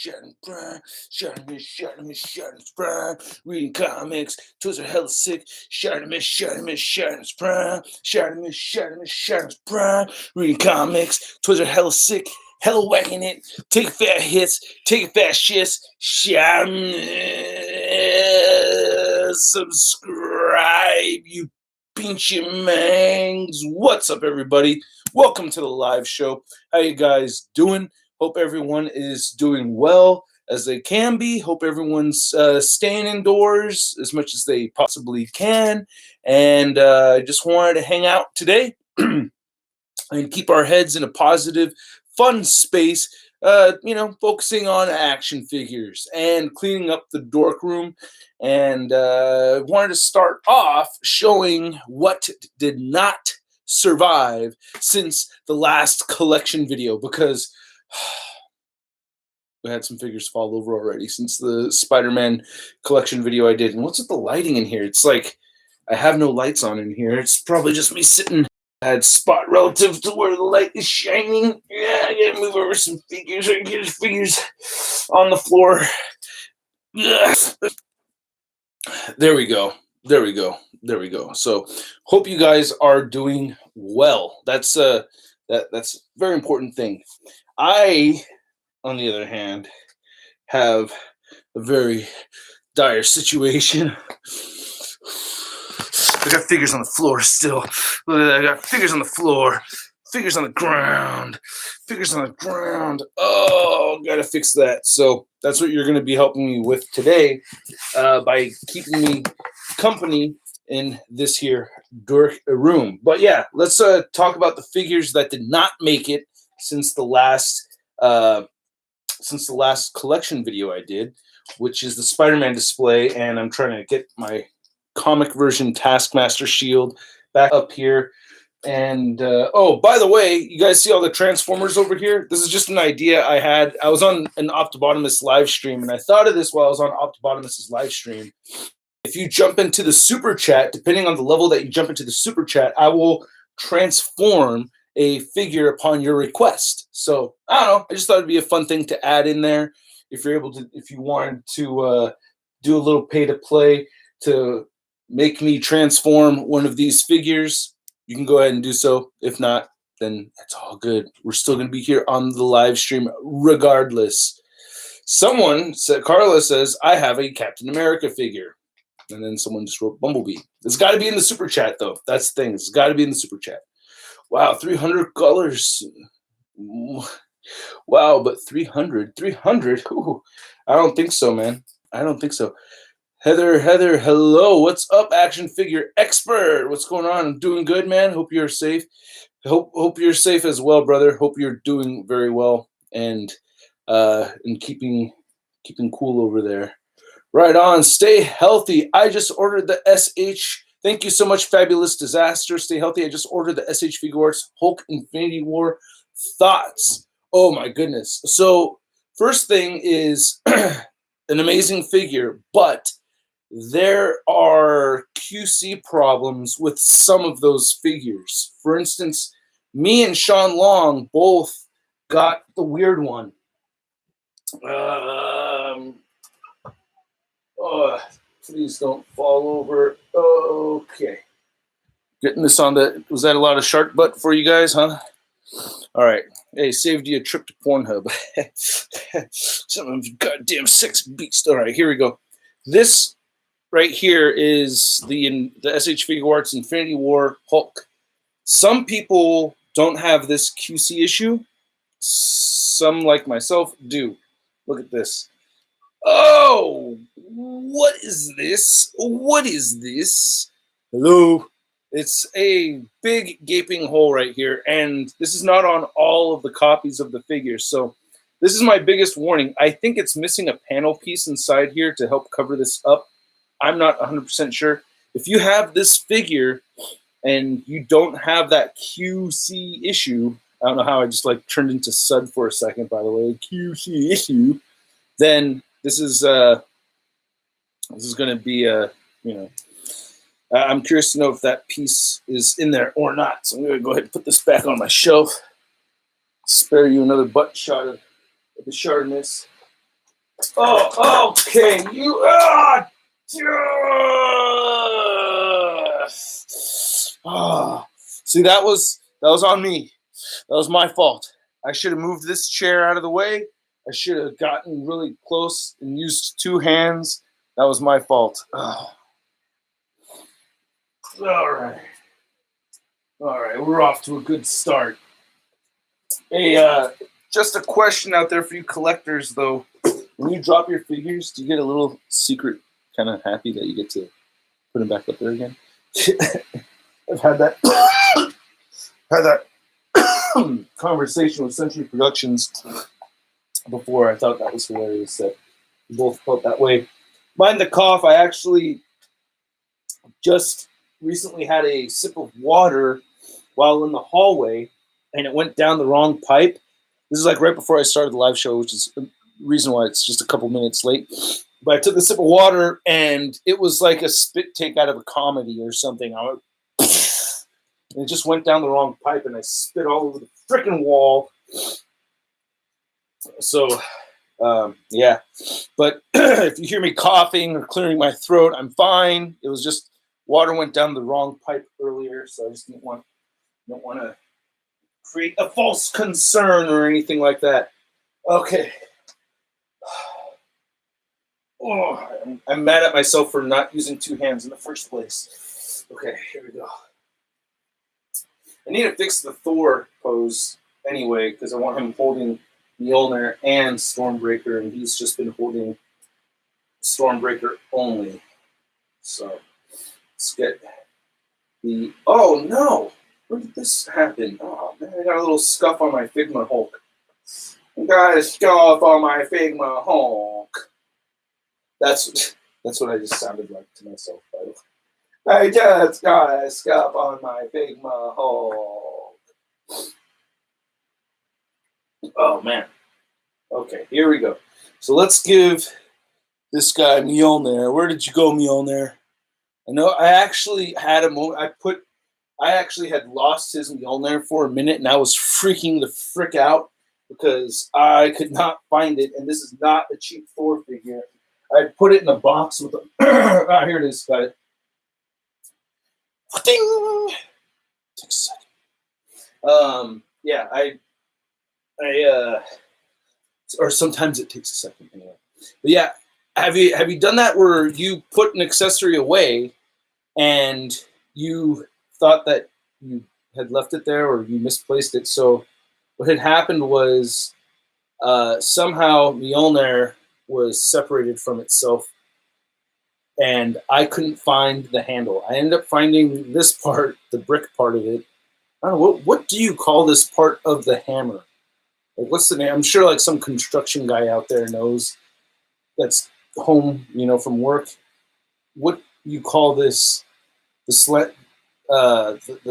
ShartimusPrime. Reading comics. Toys are hella sick. ShartimusPrime. ShartimusPrime. Reading comics. Toys are hella sick. Hella whacking it. Take fat hits. Take fat shits. Subscribe, you pinchy mangs. What's up, everybody? Welcome to the live show. How you guys doing? Hope everyone is doing well as they can be. Hope everyone's staying indoors as much as they possibly can. And I just wanted to hang out today and keep our heads in a positive, fun space. Focusing on action figures and cleaning up the dork room. And wanted to start off showing what did not survive since the last collection video, because we had some figures fall over already since the Spider-Man collection video I did. And what's with the lighting in here? It's like I have no lights on in here. It's probably just me sitting at spot relative to where the light is shining. Yeah, I gotta move over some figures. I get figures on the floor. Yeah. There we go. So hope you guys are doing well. That's that's a very important thing. I, on the other hand, have a very dire situation. I got figures on the floor still. Look at that. I got figures on the floor. Figures on the ground. Figures on the ground. Oh, gotta fix that. So that's what you're going to be helping me with today by keeping me company in this here dork room. But yeah, let's talk about the figures that did not make it since the last collection video I did, which is the Spider-Man display. And I'm trying to get my comic version Taskmaster shield back up here. And oh, by the way, you guys see all the Transformers over here? This is just an idea I had. I was on an Optibotimus live stream, and I thought of this while I was on Optibotimus's live stream. If you jump into the super chat, depending on the level that you jump into the super chat, I will transform a figure upon your request. So I don't know. I just thought it'd be a fun thing to add in there. If you're able to, if you wanted to do a little pay to play to make me transform one of these figures, you can go ahead and do so. If not, then it's all good. We're still going to be here on the live stream regardless. Someone said, Carla says, I have a Captain America figure. And then someone just wrote Bumblebee. It's got to be in the super chat, though. That's the thing. It's got to be in the super chat. Wow, 300 colors. Wow, but 300. Ooh, I don't think so, man. I don't think so. Heather, hello. What's up, action figure expert? What's going on? I'm doing good, man. Hope you're safe. Hope you're safe as well, brother. Hope you're doing very well and keeping cool over there. Right on. Stay healthy. I just ordered the SH. Thank you so much, Fabulous Disaster. Stay healthy. I just ordered the SH Figuarts Hulk Infinity War. Thoughts? Oh my goodness. So first thing is an amazing figure, but there are QC problems with some of those figures. For instance, me and Sean Long both got the weird one. Oh, please don't fall over. Okay. Getting this on the... Was that a lot of shark butt for you guys, huh? All right. Hey, saved you a trip to Pornhub. Some of them goddamn sex beast. All right, here we go. This right here is the SH Figuarts Infinity War Hulk. Some people don't have this QC issue. Some, like myself, do. Look at this. Oh, what is this? What is this? Hello? It's a big gaping hole right here, and this is not on all of the copies of the figures. So this is my biggest warning. I think it's missing a panel piece inside here to help cover this up. I'm not 100% sure. If you have this figure and you don't have that QC issue, I don't know how I just like turned into Sud for a second, by the way, QC issue, then this is going to be I'm curious to know if that piece is in there or not. So I'm going to go ahead and put this back on my shelf. Spare you another butt shot of the Shartimus. Oh, okay. You. See, that was on me. That was my fault. I should have moved this chair out of the way. I should have gotten really close and used two hands. That was my fault. Oh. All right, we're off to a good start. Hey, just a question out there for you collectors, though. When you drop your figures, do you get a little secret kind of happy that you get to put them back up there again? I've had that conversation with Century Productions before. I thought that was hilarious that we both felt that way. Mind the cough, I actually just recently had a sip of water while in the hallway, and it went down the wrong pipe. This is like right before I started the live show, which is the reason why it's just a couple minutes late. But I took a sip of water, and it was like a spit take out of a comedy or something. I went, and it just went down the wrong pipe, and I spit all over the freaking wall. So, yeah. But if you hear me coughing or clearing my throat, I'm fine. It was just water went down the wrong pipe earlier, so I just don't want to create a false concern or anything like that. Okay. Oh, I'm mad at myself for not using two hands in the first place. Okay, here we go. I need to fix the Thor pose anyway, because I want him holding Mjolnir and Stormbreaker, and he's just been holding Stormbreaker only. So let's get the... Oh, no! When did this happen? Oh, man, I got a little scuff on my Figma Hulk. I got a scuff on my Figma Hulk. That's what I just sounded like to myself, by the way. I just got a scuff on my Figma Hulk. Oh, man. Okay, here we go. So let's give this guy Mjolnir. Where did you go, Mjolnir? I know I actually had a moment. I actually had lost his Mjolnir for a minute, and I was freaking the frick out because I could not find it. And this is not a cheap Thor figure. I put it in a box with a... here it is. Got it. Ding! Takes a second. Yeah, or sometimes it takes a second anyway. But yeah, have you done that where you put an accessory away and you thought that you had left it there or you misplaced it? So what had happened was somehow Mjolnir was separated from itself, and I couldn't find the handle. I ended up finding this part, the brick part of it. I don't know, what do you call this part of the hammer? Like, what's the name? I'm sure like some construction guy out there knows that's home, from work. What you call this? The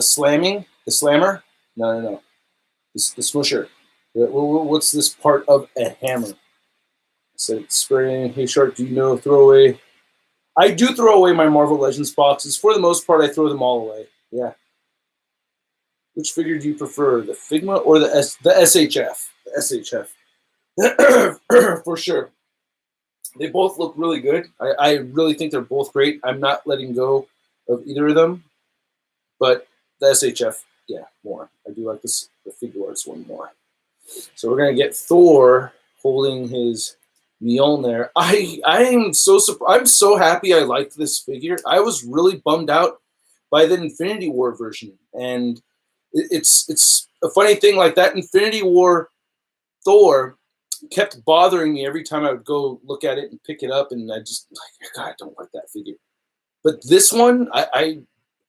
slamming? The slammer? No. The smusher. What's this part of a hammer? So spraying. Hey, Shark, do you know throwaway? I do throw away my Marvel Legends boxes. For the most part, I throw them all away. Yeah. Which figure do you prefer, the Figma or the SHF? The SHF. For sure. They both look really good. I really think they're both great. I'm not letting go of either of them. But the SHF, yeah, more. I do like the Figuarts one more. So we're going to get Thor holding his Mjolnir. I'm so happy I liked this figure. I was really bummed out by the Infinity War version. And it's a funny thing, like that Infinity War Thor kept bothering me every time I would go look at it and pick it up, and I just God, I don't like that figure. But this one, I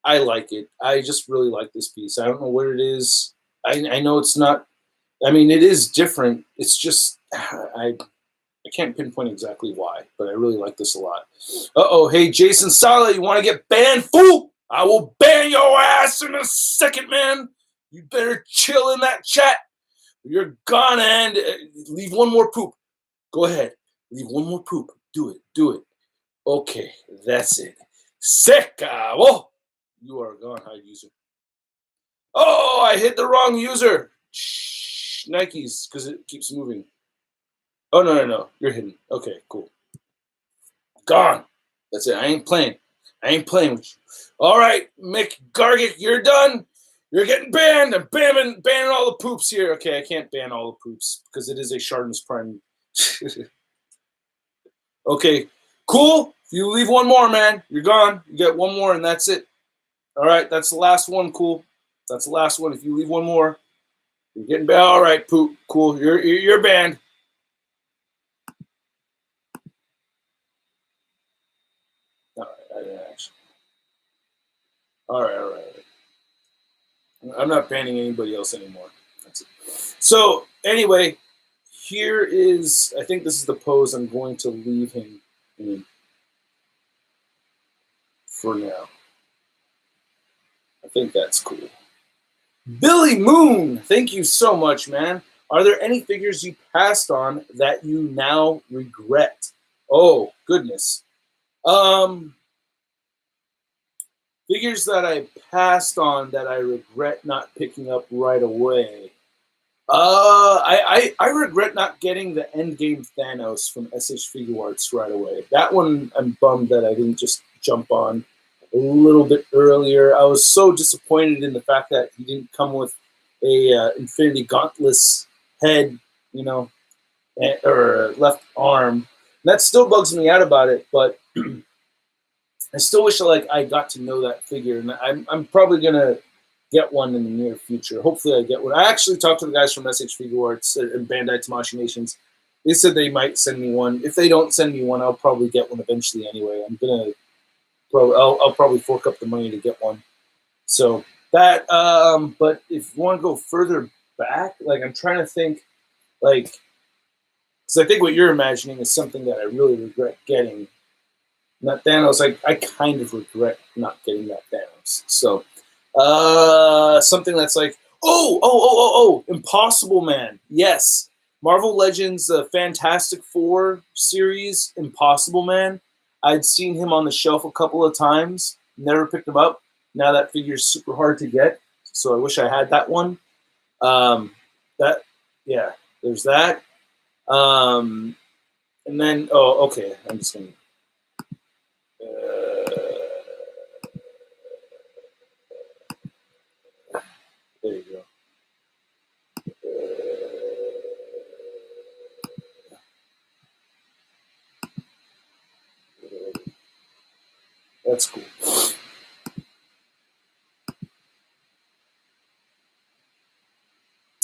like it. I just really like this piece. I don't know what it is. I know it's not. I mean, it is different. It's just I can't pinpoint exactly why, but I really like this a lot. Hey, Jason Sala, you want to get banned, fool? I will ban your ass in a second, man. You better chill in that chat. You're gonna end. Leave one more poop. Go ahead. Leave one more poop. Do it. Okay, that's it. Se acabó. You are gone, high user. Oh, I hit the wrong user. Shh, Nikes, because it keeps moving. Oh, no. You're hidden. Okay, cool. Gone. That's it. I ain't playing. I ain't playing with you. All right, Mick Gargic, you're done. You're getting banned. I'm banning all the poops here. Okay, I can't ban all the poops because it is a ShartimusPrime. Okay, cool. If you leave one more, man, you're gone. You get one more, and that's it. All right, that's the last one. Cool. That's the last one. If you leave one more, you're getting banned. All right, poop. Cool. You're banned. All right. All right. I'm not banning anybody else anymore. That's it. So anyway, here is, I think this is the pose I'm going to leave him in for now. I think that's cool. Billy Moon, thank you so much, man. Are there any figures you passed on that you now regret? Oh, goodness. Figures that I passed on that I regret not picking up right away. I regret not getting the Endgame Thanos from SH Figuarts right away. That one, I'm bummed that I didn't just jump on a little bit earlier. I was so disappointed in the fact that he didn't come with a Infinity Gauntless head, you know, or left arm. And that still bugs me out about it, but I still wish I got to know that figure, and I'm probably gonna get one in the near future. Hopefully, I get one. I actually talked to the guys from SH Figuarts and Bandai Tamashii Nations. They said they might send me one. If they don't send me one, I'll probably get one eventually anyway. I'll probably fork up the money to get one. So that, but if you want to go further back, I'm trying to think, because I think what you're imagining is something that I really regret getting. Not Thanos. I kind of regret not getting that Thanos. So something that's Impossible Man. Yes. Marvel Legends Fantastic Four series, Impossible Man. I'd seen him on the shelf a couple of times, never picked him up. Now that figure's super hard to get, so I wish I had that one. There's that. And then, okay, I'm just gonna. There you go. That's cool.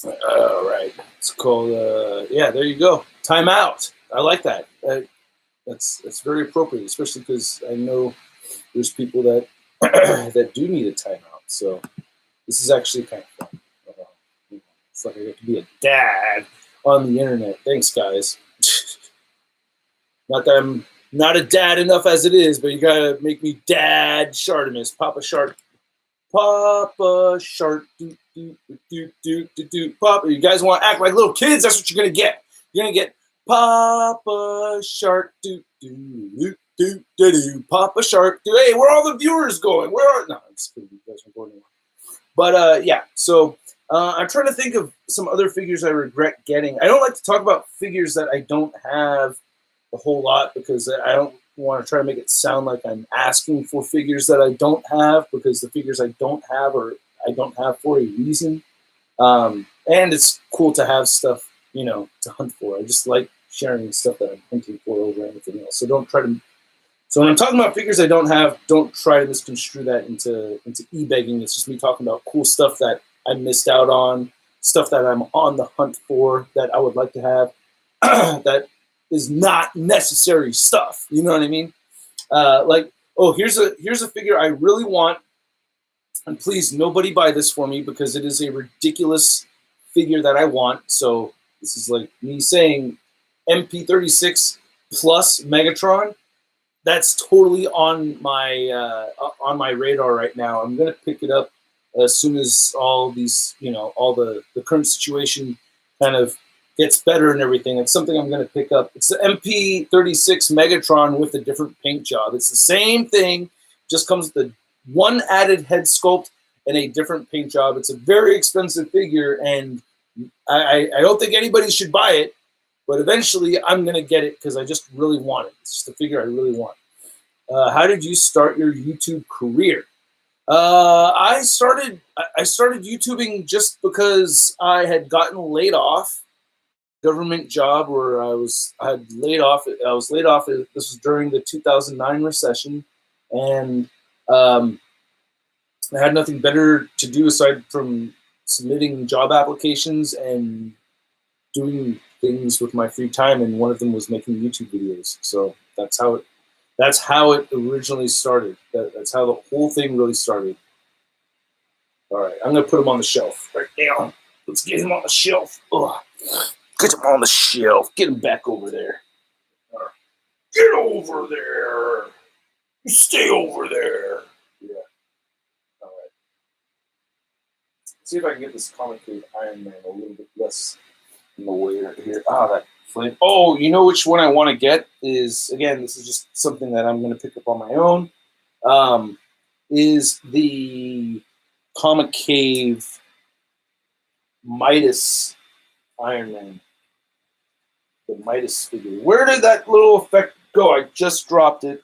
All right. It's called, there you go. Time Out. I like that. That's very appropriate, especially because I know there's people that that do need a timeout. So this is actually kind of fun. It's like I get to be a dad on the internet. Thanks, guys. Not that I'm not a dad enough as it is, but you gotta make me Dad Shartimus, Papa Shart. Papa Shark, Papa. You guys want to act like little kids? That's what you're gonna get. You're gonna get Papa Shark, Papa Shark. Hey, where are all the viewers going? Where are? No, I'm just kidding. You guys aren't going anywhere. But yeah, so I'm trying to think of some other figures I regret getting. I don't like to talk about figures that I don't have a whole lot because I don't want to try to make it sound like I'm asking for figures that I don't have, because the figures I don't have I don't have for a reason. And it's cool to have stuff, to hunt for. I just like sharing stuff that I'm hunting for over anything else. So don't try to. So when I'm talking about figures I don't have, don't try to misconstrue that into e-begging. It's just me talking about cool stuff that I missed out on, stuff that I'm on the hunt for that I would like to have, that is not necessary stuff. You know what I mean? Here's a figure I really want, and please nobody buy this for me because it is a ridiculous figure that I want. So this is like me saying MP36 plus Megatron. That's totally on my radar right now. I'm gonna pick it up as soon as all these, all the current situation kind of gets better and everything. It's something I'm going to pick up. It's the MP36 Megatron with a different paint job. It's the same thing, just comes with one added head sculpt and a different paint job. It's a very expensive figure, and I don't think anybody should buy it. But eventually, I'm going to get it because I just really want it. It's just a figure I really want. How did you start your YouTube career? I started YouTubing just because I had gotten laid off. Government job where I was laid off. This was during the 2009 recession, and I had nothing better to do aside from submitting job applications and doing things with my free time. And one of them was making YouTube videos. So that's how it originally started. That's how the whole thing really started. All right, I'm gonna put him on the shelf right now. Let's get him on the shelf. Ugh. Get him on the shelf. Get him back over there. Right. Get over there. You stay over there. Yeah. All right. See if I can get this Comic Cave Iron Man a little bit less in the way right here. Ah, that flame. Oh, you know which one I want to get is, again, this is just something that I'm going to pick up on my own, is the Comic Cave Midas Iron Man. The Midas figure. Where did that little effect go? I just dropped it.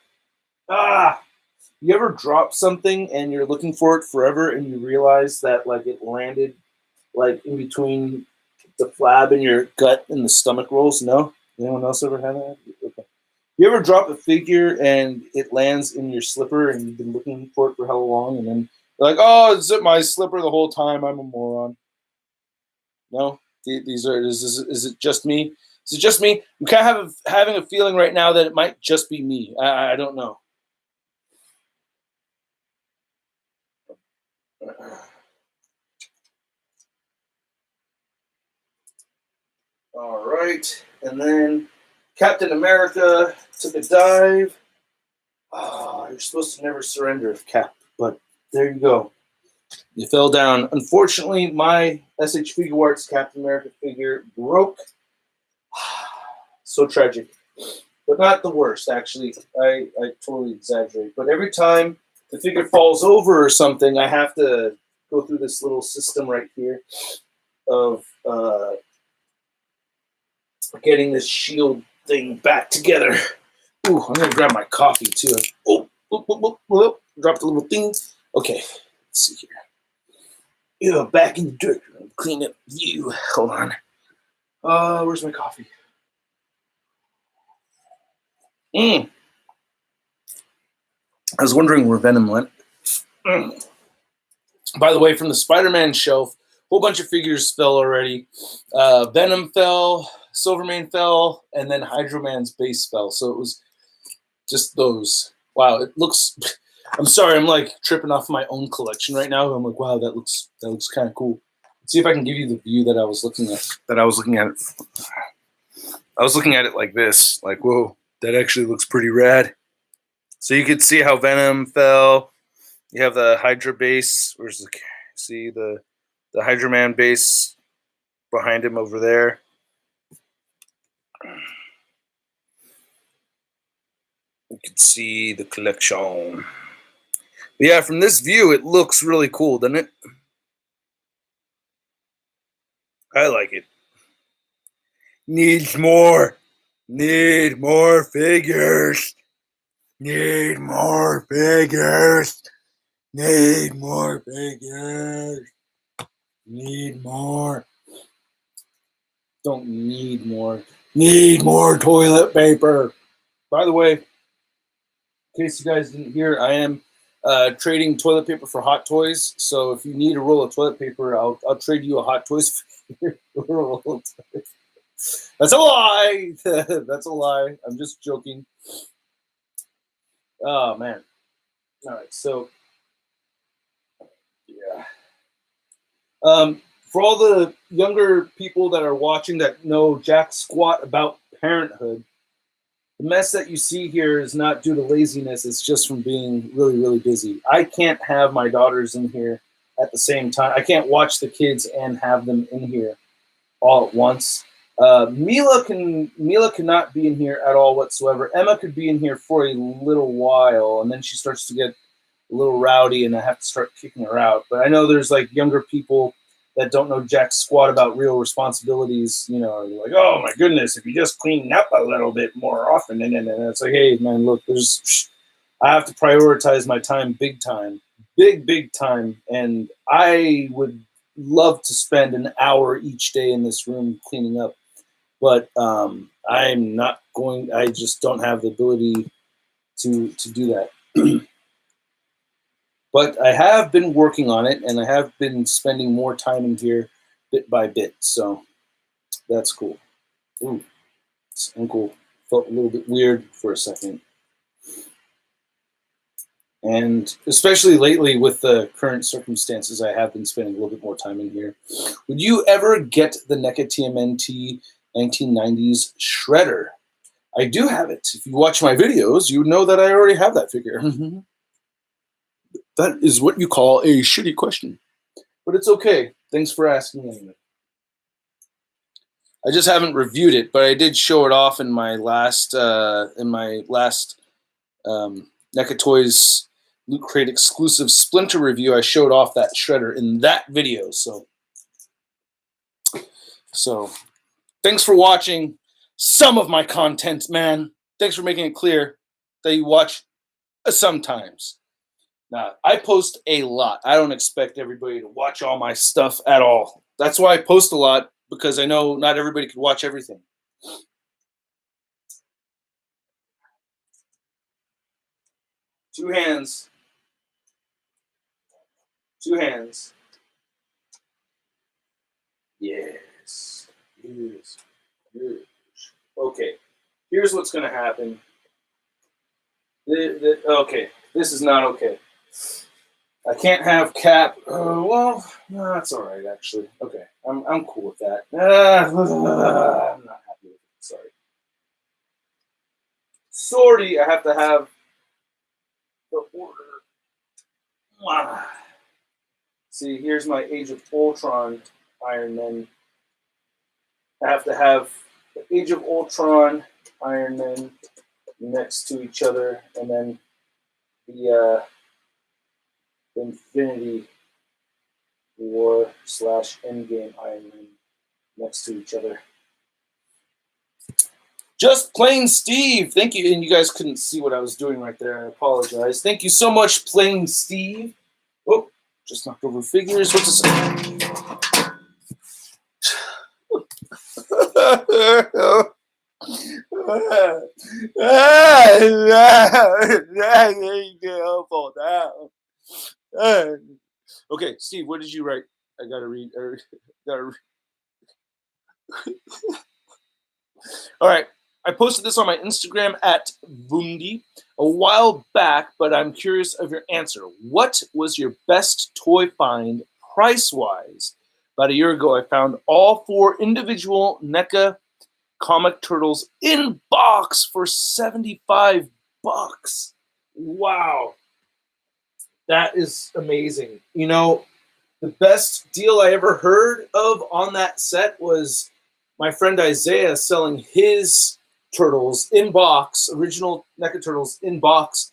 Ah! You ever drop something and you're looking for it forever and you realize that like it landed like in between the flab in your gut and the stomach rolls? No? Anyone else ever had that? Okay. You ever drop a figure and it lands in your slipper and you've been looking for it for how long, and then you're like, oh, it's in my slipper the whole time. I'm a moron. No? Is it just me? Is it just me? I'm kind of having a feeling right now that it might just be me. I don't know. All right. And then Captain America took a dive. Oh, you're supposed to never surrender, Cap. But there you go. You fell down. Unfortunately, my SH Figuarts Captain America figure broke. So tragic. But not the worst, actually. I totally exaggerate. But every time the figure falls over or something, I have to go through this little system right here of getting this shield thing back together. Ooh, I'm going to grab my coffee, too. Oh, dropped a little thing. Okay, let's see here. Yeah, back in the dirt. Clean up view. Hold on. Where's my coffee? I was wondering where Venom went. By the way, from the Spider-Man shelf, a whole bunch of figures fell already. Venom fell, Silvermane fell, and then Hydro Man's base fell. So it was just those. Wow, it looks... I'm sorry, I'm like tripping off my own collection right now. I'm like, wow, that looks kind of cool. Let's see if I can give you the view that I was looking at. I was looking at it like this. Like, whoa, that actually looks pretty rad. So you could see how Venom fell. You have the Hydra base. Where's the... See the Hydra Man base behind him over there. You can see the collection. But yeah, from this view, it looks really cool, doesn't it? I like it. Needs more. Need more figures. Need more figures. Need more figures. Need more. Don't need more. Need more toilet paper. By the way, in case you guys didn't hear, I am trading toilet paper for Hot Toys. So if you need a roll of toilet paper, I'll trade you a Hot Toys roll. That's a lie. That's a lie. I'm just joking. Oh man. All right. So yeah. For all the younger people that are watching that know jack squat about parenthood, the mess that you see here is not due to laziness. It's just from being really, really busy. I can't have my daughters in here at the same time. I can't watch the kids and have them in here all at once. Mila cannot be in here at all whatsoever. Emma could be in here for a little while, and then she starts to get a little rowdy, and I have to start kicking her out. But I know there's like younger people that don't know jack squat about real responsibilities, you know, you're like, oh my goodness, if you just clean up a little bit more often, and it's like, hey man, look, I have to prioritize my time big time, big time, and I would love to spend an hour each day in this room cleaning up, but I'm not going. I just don't have the ability to do that. But I have been working on it, and I have been spending more time in here bit by bit, so that's cool. Ooh, it's uncool. Felt a little bit weird for a second. And especially lately with the current circumstances, I have been spending a little bit more time in here. Would you ever get the Nekkid Tmnt 1990s Shredder? I do have it. If you watch my videos, you know that I already have that figure. That is what you call a shitty question. But it's okay. Thanks for asking anyway. I just haven't reviewed it, but I did show it off in my last Nekkid Toys Loot Crate exclusive Splinter review. I showed off that shredder in that video. So thanks for watching some of my content, man. Thanks for making it clear that you watch sometimes. Now, I post a lot. I don't expect everybody to watch all my stuff at all. That's why I post a lot, because I know not everybody can watch everything. Two hands. Two hands. Yes. Yes. Yes. Okay. Here's what's going to happen. Okay. This is not okay. I can't have Cap. Well, no, that's all right, actually. Okay. I'm cool with that. I'm not happy with it. Sorry. Sorry, I have to have the order. See, here's my Age of Ultron Iron Man. I have to have the Age of Ultron Iron Man next to each other, and then the Infinity War / Endgame Iron Man next to each other. Just Plain Steve, thank you. And you guys couldn't see what I was doing right there. I apologize. Thank you so much, Plain Steve. Oh, just knocked over figures. What's this? Okay, Steve, what did you write? I gotta read. All right. I posted this on my Instagram at Vundi a while back, but I'm curious of your answer. What was your best toy find price-wise? About a year ago, I found all 4 individual NECA comic turtles in box for $75. Wow. That is amazing. You know, the best deal I ever heard of on that set was my friend Isaiah selling his turtles in box, original NECA turtles in box.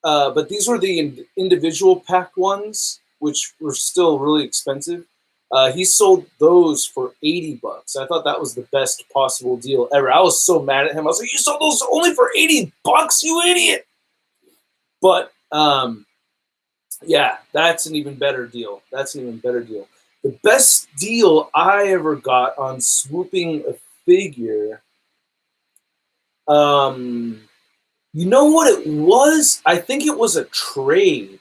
But these were the individual packed ones, which were still really expensive. He sold those for $80. I thought that was the best possible deal ever. I was so mad at him. I was like, "You sold those only for $80, you idiot!" But yeah, that's an even better deal. The best deal I ever got on swooping a figure. You know what it was? I think it was a trade.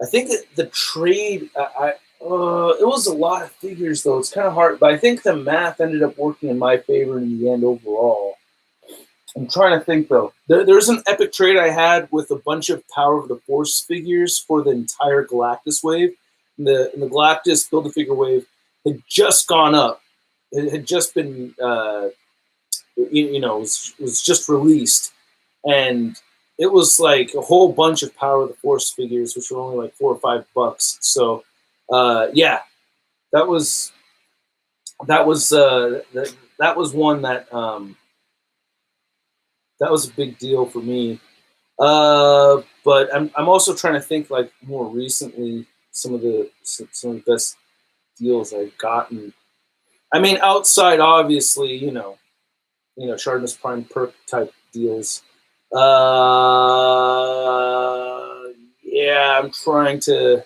I think the trade. It was a lot of figures though. It's kind of hard, but I think the math ended up working in my favor in the end overall. I'm trying to think though. There's an epic trade I had with a bunch of Power of the Force figures for the entire Galactus wave. And the Galactus Build-A-Figure wave had just gone up. It had just been, was just released, and it was like a whole bunch of Power of the Force figures, which were only like $4 or $5. So, yeah, that was one that that was a big deal for me. But I'm also trying to think like more recently some of the best deals I've gotten. I mean, outside, obviously, ShartimusPrime perk type deals. Yeah, I'm trying to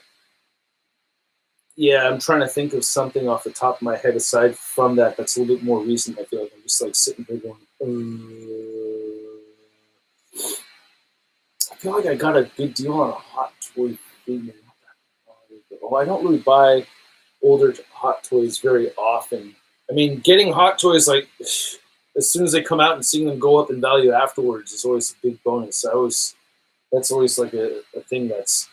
think of something off the top of my head aside from that that's a little bit more recent. I feel like I'm just like sitting here going, I feel like I got a good deal on a Hot Toy figure. Oh, I don't really buy older Hot Toys very often. I mean, getting Hot Toys, like, as soon as they come out and seeing them go up in value afterwards is always a big bonus. That's always like a thing that's,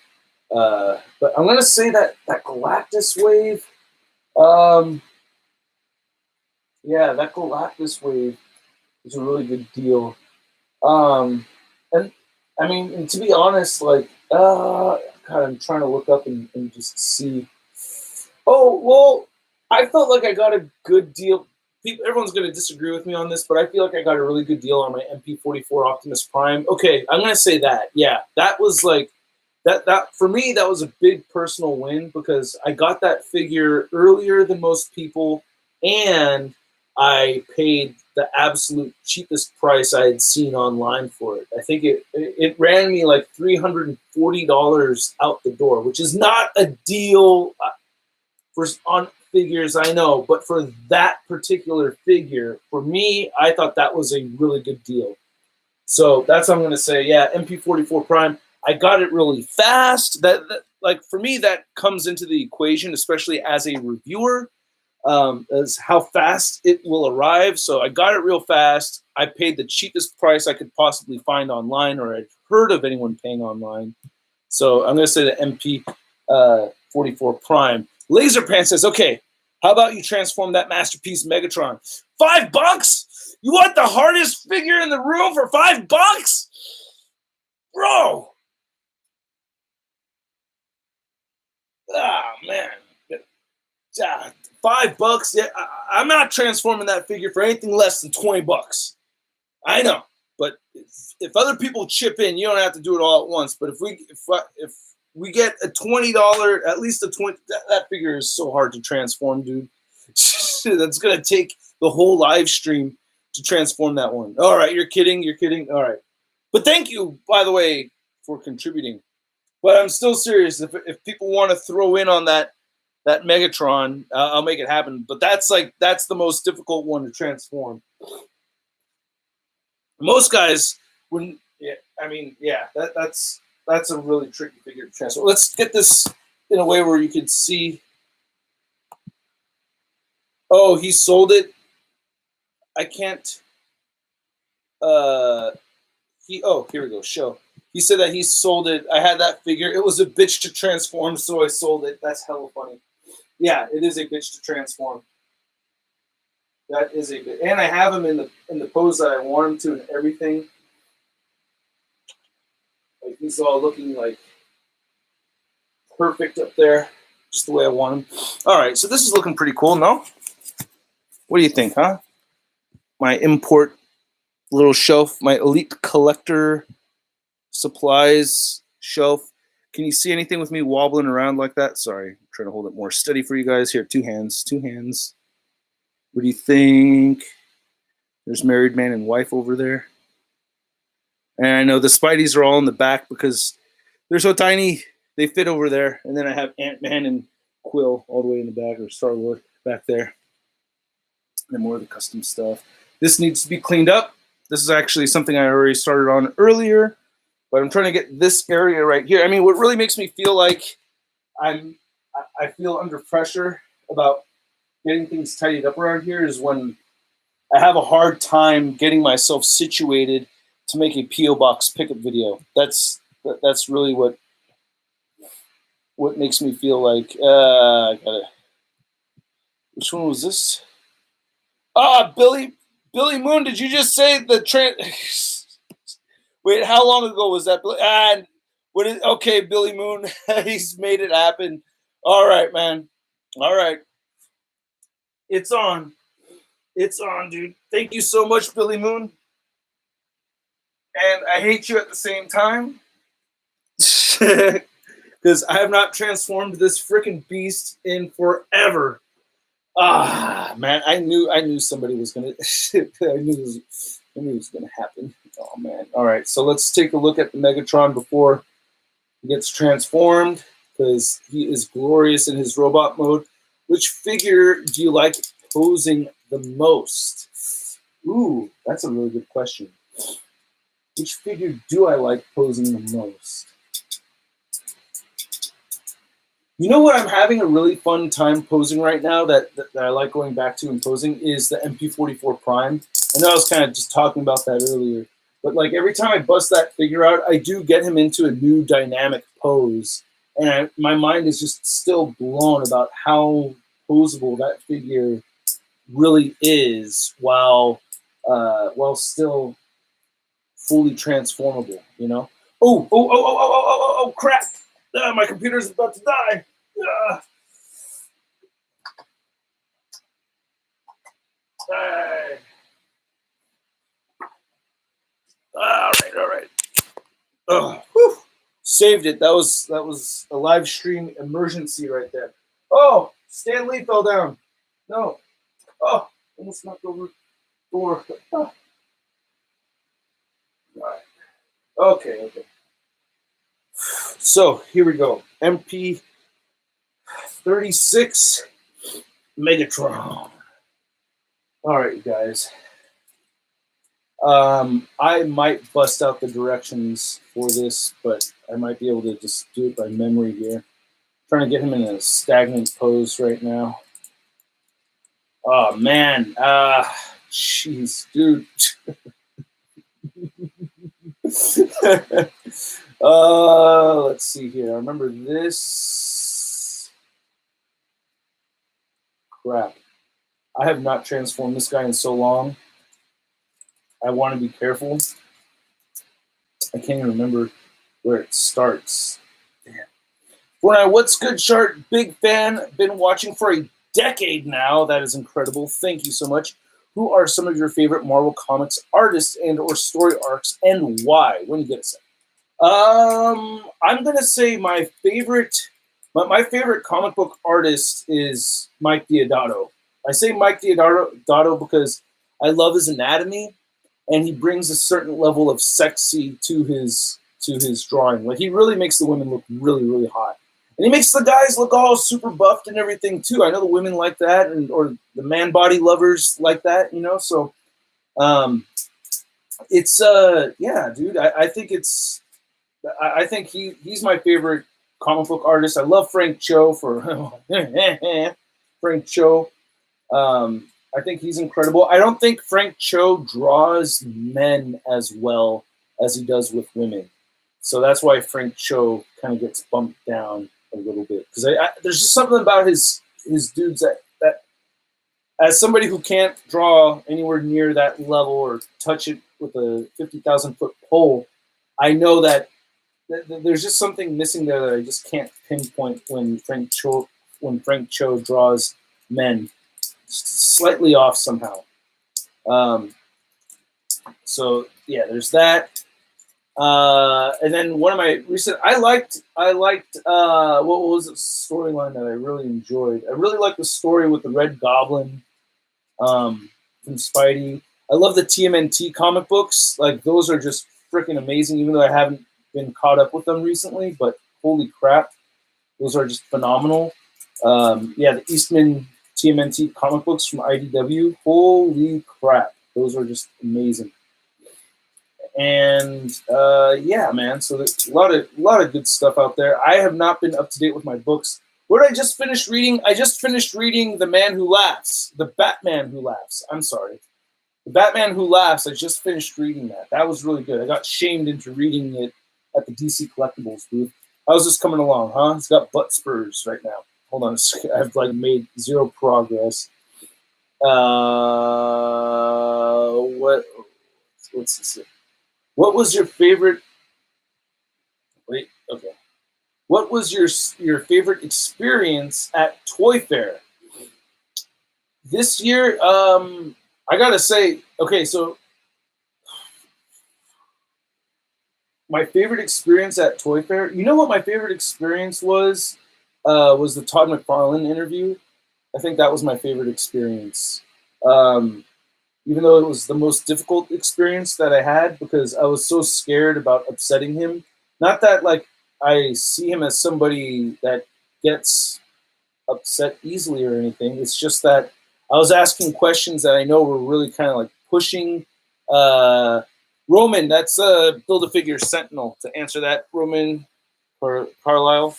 but I'm going to say that Galactus wave, that Galactus wave is a really good deal. And I mean, and to be honest, like, God, I'm trying to look up and just see. Oh, well, I felt like I got a good deal. Everyone's going to disagree with me on this, but I feel like I got a really good deal on my MP44 Optimus Prime. Okay, I'm going to say that. Yeah, that was like, that for me, that was a big personal win because I got that figure earlier than most people, and I paid the absolute cheapest price I had seen online for it. I think it ran me like $340 out the door, which is not a deal on figures, I know, but for that particular figure, for me, I thought that was a really good deal. So that's what I'm going to say. Yeah, MP44 Prime. I got it really fast. That like for me, that comes into the equation, especially as a reviewer, as how fast it will arrive. So I got it real fast. I paid the cheapest price I could possibly find online, or I'd heard of anyone paying online. So I'm going to say the MP44 Prime. Laserpan says, okay, how about you transform that masterpiece Megatron? $5? You want the hardest figure in the room for $5? Bro! Ah, man. $5? Yeah, I'm not transforming that figure for anything less than $20. I know, but if other people chip in, you don't have to do it all at once. But if we get a $20, at least a 20, that figure is so hard to transform, dude. That's gonna take the whole live stream to transform that one. All right, you're kidding. All right, but thank you, by the way, for contributing. But I'm still serious. If people want to throw in on that Megatron, I'll make it happen. But that's the most difficult one to transform. Most guys wouldn't. Yeah, I mean, yeah, that's a really tricky figure to transform. Let's get this in a way where you can see. Oh, he sold it. I can't. Oh, here we go. Show. He said that he sold it. I had that figure. It was a bitch to transform, so I sold it. That's hella funny. Yeah, it is a bitch to transform. That is a bit, and I have him in the pose that I want him to, and everything. Like he's all looking like perfect up there, just the way I want him. All right, so this is looking pretty cool, no? What do you think, huh? My import little shelf, my elite collector supplies shelf. Can you see anything with me wobbling around like that? Sorry, I'm trying to hold it more steady for you guys. Here, two hands. What do you think? There's married man and wife over there. And I know the Spideys are all in the back because they're so tiny. They fit over there. And then I have Ant-Man and Quill all the way in the back, or Star-Lord back there. And more of the custom stuff. This needs to be cleaned up. This is actually something I already started on earlier, but I'm trying to get this area right here. I mean, what really makes me feel like I feel under pressure about getting things tidied up around here is when I have a hard time getting myself situated to make a P.O. Box pickup video. That's really what makes me feel like I gotta. Which one was this? Ah, Billy Moon. Did you just say the Wait, how long ago was that? Okay, Billy Moon. He's made it happen. All right, man. All right. It's on. It's on, dude. Thank you so much, Billy Moon. And I hate you at the same time. Because because I have not transformed this freaking beast in forever. Ah, man, I knew somebody was gonna. I knew it was gonna happen. Oh man! All right, so let's take a look at the Megatron before he gets transformed, because he is glorious in his robot mode. Which figure do you like posing the most? Ooh, that's a really good question. Which figure do I like posing the most? You know what I'm having a really fun time posing right now that I like going back to and posing is the MP44 Prime. I know I was kind of just talking about that earlier, but like every time I bust that figure out, I do get him into a new dynamic pose, and my mind is just still blown about how posable that figure really is while still fully transformable. You know? Oh, crap! My computer's about to die. All right. Oh, whew. Saved it. That was a live stream emergency right there. Oh, Stan Lee fell down. No. Oh, almost knocked over door. Oh. All right. Okay. So here we go. MP36 Megatron. All right, you guys. I might bust out the directions for this, but I might be able to just do it by memory here. Trying to get him in a stagnant pose right now. Oh man, jeez, dude. Let's see here. I remember this. Crap. I have not transformed this guy in so long. I want to be careful. I can't even remember where it starts. Damn. Well, what's good, Shart? Big fan. Been watching for a decade now. That is incredible. Thank you so much. Who are some of your favorite Marvel Comics artists and or story arcs, and why? When you get a second. I'm gonna say my favorite comic book artist is Mike Deodato. I say Mike Deodato because I love his anatomy, and he brings a certain level of sexy to his drawing. Like he really makes the women look really, really hot, and he makes the guys look all super buffed and everything too. I know the women like that, or the man body lovers like that, you know. So, it's yeah, dude. I think it's. I think he's my favorite comic book artist. I love Frank Cho for Frank Cho. I think he's incredible. I don't think Frank Cho draws men as well as he does with women. So that's why Frank Cho kind of gets bumped down a little bit. Because there's just something about his dudes that as somebody who can't draw anywhere near that level or touch it with a 50,000-foot pole, I know that there's just something missing there that I just can't pinpoint when Frank Cho draws men. Slightly off somehow. So yeah, there's that. And then one of my recent, I liked what was the storyline that I really enjoyed? I really liked the story with the Red Goblin from Spidey. I love the TMNT comic books. Like those are just freaking amazing, even though I haven't been caught up with them recently, but holy crap, those are just phenomenal. Yeah, the Eastman TMNT comic books from IDW, holy crap, those are just amazing. And yeah, man, so there's a lot of good stuff out there. I have not been up to date with my books. What did I just finish reading? I just finished reading The Man Who Laughs, The Batman Who Laughs. I'm sorry. The Batman Who Laughs, I just finished reading that. That was really good. I got shamed into reading it at the DC Collectibles booth. How's this coming along, huh? It's got butt spurs right now. Hold on a second. I've like made zero progress. What's this? What was your favorite? Wait, okay. What was your favorite experience at Toy Fair this year? I gotta say, okay, so my favorite experience at Toy Fair. You know what my favorite experience was? Was the Todd McFarlane interview. I think that was my favorite experience. Um, Even though it was the most difficult experience that I had because I was so scared about upsetting him. Not that like I see him as somebody that gets upset easily or anything. It's just that I was asking questions that I know were really kind of like pushing. Uh, Roman, that's Build-A-Figure Sentinel. To answer that, Roman or Carlisle,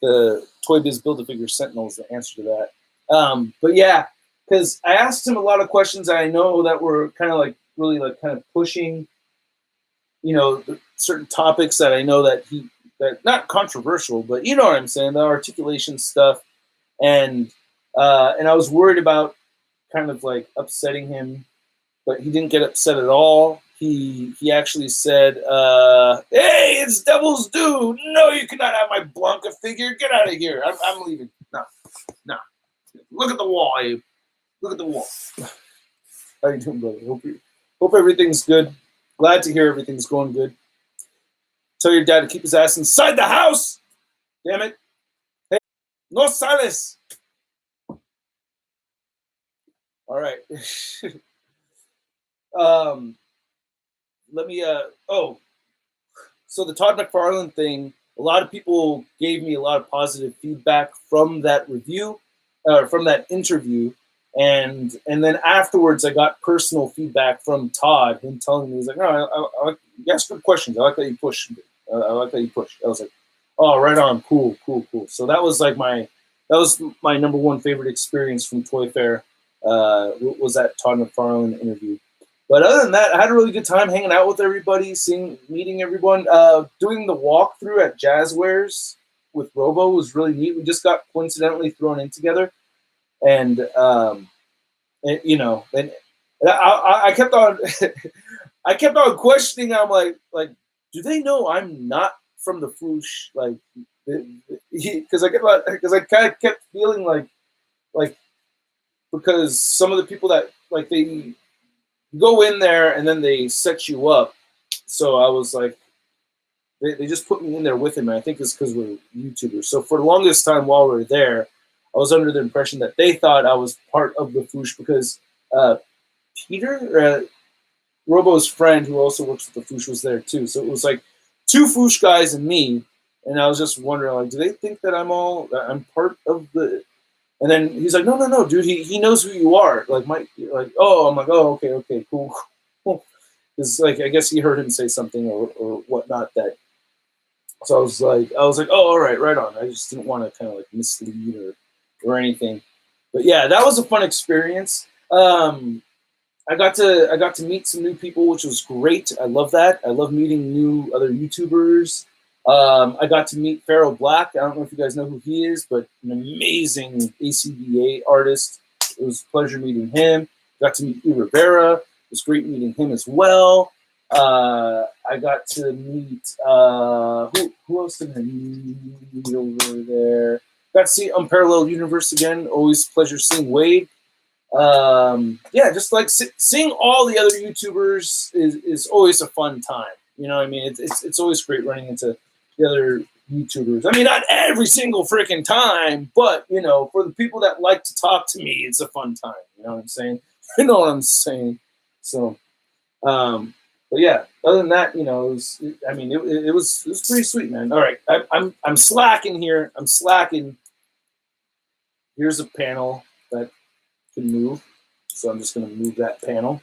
the Toy Biz Build-A-Figure Sentinel is the answer to that. But yeah, because I asked him a lot of questions that I know that were kind of like really like kind of pushing, certain topics that I know that not controversial, but you know what I'm saying, the articulation stuff, and I was worried about kind of like upsetting him, but he didn't get upset at all. He actually said, "Hey, it's Devil's Due. No, you cannot have my Blanca figure. Get out of here. I'm leaving. No, no. Look at the wall, Abe. Look at the wall. How you doing, brother? Hope everything's good. Glad to hear everything's going good. Tell your dad to keep his ass inside the house. Damn it. Hey, no sales. All right. Let me. So the Todd McFarlane thing. A lot of people gave me a lot of positive feedback from that review, from that interview, and then afterwards I got personal feedback from Todd, him telling me, he's like, "No, I like, you ask good questions. I like that you push. I like that you push." I was like, "Oh, right on, cool." So that was my number one favorite experience from Toy Fair. Was that Todd McFarlane interview. But other than that, I had a really good time hanging out with everybody, meeting everyone. Doing the walkthrough at Jazzwares with Robo was really neat. We just got coincidentally thrown in together, and and I kept on, I kept on questioning. I'm like, do they know I'm not from the Floosh? Like, because I kind of kept feeling like because some of the people that like they go in there and then they set you up. So I was like, they just put me in there with him. And I think it's because we're YouTubers. So for the longest time while we were there, I was under the impression that they thought I was part of the Foosh because Peter, Robo's friend, who also works at the Foosh, was there too. So it was like two Foosh guys and me. And I was just wondering, like, do they think that I'm part of the? And then he's like, no, dude, he knows who you are. Like, I'm like, oh, okay, cool. Because like I guess he heard him say something or whatnot that. So I was like, oh, all right, right on. I just didn't want to kind of like mislead or anything. But yeah, that was a fun experience. I got to meet some new people, which was great. I love that. I love meeting new other YouTubers. I got to meet Pharaoh Black. I don't know if you guys know who he is, but an amazing ACBA artist. It was a pleasure meeting him. Got to meet E. Rivera. It was great meeting him as well. I got to meet who else did I meet over there? Got to see Unparalleled Universe again. Always a pleasure seeing Wade. Yeah, just like seeing all the other YouTubers is always a fun time. You know what I mean? It's always great running into the other YouTubers. I mean, not every single freaking time, but you know, for the people that like to talk to me, it's a fun time. You know what I'm saying? You know what I'm saying? So, but yeah, other than that, you know, it was pretty sweet, man. All right, I'm slacking here. I'm slacking. Here's a panel that can move, so I'm just going to move that panel.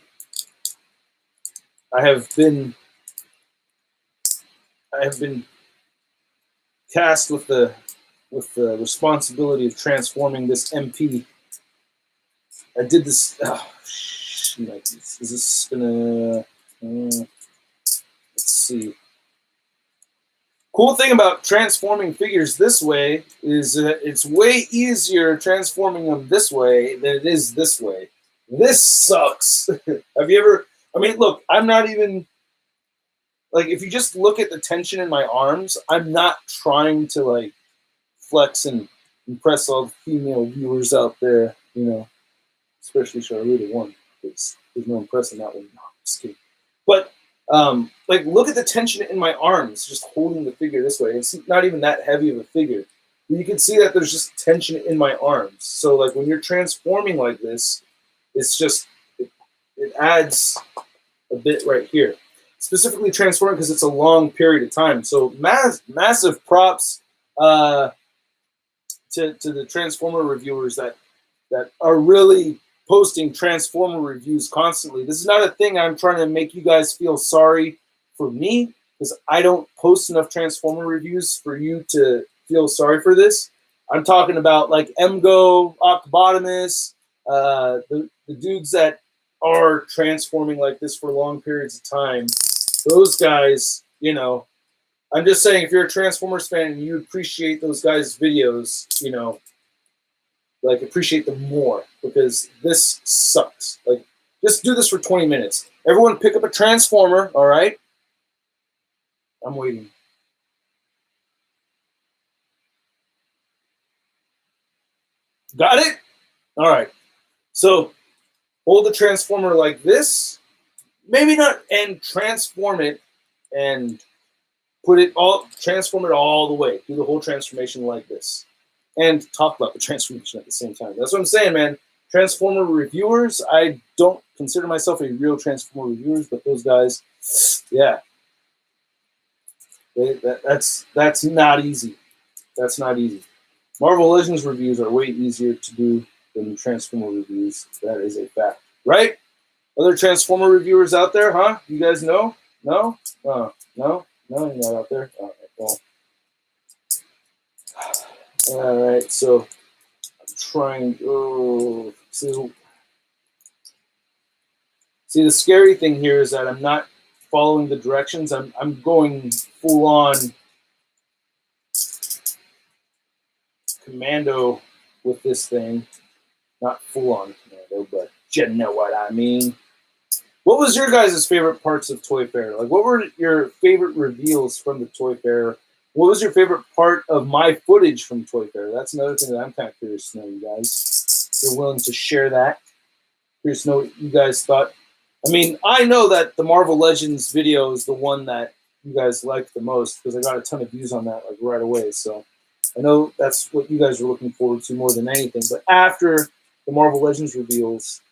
I have been tasked with the responsibility of transforming this MP. I did this. Oh, is this gonna? Let's see. Cool thing about transforming figures this way is that it's way easier transforming them this way than it is this way. This sucks. Have you ever? I mean, look, I'm not even. Like, if you just look at the tension in my arms, I'm not trying to, like, flex and impress all the female viewers out there, you know, especially Charlotte one, because there's no impressing that one. No, I'm just kidding. But Like, look at the tension in my arms, just holding the figure this way. It's not even that heavy of a figure. You can see that there's just tension in my arms. So, like, when you're transforming like this, it's just, it adds a bit right here. Specifically transforming because it's a long period of time. So, massive props to the Transformer reviewers that are really posting Transformer reviews constantly. This is not a thing I'm trying to make you guys feel sorry for me, because I don't post enough Transformer reviews for you to feel sorry for this. I'm talking about like Emgo, Octobotamus, the dudes that are transforming like this for long periods of time. Those guys, you know, I'm just saying, if you're a Transformers fan and you appreciate those guys' videos, you know, like, appreciate them more, because this sucks. Like, just do this for 20 minutes. Everyone pick up a Transformer, all right? I'm waiting. Got it? All right. So, hold the Transformer like this. Maybe not, and transform it and transform it all the way. Do the whole transformation like this. And talk about the transformation at the same time. That's what I'm saying, man. Transformer reviewers, I don't consider myself a real Transformer reviewer, but those guys, yeah, that's not easy. That's not easy. Marvel Legends reviews are way easier to do than Transformer reviews. That is a fact, right? Other Transformer reviewers out there, huh? You guys know? No? No, you're not out there. All right, well. All right, so I'm trying. Oh, see, the scary thing here is that I'm not following the directions. I'm going full on commando with this thing. Not full on commando, but you know what I mean. What was your guys' favorite parts of Toy Fair? Like, what were your favorite reveals from the Toy Fair? What was your favorite part of my footage from Toy Fair? That's another thing that I'm kind of curious to know, you guys. If you're willing to share that. Curious to know what you guys thought. I mean, I know that the Marvel Legends video is the one that you guys liked the most, because I got a ton of views on that like right away. So I know that's what you guys are looking forward to more than anything. But after the Marvel Legends reveals,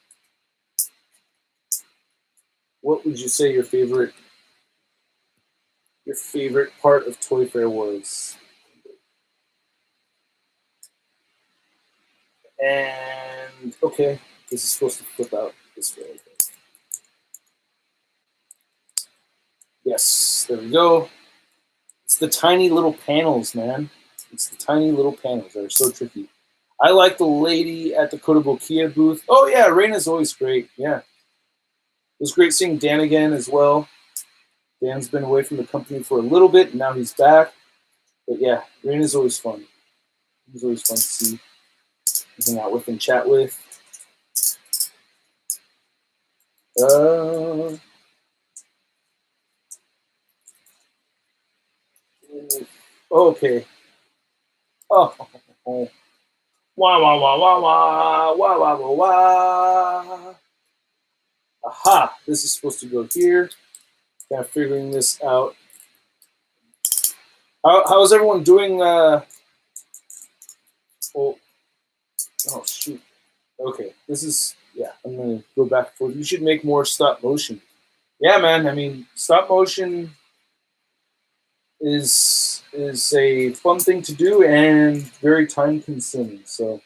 what would you say your favorite part of Toy Fair was? And okay, this is supposed to flip out this way. Yes, there we go. It's the tiny little panels, man. It's the tiny little panels that are so tricky. I like the lady at the Kotobukiya booth. Oh yeah, Reina's always great. Yeah, it was great seeing Dan again as well. Dan's been away from the company for a little bit, and now he's back. But yeah, Reina's always fun. He's always fun to see, hang out with, and chat with. Okay. Oh. Wah, wah, wah, wah, wah, wah, wah, wah, wah. Aha, this is supposed to go here. Kind of figuring this out. How's everyone doing? Oh, shoot. Okay, this is, yeah, I'm going to go back and forth. You should make more stop motion. Yeah, man, I mean, stop motion is a fun thing to do and very time consuming. So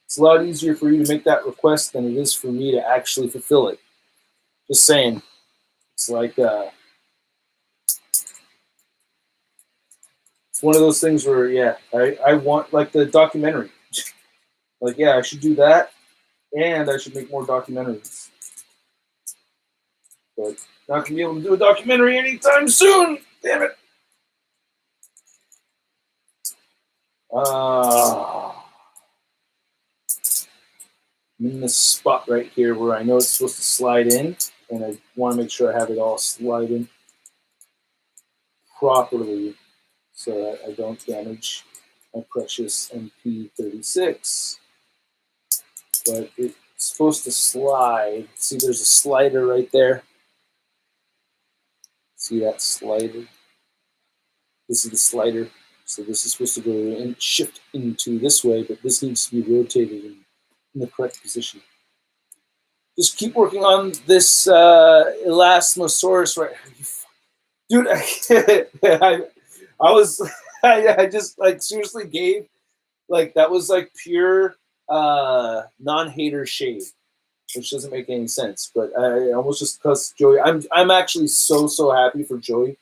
it's a lot easier for you to make that request than it is for me to actually fulfill it. Just saying. It's like, it's one of those things where, yeah, I want, like the documentary. Like, yeah, I should do that, and I should make more documentaries. But not going to be able to do a documentary anytime soon. Damn it. I'm in this spot right here where I know it's supposed to slide in, and I want to make sure I have it all slide in properly so that I don't damage my precious MP36. But it's supposed to slide. See, there's a slider right there. See that slider? This is the slider. So this is supposed to go and shift into this way, but this needs to be rotated in the correct position. Just keep working on this Elasmosaurus right. Dude, I was, I just like seriously gave, like that was like pure non-hater shade, which doesn't make any sense. But I almost just cussed Joey. I'm actually so happy for Joey.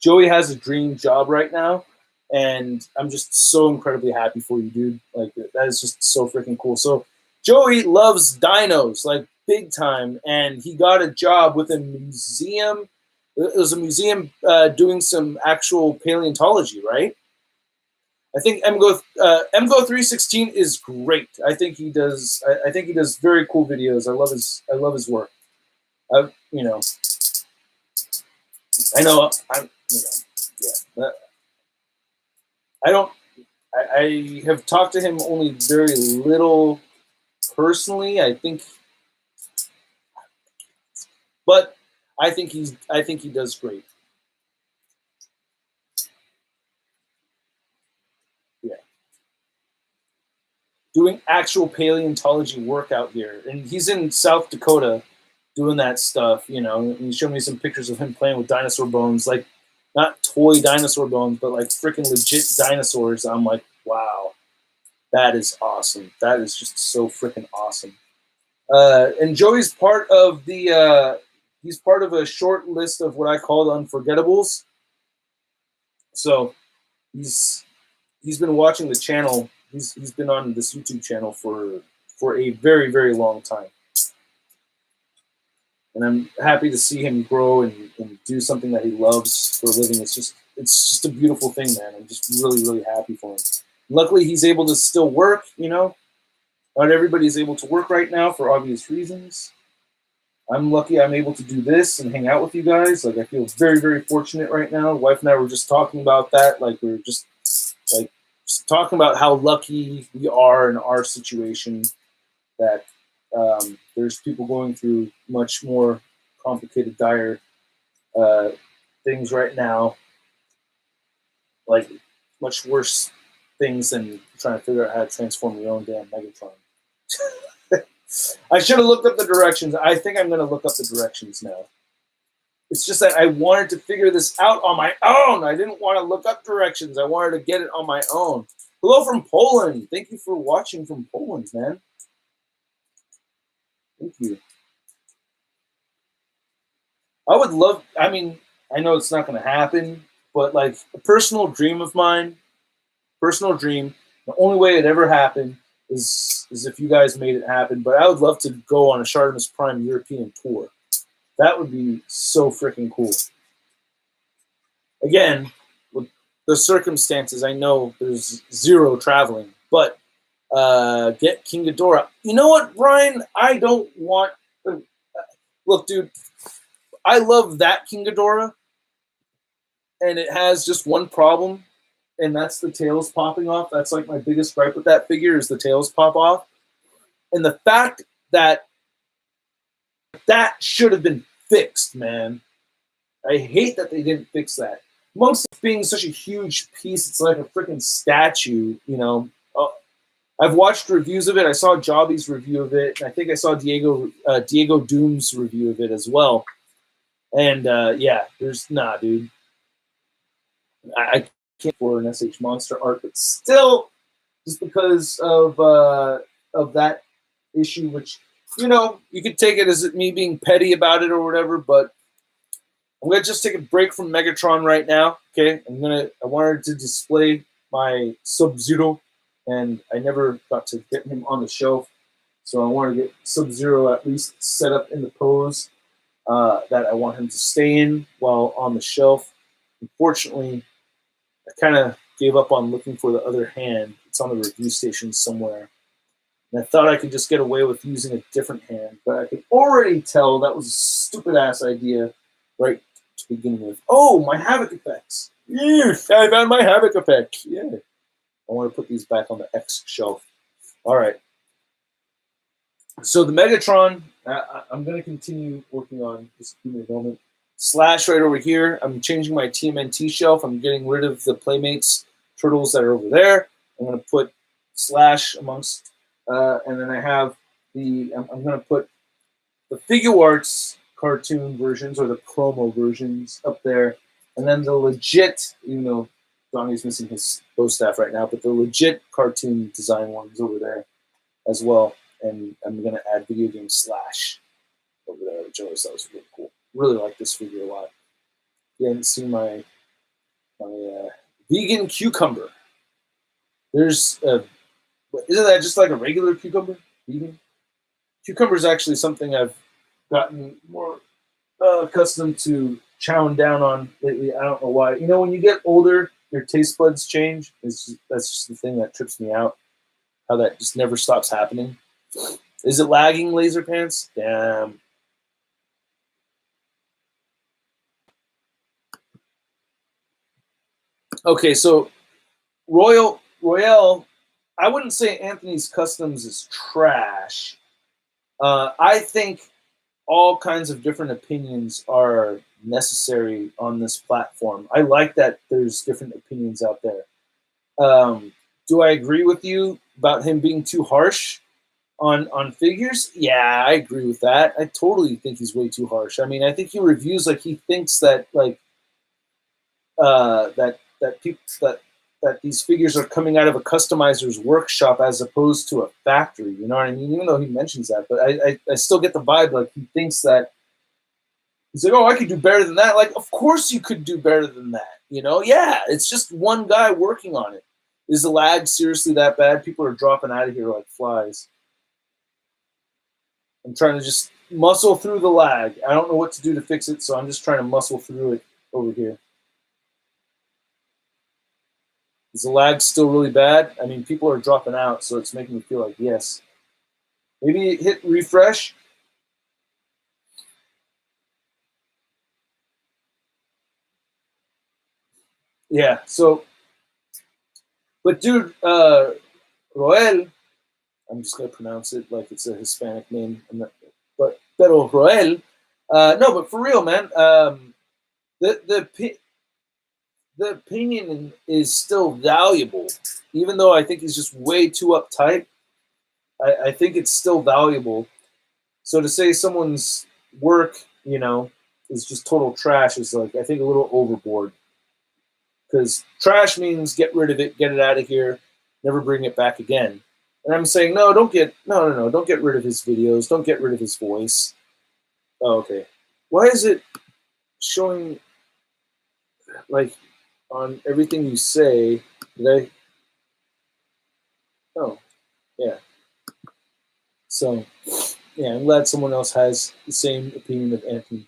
Joey has a dream job right now, and I'm just so incredibly happy for you, dude. Like that is just so freaking cool. So Joey loves dinos like big time, and he got a job with a museum. It was a museum doing some actual paleontology, right? I think MGO 316 is great. I think he does. I think he does very cool videos. I love his work. You know, I know. Yeah. I don't. I have talked to him only very little personally. I think, but I think he does great. Yeah. Doing actual paleontology work out here, and he's in South Dakota doing that stuff. You know, and he showed me some pictures of him playing with dinosaur bones, like not toy dinosaur bones, but like freaking legit dinosaurs. I'm like, wow, that is awesome. That is just so freaking awesome. And Joey's part of the he's part of a short list of what I call the unforgettables. So he's been watching the channel. He's been on this YouTube channel for a very long time. And I'm happy to see him grow and do something that he loves for a living. It's just a beautiful thing, man. I'm just really happy for him. Luckily, he's able to still work, you know. Not everybody's able to work right now for obvious reasons. I'm lucky I'm able to do this and hang out with you guys. Like, I feel very fortunate right now. Wife and I were just talking about that. Like, we were just talking about how lucky we are in our situation, that there's people going through much more complicated, dire things right now, like much worse things than trying to figure out how to transform your own damn Megatron. I should have looked up the directions. I think I'm going to look up the directions now. It's just that I wanted to figure this out on my own. I didn't want to look up directions. I wanted to get it on my own. Hello from Poland. Thank you for watching from Poland, man. Thank you. I would love, I mean, I know it's not going to happen, but like a personal dream of mine, the only way it ever happened is if you guys made it happen. But I would love to go on a ShartimusPrime European tour. That would be so freaking cool. Again, with the circumstances, I know there's zero traveling, but get King Ghidorah. You know what, Brian? I don't want. Look, dude, I love that King Ghidorah, and it has just one problem, and that's the tails popping off. That's like my biggest gripe with that figure is the tails pop off. And the fact that that should have been fixed, man. I hate that they didn't fix that. Amongst being such a huge piece, it's like a freaking statue, you know. I've watched reviews of it. I saw Jobby's review of it. And I think I saw Diego Doom's review of it as well. And yeah, dude. I can't for an SH Monster art, but still, just because of that issue, which, you know, you could take it as me being petty about it or whatever, but I'm gonna just take a break from Megatron right now. Okay, I wanted to display my Sub-Zero, and I never got to get him on the shelf, so I want to get Sub-Zero at least set up in the pose that I want him to stay in while on the shelf. Unfortunately, I kind of gave up on looking for the other hand. It's on the review station somewhere. And I thought I could just get away with using a different hand, but I could already tell that was a stupid-ass idea right to begin with. Oh, my Havoc effects. Yes, I found my Havoc effect. Yeah. I want to put these back on the X shelf. All right. So the Megatron, I'm going to continue working on. Just give me a moment Slash right over here. I'm changing my TMNT shelf. I'm getting rid of the Playmates turtles that are over there. I'm going to put Slash amongst, and then I have I'm going to put the Figuarts cartoon versions or the promo versions up there. And then the legit, even though Donnie's missing his bow staff right now, but the legit cartoon design ones over there as well. And I'm going to add video game Slash over there, which I always thought was really cool. Really like this figure a lot. You haven't seen my vegan cucumber. There's isn't that just like a regular cucumber? Vegan cucumber is actually something I've gotten more accustomed to chowing down on lately. I don't know why. You know, when you get older, your taste buds change. That's just the thing that trips me out. How that just never stops happening. Is it lagging, Laser Pants? Damn. Okay, so Royale, I wouldn't say Anthony's Customs is trash. I think all kinds of different opinions are necessary on this platform. I like that there's different opinions out there. Do I agree with you about him being too harsh on figures? Yeah, I agree with that. I totally think he's way too harsh. I mean, I think he reviews like he thinks that like that these figures are coming out of a customizer's workshop as opposed to a factory. You know what I mean? Even though he mentions that, but I still get the vibe like he thinks that he's like, oh, I could do better than that. Like, of course you could do better than that. You know? Yeah, it's just one guy working on it. Is the lag seriously that bad? People are dropping out of here like flies. I'm trying to just muscle through the lag. I don't know what to do to fix it, so I'm just trying to muscle through it over here. Is the lag still really bad? I mean, people are dropping out, so it's making me feel like yes. Maybe hit refresh. Yeah, so, but dude, Roel, I'm just going to pronounce it like it's a Hispanic name, pero Roel, no, but for real, man, the opinion is still valuable, even though I think he's just way too uptight. I think it's still valuable. So to say someone's work, you know, is just total trash is like, I think, a little overboard. Because trash means get rid of it, get it out of here, never bring it back again. And I'm saying, no, don't get rid of his videos, don't get rid of his voice. Oh, okay. Why is it showing like on everything you say? Did I? Oh, yeah. So, yeah, I'm glad someone else has the same opinion of Anthony.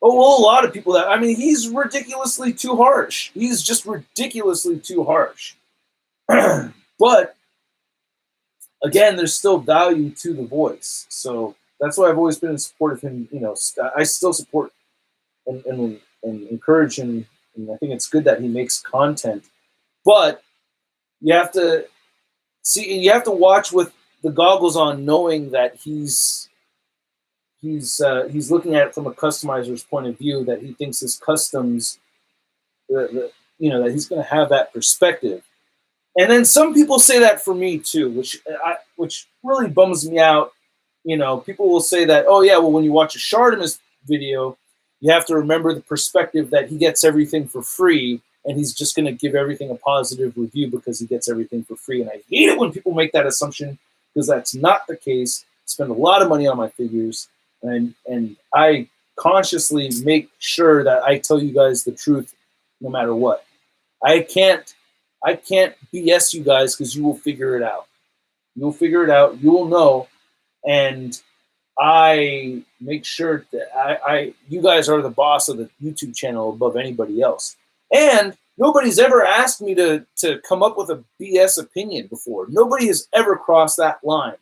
Oh, well, a lot of people that, I mean, he's ridiculously too harsh. He's just ridiculously too harsh. But, again, there's still value to the voice. So that's why I've always been in support of him. You know, I still support and encourage him. And I think it's good that he makes content. But you have to see, you have to watch with the goggles on, knowing that he's looking at it from a customizer's point of view, that he thinks his customs, that he's going to have that perspective. And then some people say that for me too, which really bums me out. You know, people will say that, oh yeah, well, when you watch a Shartimus video, you have to remember the perspective that he gets everything for free, and he's just going to give everything a positive review because he gets everything for free. And I hate it when people make that assumption, because that's not the case. I spend a lot of money on my figures, and I consciously make sure that I tell you guys the truth no matter what. I can't BS you guys, because you will figure it out. You'll figure it out. You will know. And I make sure that you guys are the boss of the YouTube channel above anybody else. And nobody's ever asked me to come up with a BS opinion before. Nobody has ever crossed that line.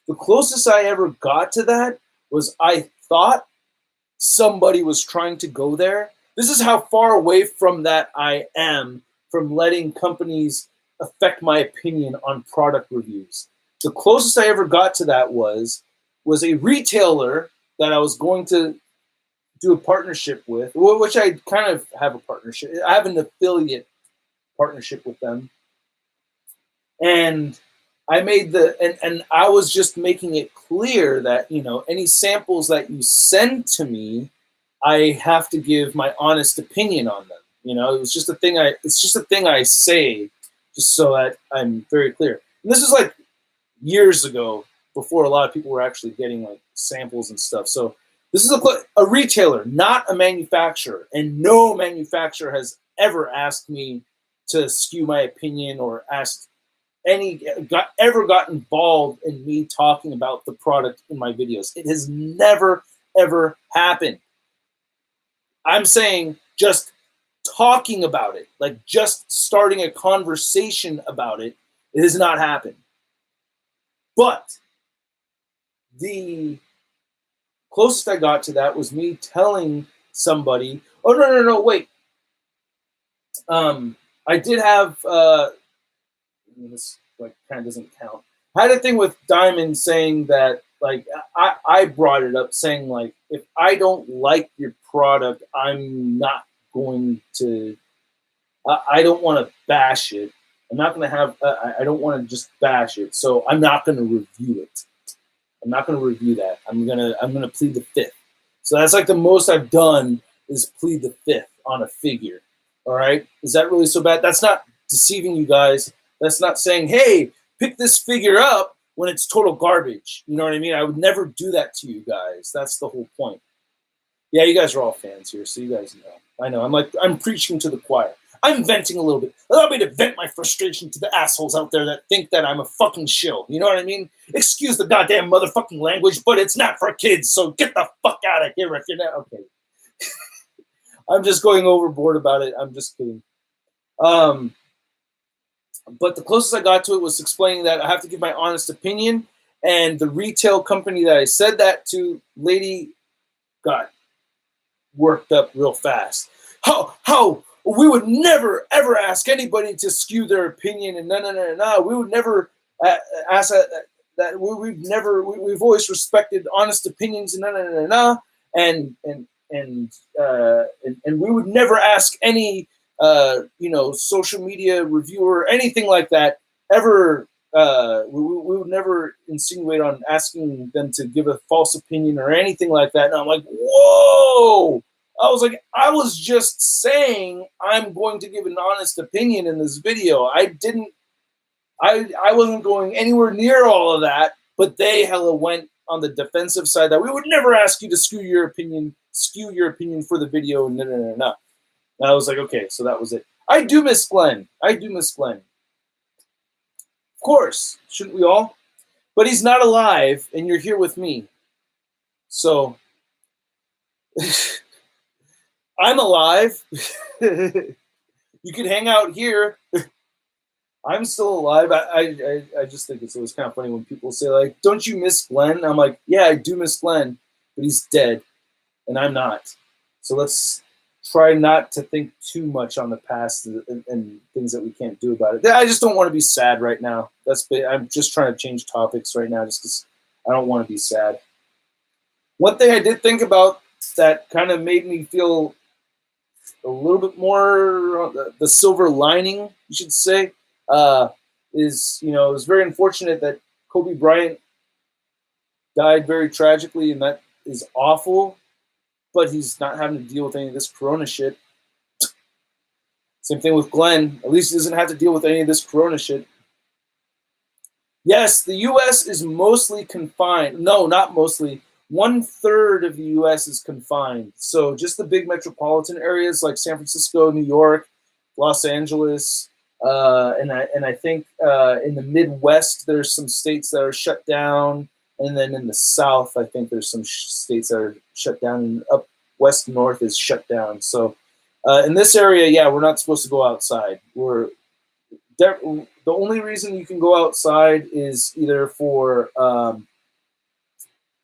The closest I ever got to that was I thought somebody was trying to go there. This is how far away from that I am from letting companies affect my opinion on product reviews. The closest I ever got to that was a retailer that I was going to do a partnership with, which I kind of have a partnership. I have an affiliate partnership with them. And I made and I was just making it clear that, any samples that you send to me, I have to give my honest opinion on them. It's just a thing I say, just so that I'm very clear. And this is like years ago, before a lot of people were actually getting like samples and stuff. So this is a retailer, not a manufacturer, and no manufacturer has ever asked me to skew my opinion or ever got involved in me talking about the product in my videos. It has never, ever happened. I'm saying just talking about it, like just starting a conversation about it, it has not happened. But the closest I got to that was me telling somebody, oh, no, wait. I did have, this like kind of doesn't count. I had a thing with Diamond saying that, like, I brought it up saying, like, if I don't like your product, I'm not going to, I don't want to bash it. I'm not going to have, I don't want to just bash it. So I'm not going to review it. I'm not going to review that. I'm going to plead the fifth. So that's like the most I've done is plead the fifth on a figure. All right. Is that really so bad? That's not deceiving you guys. That's not saying, hey, pick this figure up when it's total garbage. You know what I mean? I would never do that to you guys. That's the whole point. Yeah, you guys are all fans here, so you guys know. I know. I'm preaching to the choir. I'm venting a little bit. Allow me to vent my frustration to the assholes out there that think that I'm a fucking shill. You know what I mean? Excuse the goddamn motherfucking language, but it's not for kids, so get the fuck out of here if you're not. Okay. I'm just going overboard about it. I'm just kidding. But the closest I got to it was explaining that I have to give my honest opinion, and the retail company that I said that to, lady, got worked up real fast. How? We would never, ever ask anybody to skew their opinion, and no. We would never ask that. We've always respected honest opinions, and and we would never ask any social media reviewer, anything like that, ever. We would never insinuate on asking them to give a false opinion or anything like that. And I'm like, whoa! I was just saying I'm going to give an honest opinion in this video. I wasn't going anywhere near all of that, but they hella went on the defensive side that we would never ask you to skew your opinion for the video. No. And I was like, okay, so that was it. I do miss Glenn. Of course, shouldn't we all? But he's not alive, and you're here with me. So I'm alive. You can hang out here. I'm still alive. I just think it's always kind of funny when people say, like, don't you miss Glenn? I'm like, yeah, I do miss Glenn, but he's dead, and I'm not. So let's try not to think too much on the past and things that we can't do about it. I just don't want to be sad right now. I'm just trying to change topics right now just because I don't want to be sad. One thing I did think about that kind of made me feel a little bit more the silver lining, you should say, is, it was very unfortunate that Kobe Bryant died very tragically, and that is awful, but he's not having to deal with any of this corona shit. Same thing with Glenn. At least he doesn't have to deal with any of this corona shit. Yes, the U.S. is mostly confined. No, not mostly. 1/3 of the U.S. is confined. So just the big metropolitan areas like San Francisco, New York, Los Angeles, and I think in the Midwest there's some states that are shut down, and then in the South I think there's some states that are shut down, and up west north is shut down. So in this area, yeah, we're not supposed to go outside. The only reason you can go outside is either for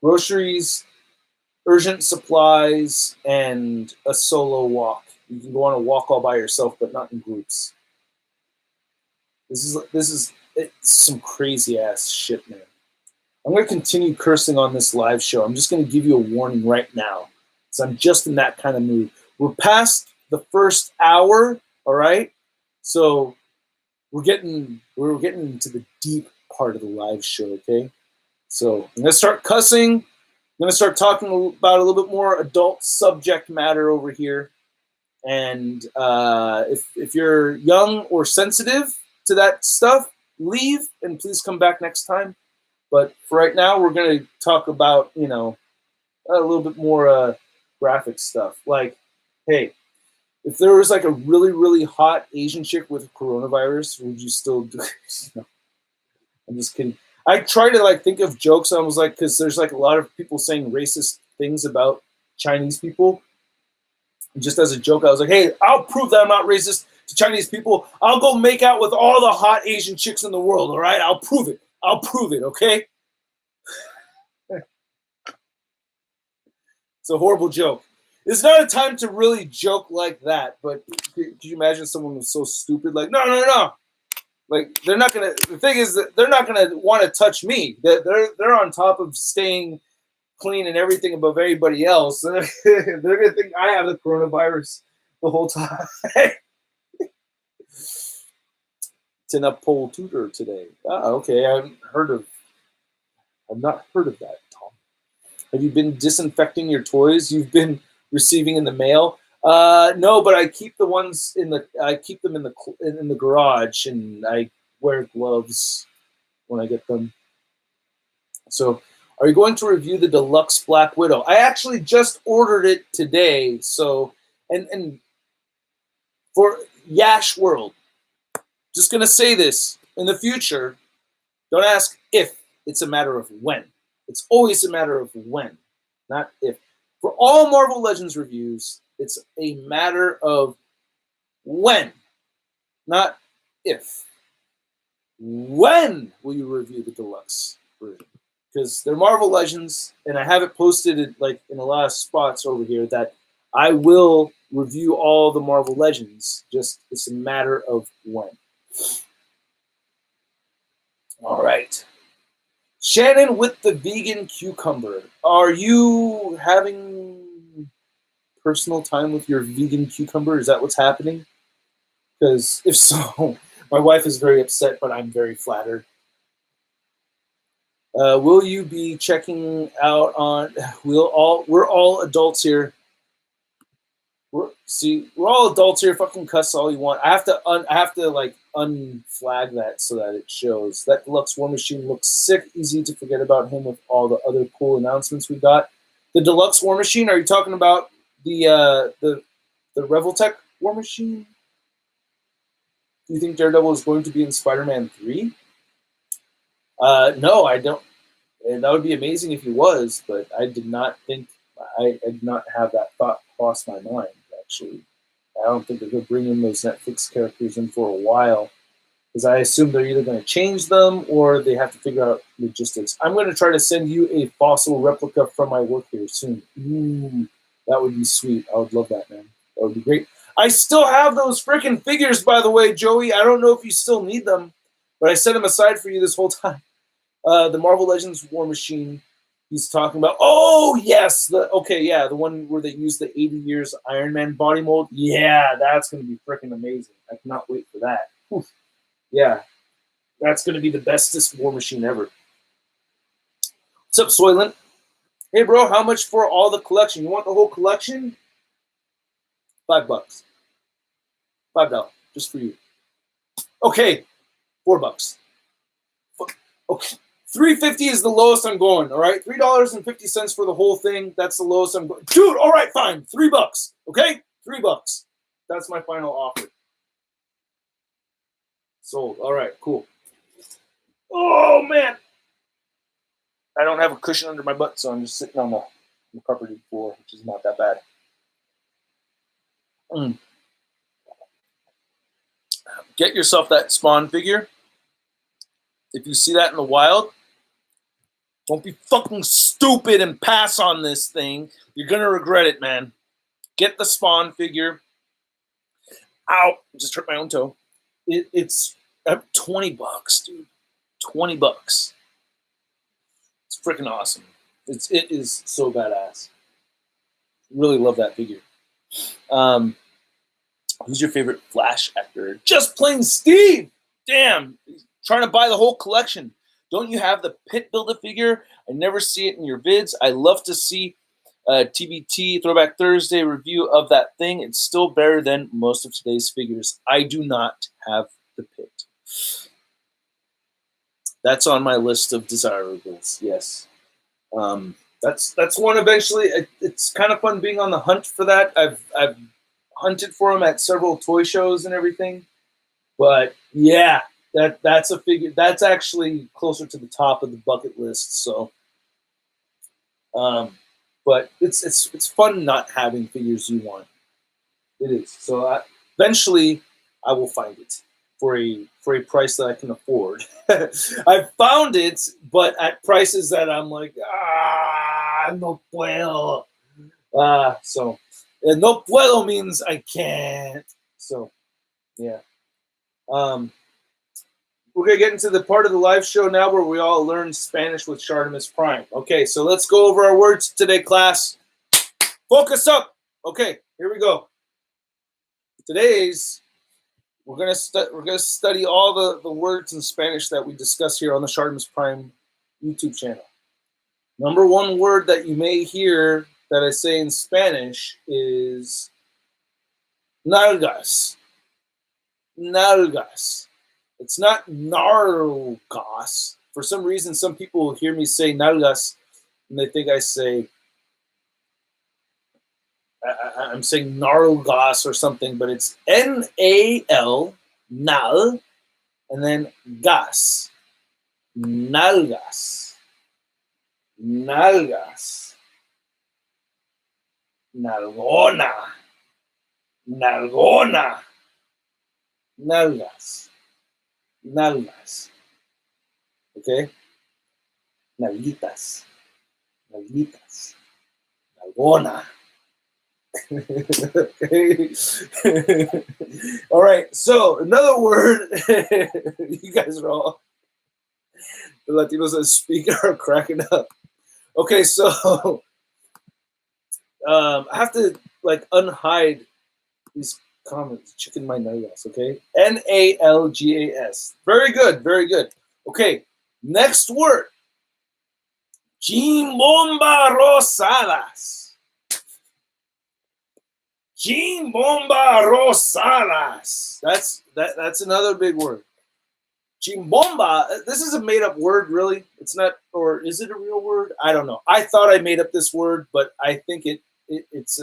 groceries, urgent supplies, and a solo walk. You can go on a walk all by yourself, but not in groups. This is some crazy ass shit, man. I'm going to continue cursing on this live show. I'm just going to give you a warning right now. So I'm just in that kind of mood. We're past the first hour, all right? So we're getting into the deep part of the live show, okay? So I'm gonna start cussing. I'm gonna start talking about a little bit more adult subject matter over here. And if you're young or sensitive to that stuff, leave and please come back next time. But for right now, we're going to talk about, a little bit more graphic stuff. Like, hey, if there was like a really, really hot Asian chick with coronavirus, would you still do it? No, I'm just kidding. I try to like think of jokes. I was like, because there's like a lot of people saying racist things about Chinese people. Just as a joke, I was like, hey, I'll prove that I'm not racist to Chinese people. I'll go make out with all the hot Asian chicks in the world, all right? I'll prove it. I'll prove it, okay? It's a horrible joke. It's not a time to really joke like that, but could you imagine someone who's so stupid? Like, no. Like, they're not going to, the thing is that they're not going to want to touch me. They're on top of staying clean and everything above everybody else. They're going to think I have the coronavirus the whole time. Pole tutor today. Okay. I've not heard of that, Tom. Have you been disinfecting your toys you've been receiving in the mail? No, but I keep the ones in the garage, and I wear gloves when I get them. So, are you going to review the Deluxe Black Widow? I actually just ordered it today. So, and for Yash World, just gonna say this in the future. Don't ask if, it's a matter of when. It's always a matter of when, not if. For all Marvel Legends reviews, it's a matter of when, not if. When will you review the deluxe version? Because they're Marvel Legends, and I have it posted in a lot of spots over here that I will review all the Marvel Legends. Just it's a matter of when. All right. Shannon with the vegan cucumber. Are you having personal time with your vegan cucumber? Is that what's happening? Because if so, my wife is very upset, but I'm very flattered. Will you be checking out on? We're all adults here. We're all adults here. Fucking cuss all you want. I have to unflag that so that it shows. That Deluxe War Machine looks sick. Easy to forget about him with all the other cool announcements we got. The Deluxe War Machine. Are you talking about the Revoltech War Machine? Do you think Daredevil is going to be in Spider-Man 3? No, I don't. And that would be amazing if he was, but I did not have that thought cross my mind, actually. I don't think they're going to bring in those Netflix characters in for a while, because I assume they're either going to change them or they have to figure out logistics. I'm going to try to send you a fossil replica from my work here soon. Ooh, that would be sweet. I would love that, man. That would be great. I still have those freaking figures, by the way, Joey. I don't know if you still need them, but I set them aside for you this whole time. The Marvel Legends War Machine he's talking about. Oh, yes. The one where they use the 80 years Iron Man body mold. Yeah, that's going to be freaking amazing. I cannot wait for that. Oof. Yeah, that's going to be the bestest War Machine ever. What's up, Soylent? Hey, bro, how much for all the collection? You want the whole collection? $5. $5, just for you. Okay, $4. Okay. $3.50 is the lowest I'm going, all right? $3.50 for the whole thing. That's the lowest I'm going. Dude, all right, fine. $3, okay? $3. That's my final offer. Sold. All right, cool. Oh, man. I don't have a cushion under my butt, so I'm just sitting on the carpeted floor, which is not that bad. Get yourself that Spawn figure. If you see that in the wild, don't be fucking stupid and pass on this thing. You're going to regret it, man. Get the Spawn figure. Ow. Just hurt my own toe. It's $20, dude. $20. It's freaking awesome. It is so badass. Really love that figure. Who's your favorite Flash actor? Just plain Steve. Damn, trying to buy the whole collection. Don't you have the Pit Builder figure? I never see it in your vids. I love to see TBT Throwback Thursday review of that thing. It's still better than most of today's figures. I do not have the Pit. That's on my list of desirables. Yes, that's one. Eventually, it's kind of fun being on the hunt for that. I've hunted for them at several toy shows and everything, but yeah, that's a figure that's actually closer to the top of the bucket list. So, but it's fun not having figures you want. It is. So eventually, I will find it for a price that I can afford. I found it, but at prices that I'm like, no puedo. So no puedo means I can't. So yeah. We're gonna get into the part of the live show now where we all learn Spanish with ShartimusPrime. Okay, so let's go over our words today, class. Focus up. Okay, here we go. We're gonna study all the words in Spanish that we discuss here on the ShartimusPrime YouTube channel. Number one word that you may hear that I say in Spanish is nalgas. Nalgas. It's not nargas. For some reason, some people hear me say nalgas and they think I say I'm saying nargas or something, but it's N-A-L, nal, and then gas. Nalgas. Nalgas. Nalgona. Nalgona. Nalgas. Nalgas. Okay? Nalguitas. Nalguitas. Nalgona. Okay. All right, so another word. You guys are all the Latinos that speak are cracking up. Okay, so I have to like unhide these comments. Chicken my nalgas, okay? N-A-L-G-A-S. Very good, very good. Okay, next word. Chimbomba rosadas. Chimbomba rosadas. That's another big word. Chimbomba. This is a made-up word, really. It's not, or is it a real word? I don't know. I thought I made up this word, but I think it's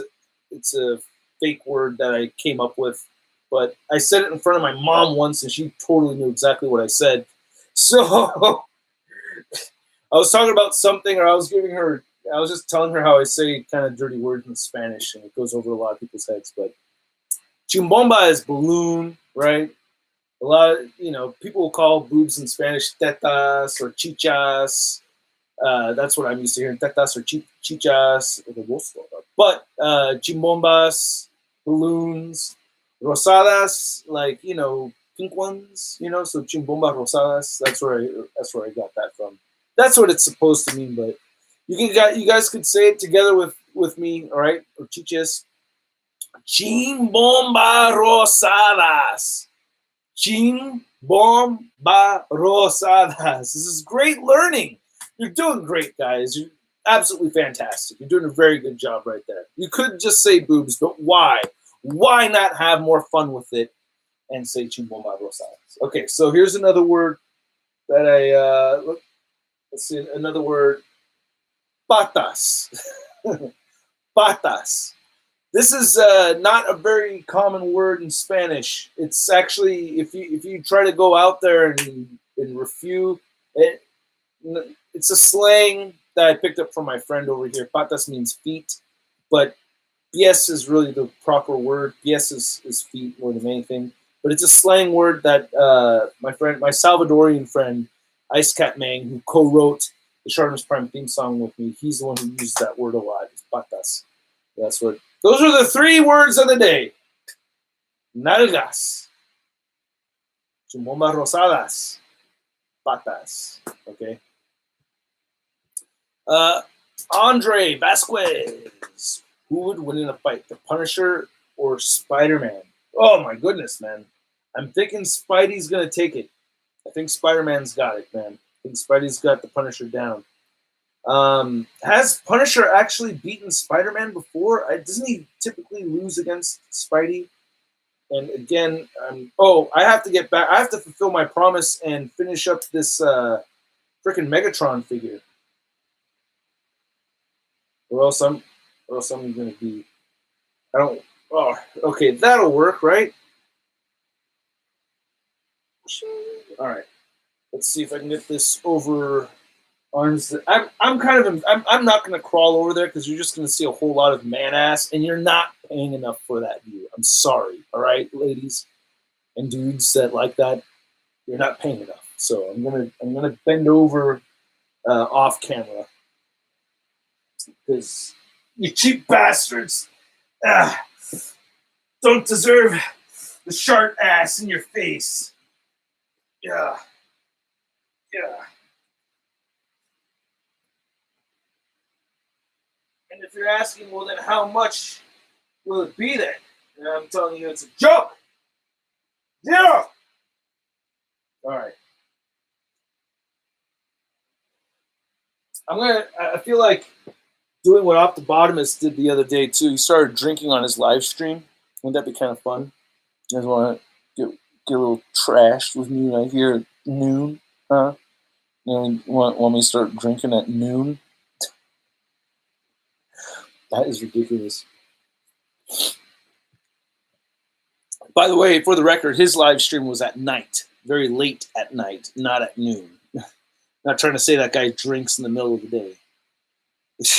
a fake word that I came up with. But I said it in front of my mom once, and she totally knew exactly what I said. So I was talking about something, or I was just telling her how I say kind of dirty words in Spanish, and it goes over a lot of people's heads. But chimbomba is balloon, right? A lot of, people will call boobs in Spanish tetas or chichas. That's what I'm used to hearing, tetas or chichas. But chimbombas, balloons, rosadas, like, pink ones, so chimbomba rosadas. That's where I got that from. That's what it's supposed to mean, but you guys could say it together with me, all right? Or chichas. Chimbomba rosadas. Chimbomba rosadas. This is great learning. You're doing great, guys. You're absolutely fantastic. You're doing a very good job right there. You could just say boobs, but why? Why not have more fun with it and say chimbomba rosadas? Okay, so here's another word that let's see, another word. Patas. Patas. This is not a very common word in Spanish. It's actually, if you try to go out there and refute it, it's a slang that I picked up from my friend over here. Patas means feet, but pies is really the proper word. Pies is feet more than anything. But it's a slang word that my Salvadorian friend, Ice Cat Mang, who co-wrote the ShartimusPrime theme song with me, he's the one who used that word a lot. It's patas. Those are the three words of the day. Nalgas. Chimbomba rosadas. Patas. Okay. Andre Vasquez. Who would win in a fight, the Punisher or Spider-Man? Oh my goodness, man. I'm thinking Spidey's going to take it. I think Spider-Man's got it, man. I think Spidey's got the Punisher down. Has Punisher actually beaten Spider-Man before? Doesn't he typically lose against Spidey? And again, I have to get back. I have to fulfill my promise and finish up this freaking Megatron figure, or else I'm gonna be. I don't. Oh, okay, that'll work, right? All right. Let's see if I can get this over arms. I'm not gonna crawl over there because you're just gonna see a whole lot of man ass, and you're not paying enough for that view. I'm sorry. All right, ladies and dudes that like that, you're not paying enough. So I'm gonna bend over off camera because you cheap bastards don't deserve the shark ass in your face. Yeah. And if you're asking, well, then how much will it be then? And I'm telling you, it's a joke. Yeah. All right. I feel like doing what Optibotomus did the other day too. He started drinking on his live stream. Wouldn't that be kind of fun? You guys want to get a little trashed with me right here at noon? Huh? You want me to start drinking at noon? That is ridiculous. By the way, for the record, his live stream was at night, very late at night, not at noon. Not trying to say that guy drinks in the middle of the day.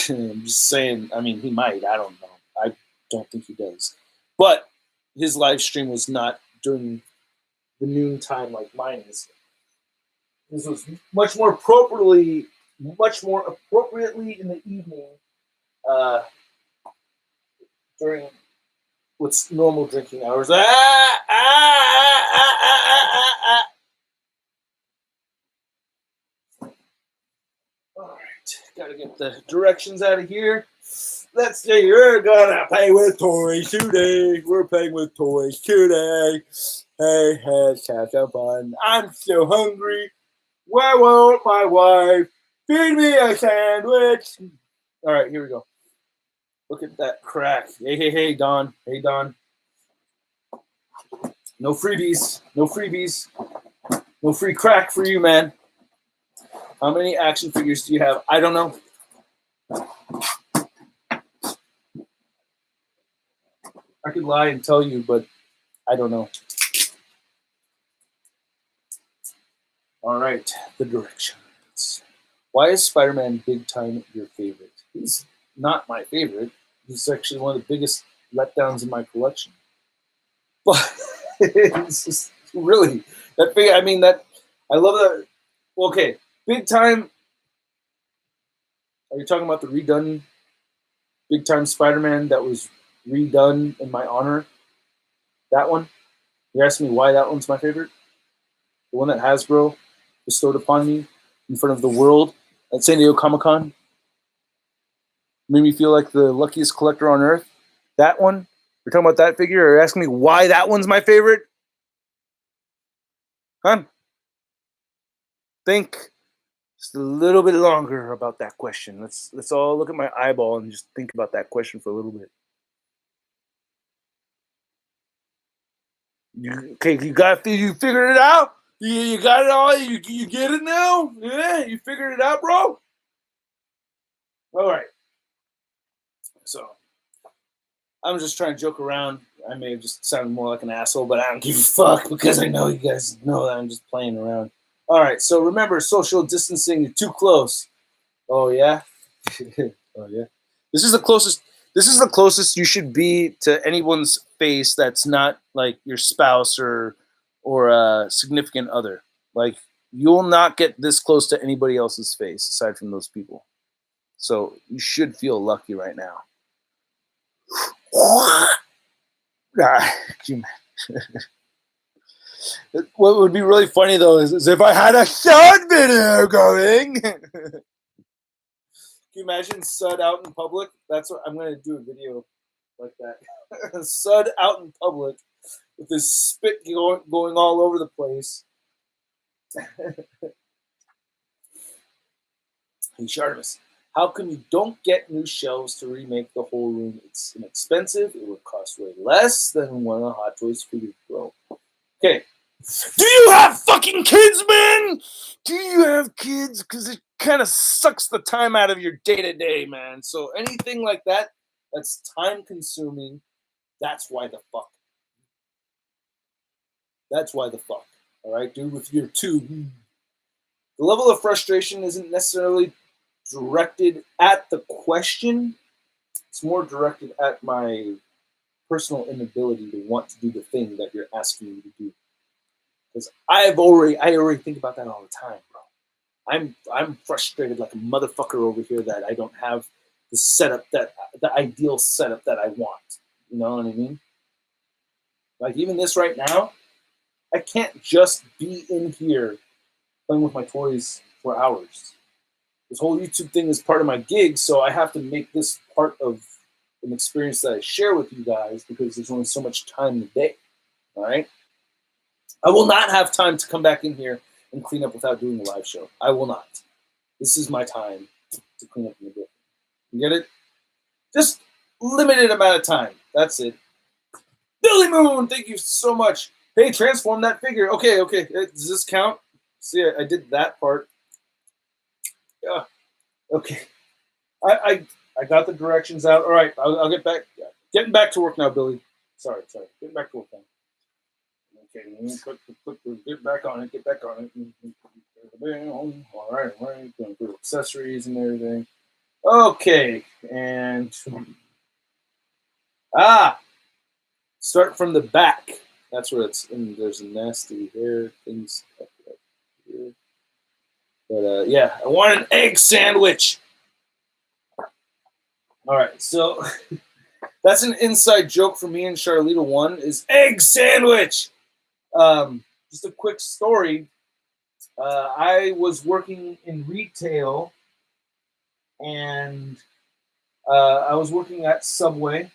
I'm just saying, I mean, he might. I don't know. I don't think he does. But his live stream was not during the noon time like mine is. This was much more appropriately in the evening during what's normal drinking hours. Gotta get the directions out of here. Let's see, we're gonna play with toys today. We're playing with toys today. Hey, let's have some fun. I'm so hungry. Why won't my wife feed me a sandwich? All right, here we go. Look at that crack. Hey, Don. Hey, Don. No freebies. No freebies. No free crack for you, man. How many action figures do you have? I don't know. I could lie and tell you, but I don't know. All right, the directions. Why is Spider-Man Big Time your favorite? He's not my favorite. He's actually one of the biggest letdowns in my collection. But it's just really that big. I mean, that I love that. Okay, Big Time. Are you talking about the redone Big Time Spider-Man that was redone in my honor? That one? You're asking me why that one's my favorite? The one that Hasbro bestowed upon me in front of the world at San Diego Comic-Con? Made me feel like the luckiest collector on earth? That one? You're talking about that figure? Or you're asking me why that one's my favorite? Huh? Think just a little bit longer about that question. Let's all look at my eyeball and just think about that question for a little bit. You figured it out? You got it all? You get it now? Yeah, you figured it out, bro? All right. So, I'm just trying to joke around. I may have just sounded more like an asshole, but I don't give a fuck because I know you guys know that I'm just playing around. All right, so remember, social distancing, you're too close. Oh, yeah? Oh, yeah. This is the closest you should be to anyone's face that's not like your spouse or a significant other. Like, you'll not get this close to anybody else's face aside from those people. So you should feel lucky right now. What would be really funny though is if I had a sound video going. you imagine Sud out in public? That's what I'm going to do, a video like that. Sud out in public with his spit going all over the place. Hey, Shartimus, how come you don't get new shelves to remake the whole room? It's inexpensive. It would cost way less than one of the Hot Toys figures, bro. Okay. Do you have fucking kids, man? Do you have kids? Because it kind of sucks the time out of your day-to-day, man. So anything like that, that's time-consuming. That's why the fuck. That's why the fuck. All right, dude, with your tube. The level of frustration isn't necessarily directed at the question. It's more directed at my personal inability to want to do the thing that you're asking me to do. Because I already think about that all the time, bro. I'm frustrated like a motherfucker over here that I don't have the setup the ideal setup that I want. You know what I mean? Like even this right now, I can't just be in here playing with my toys for hours. This whole YouTube thing is part of my gig, so I have to make this part of an experience that I share with you guys because there's only so much time in the day. All right? I will not have time to come back in here and clean up without doing a live show. I will not. This is my time to clean up in the day. You get it? Just limited amount of time. That's it. Billy Moon, thank you so much. Hey, transform that figure. Okay. Does this count? See, I did that part. Yeah. Okay. I got the directions out. All right. I'll get back. Getting back to work now, Billy. Sorry. Getting back to work now. Okay, get back on it. All right. Going through accessories and everything. Okay, and start from the back. That's where it's in. There's a nasty hair things up here. But yeah, I want an egg sandwich. All right, so that's an inside joke for me and Charlita One is egg sandwich. Just a quick story. I was working in retail, and I was working at Subway.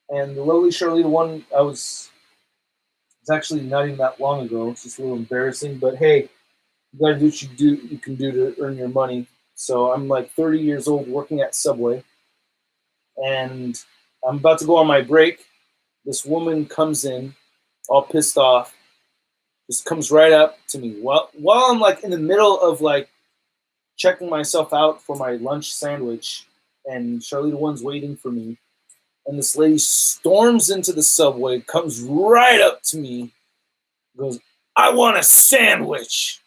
And the lovely Charlita One, it's actually not even that long ago. It's just a little embarrassing, but hey, you gotta do what you can do to earn your money. So I'm like 30 years old working at Subway, and I'm about to go on my break. This woman comes in, all pissed off, just comes right up to me while I'm like in the middle of like checking myself out for my lunch sandwich, and Charlita One's waiting for me. And this lady storms into the Subway, comes right up to me, goes, "I want a sandwich."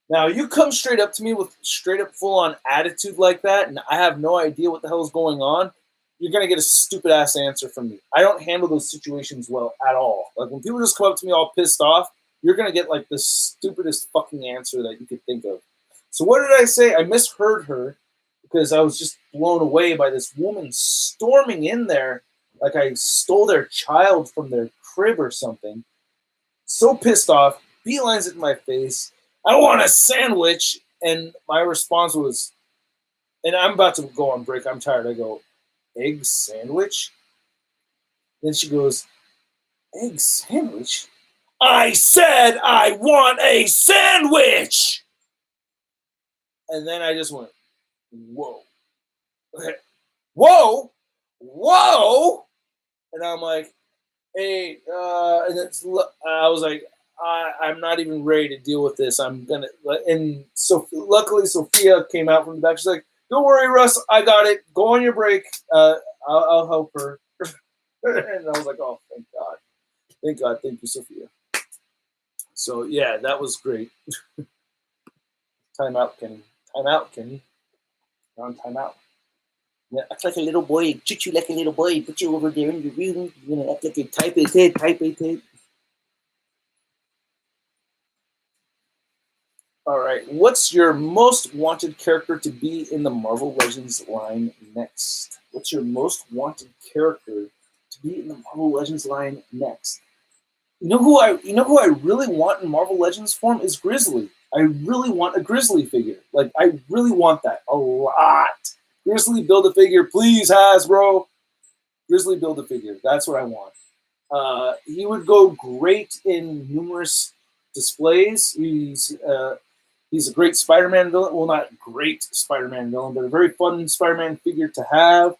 Now, you come straight up to me with straight up full-on attitude like that, and I have no idea what the hell is going on, you're going to get a stupid-ass answer from me. I don't handle those situations well at all. Like, when people just come up to me all pissed off, you're going to get, like, the stupidest fucking answer that you could think of. So what did I say? I misheard her because I was just blown away by this woman storming in there like I stole their child from their crib or something. So pissed off, beelines it in my face. "I want a sandwich." And my response was, and I'm about to go on break. I'm tired. I go, "Egg sandwich?" Then she goes, "Egg sandwich? I said I want a sandwich!" And then I just went, whoa. Whoa! And I'm like, hey, and I was like, I'm not even ready to deal with this. I'm gonna, and so luckily Sophia came out from the back. She's like, "Don't worry, Russ, I got it. Go on your break. I'll help her." And I was like, "Oh, thank God, thank you, Sophia." So yeah, that was great. Time out, Kenny. You're on time out. Yeah, act like a little boy, treat you like a little boy, put you over there in your room, you're gonna act like a type A head. All right, what's your most wanted character to be in the Marvel Legends line next? What's your most wanted character to be in the Marvel Legends line next? You know who I really want in Marvel Legends form is Grizzly. I really want a Grizzly figure. Like, I really want that a lot. Grizzly Build-A-Figure, please, Hasbro. Grizzly Build-A-Figure. That's what I want. He would go great in numerous displays. He's a great Spider-Man villain. Well, not great Spider-Man villain, but a very fun Spider-Man figure to have.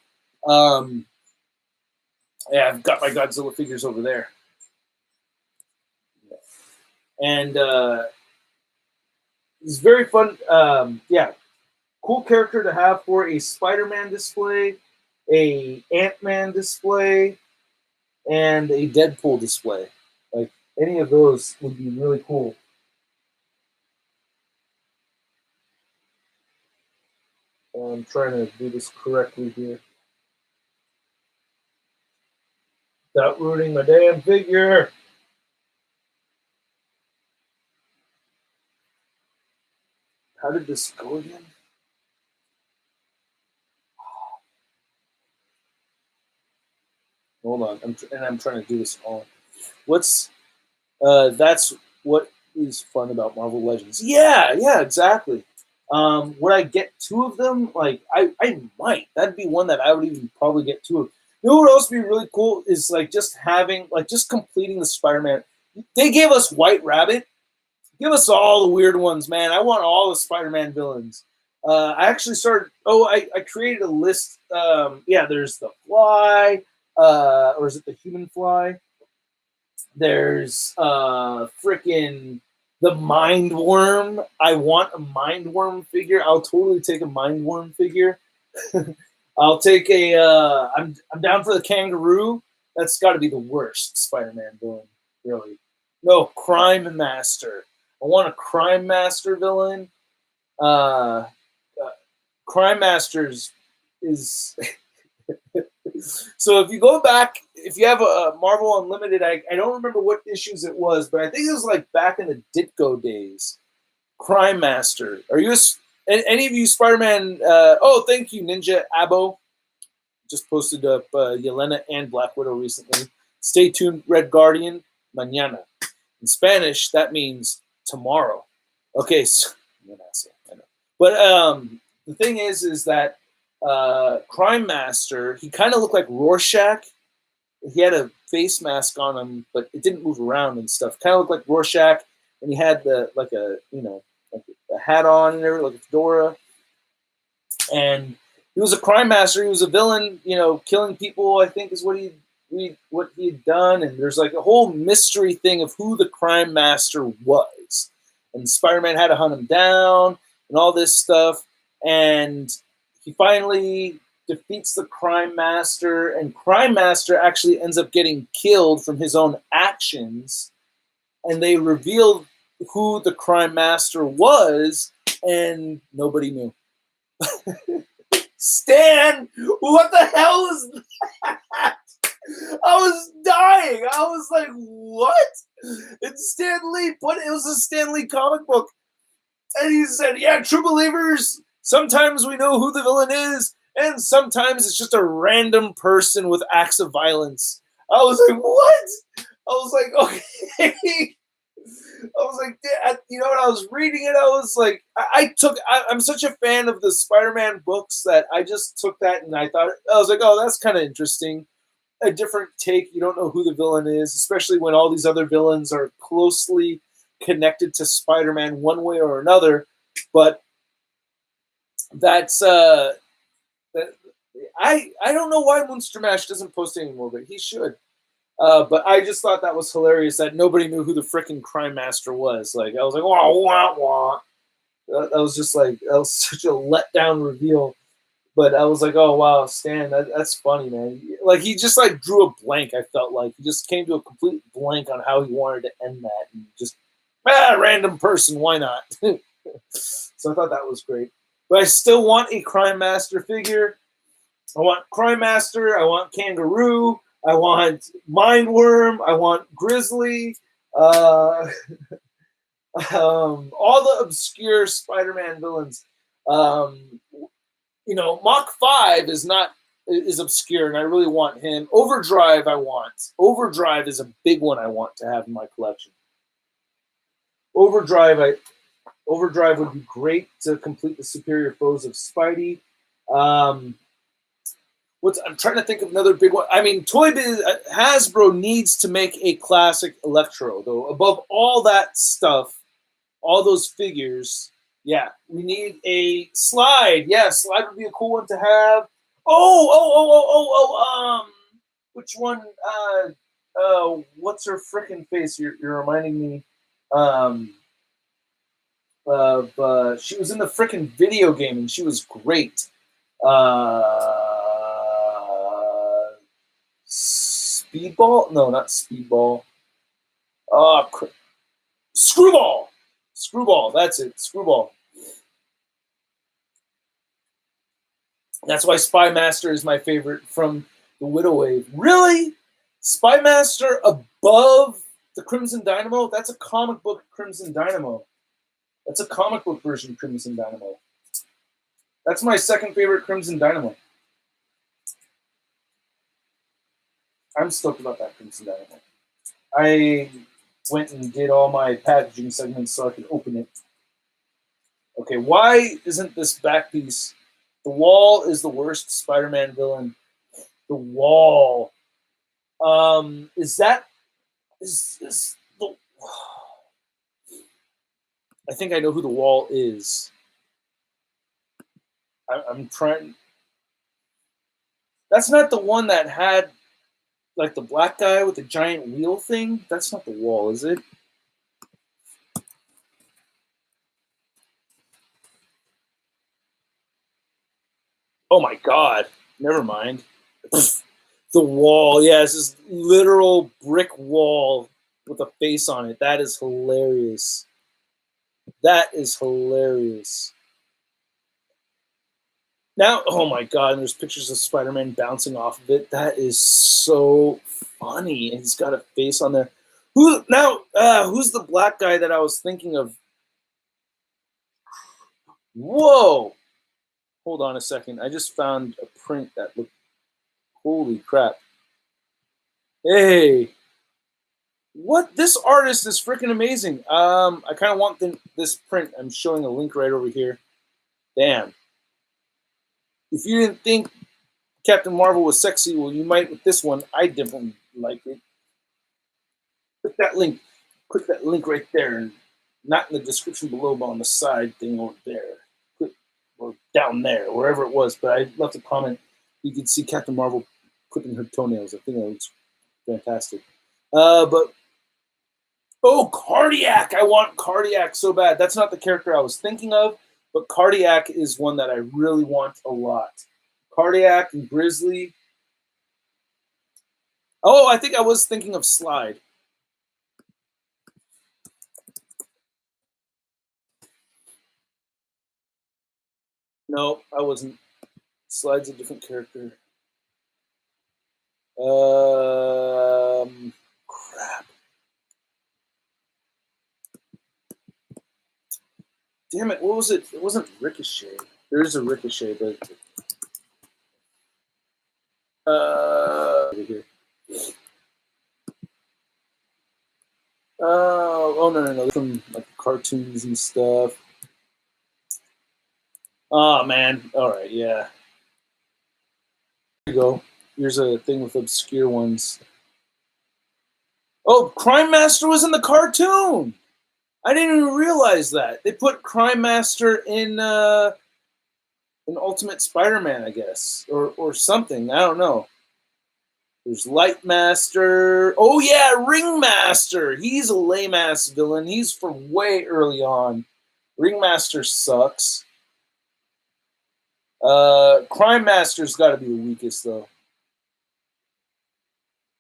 Yeah, I've got my Godzilla figures over there. And he's very fun. Yeah, cool character to have for a Spider-Man display, a Ant-Man display, and a Deadpool display. Like, any of those would be really cool. I'm trying to do this correctly here. Without ruining my damn figure. How did this go again? Hold on, I'm trying to do this all. That's what is fun about Marvel Legends. Yeah, exactly. Would I get 2 of them? Like, I might. That'd be one that I would even probably get 2 of. You know what else would be really cool is like just completing the Spider-Man. They gave us White Rabbit. Give us all the weird ones, man. I want all the Spider-Man villains. I actually started. Oh, I created a list. Yeah, there's the Fly, or is it the Human Fly? There's freaking the Mind Worm. I want a Mind Worm figure. I'll totally take a Mind Worm figure. I'll take a. I'm down for the Kangaroo. That's got to be the worst Spider-Man villain, really. No, Crime Master. I want a Crime Master villain. Crime Masters is. So if you go back, if you have a Marvel Unlimited, I don't remember what issues it was, but I think it was like back in the Ditko days. Crime Master. Are you any of you Spider-Man? Oh, thank you, Ninja Abo. Just posted up Yelena and Black Widow recently. Stay tuned, Red Guardian. Mañana. In Spanish, that means tomorrow. Okay, so, I know. But the thing is that Crime Master, he kind of looked like Rorschach. He had a face mask on him, but it didn't move around and stuff. Kind of looked like Rorschach, and he had like a hat on and everything, like a fedora. And he was a crime master. He was a villain, killing people, I think is what he had done. And there's like a whole mystery thing of who the crime master was. And Spider-Man had to hunt him down and all this stuff. And he finally defeats the Crime Master, and Crime Master actually ends up getting killed from his own actions. And they revealed who the Crime Master was, and nobody knew. Stan, what the hell is that? I was dying. I was like, what? It's Stan Lee. It was a Stan Lee comic book. And he said, yeah, true believers, sometimes we know who the villain is, and sometimes it's just a random person with acts of violence. I was like, what? I was like, okay. I was like, when I was reading it, I was like, I'm such a fan of the Spider-Man books that I just took that and I was like, oh, that's kind of interesting. A different take. You don't know who the villain is, especially when all these other villains are closely connected to Spider-Man one way or another. But that's I don't know why Moonster Mash doesn't post anymore, but he should. But I just thought that was hilarious that nobody knew who the freaking Crime Master was. Like, I was like, wah, wah, wah. That was just like, that was such a letdown reveal. But I was like, oh, wow, Stan, that's funny, man. Like, he just, like, drew a blank, I felt like. He just came to a complete blank on how he wanted to end that. And just, random person, why not? So I thought that was great. But I still want a Crime Master figure. I want Crime Master. I want Kangaroo. I want Mindworm. I want Grizzly. All the obscure Spider-Man villains. Mach 5 is obscure, and I really want him. Overdrive, I want. Overdrive is a big one I want to have in my collection. Overdrive, Overdrive would be great to complete the superior foes of Spidey. I'm trying to think of another big one. I mean, Toy Biz, Hasbro needs to make a classic Electro, though. Above all that stuff, all those figures, yeah, we need a Slide. Yeah, Slide would be a cool one to have. Which one? What's her frickin' face? You're reminding me. She was in the frickin' video game and she was great. Speedball? No, not Speedball. Screwball. Screwball. That's it. Screwball. That's why Spy Master is my favorite from the Widow Wave. Really? Spy Master above the Crimson Dynamo? That's a comic book Crimson Dynamo. That's a comic book version Crimson Dynamo. That's my second favorite Crimson Dynamo. I'm stoked about that Crimson Dynamo. I went and did all my packaging segments so I could open it. Okay, why isn't this back piece? The Wall is the worst Spider-Man villain. The Wall. Is the? I think I know who the Wall is. I'm trying. That's not the one that had like the black guy with the giant wheel thing. That's not the Wall, is it? Oh my God! Never mind. The Wall, yeah, it's this literal brick wall with a face on it. That is hilarious. That is hilarious. Now, oh my God, and there's pictures of Spider-Man bouncing off of it. That is so funny. And he's got a face on there. Who's the black guy that I was thinking of? Whoa! Hold on a second. I just found a print that looked. Holy crap. Hey. What? This artist is freaking amazing. I kind of want this print. I'm showing a link right over here. Damn. If you didn't think Captain Marvel was sexy, well, you might with this one. I definitely like it. Click that link. Click that link right there. And not in the description below, but on the side thing over there. Click, or down there, wherever it was. But I left a comment. You could see Captain Marvel clipping her toenails. I think that looks fantastic. Cardiac! I want Cardiac so bad. That's not the character I was thinking of, but Cardiac is one that I really want a lot. Cardiac and Grizzly. Oh, I think I was thinking of Slide. No, I wasn't. Slide's a different character. Crap. Damn it, what was it? It wasn't Ricochet. There is a Ricochet, but here. No. From like cartoons and stuff. Oh man. Alright, yeah. There you go. Here's a thing with obscure ones. Oh, Crime Master was in the cartoon! I didn't even realize that. They put Crime Master in Ultimate Spider-Man, I guess. Or something. I don't know. There's Light Master. Oh, yeah, Ringmaster. He's a lame-ass villain. He's from way early on. Ringmaster sucks. Crime Master's got to be the weakest, though.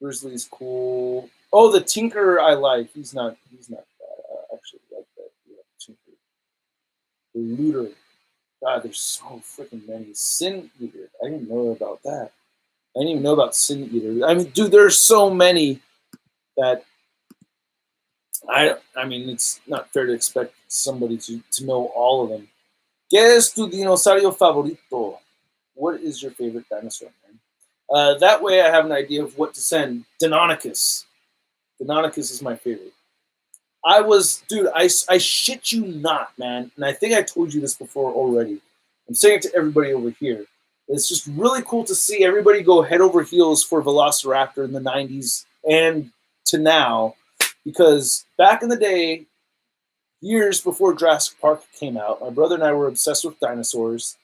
Grizzly's cool. Oh, the Tinker I like. He's not bad. I actually like that. Yeah, Tinker. The Looter. God, there's so freaking many. Sin Eater. I didn't know about that. I didn't even know about Sin Eater. I mean, dude, there's so many that I mean, it's not fair to expect somebody to know all of them. ¿Qué es tu dinosaurio favorito? What is your favorite dinosaur, man? That way I have an idea of what to send. Deinonychus. Deinonychus is my favorite. dude, I shit you not, man. And I think I told you this before already. I'm saying it to everybody over here. It's just really cool to see everybody go head over heels for Velociraptor in the 90s and to now. Because back in the day, years before Jurassic Park came out, my brother and I were obsessed with dinosaurs.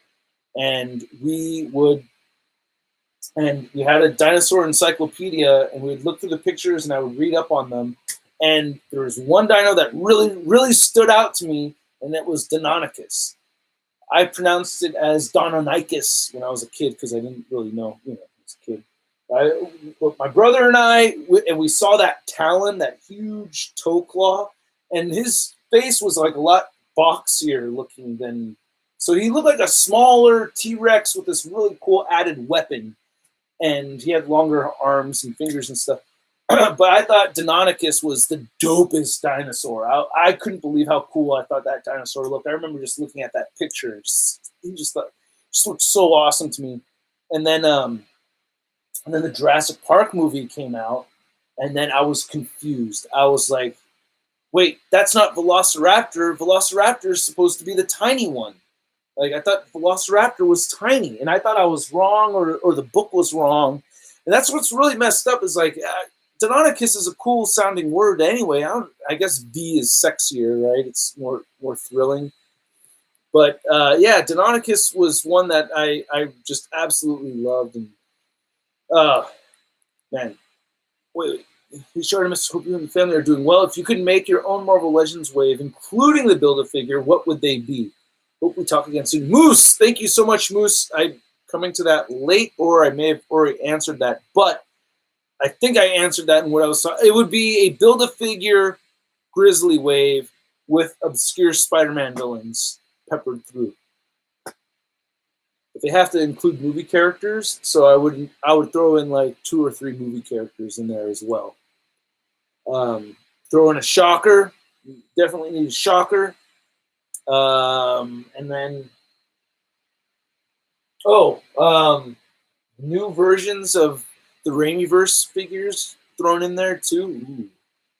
And we had a dinosaur encyclopedia, and we'd look through the pictures, and I would read up on them. And there was one dino that really, really stood out to me, and it was Deinonychus. I pronounced it as Deinonychus when I was a kid because I didn't really know, as a kid. My brother and we saw that talon, that huge toe claw, and his face was like a lot boxier looking than. So he looked like a smaller T-Rex with this really cool added weapon, and he had longer arms and fingers and stuff. But I thought Deinonychus was the dopest dinosaur. I couldn't believe how cool I thought that dinosaur looked. I remember just looking at that picture. He just looked so awesome to me. And then the Jurassic Park movie came out, and then I was confused. I was like, wait, that's not Velociraptor. Velociraptor is supposed to be the tiny one. Like, I thought Velociraptor was tiny, and I thought I was wrong, or the book was wrong. And that's what's really messed up is like, Deinonychus is a cool sounding word anyway. I guess V is sexier, right? It's more thrilling. But yeah, Deinonychus was one that I just absolutely loved. And man, wait, Shartimus, hope you and the family are doing well. If you could make your own Marvel Legends wave, including the Build-A-Figure, what would they be? Hope we talk again soon. Moose, thank you so much, Moose. I'm coming to that late, or I may have already answered that, but I think I answered that in what I was talking. It would be a Build-A-Figure Grizzly wave with obscure Spider-Man villains peppered through. But they have to include movie characters, so I would throw in like 2 or 3 movie characters in there as well. Throw in a Shocker. You definitely need a Shocker. And then new versions of the Raimiverse figures thrown in there too. Ooh,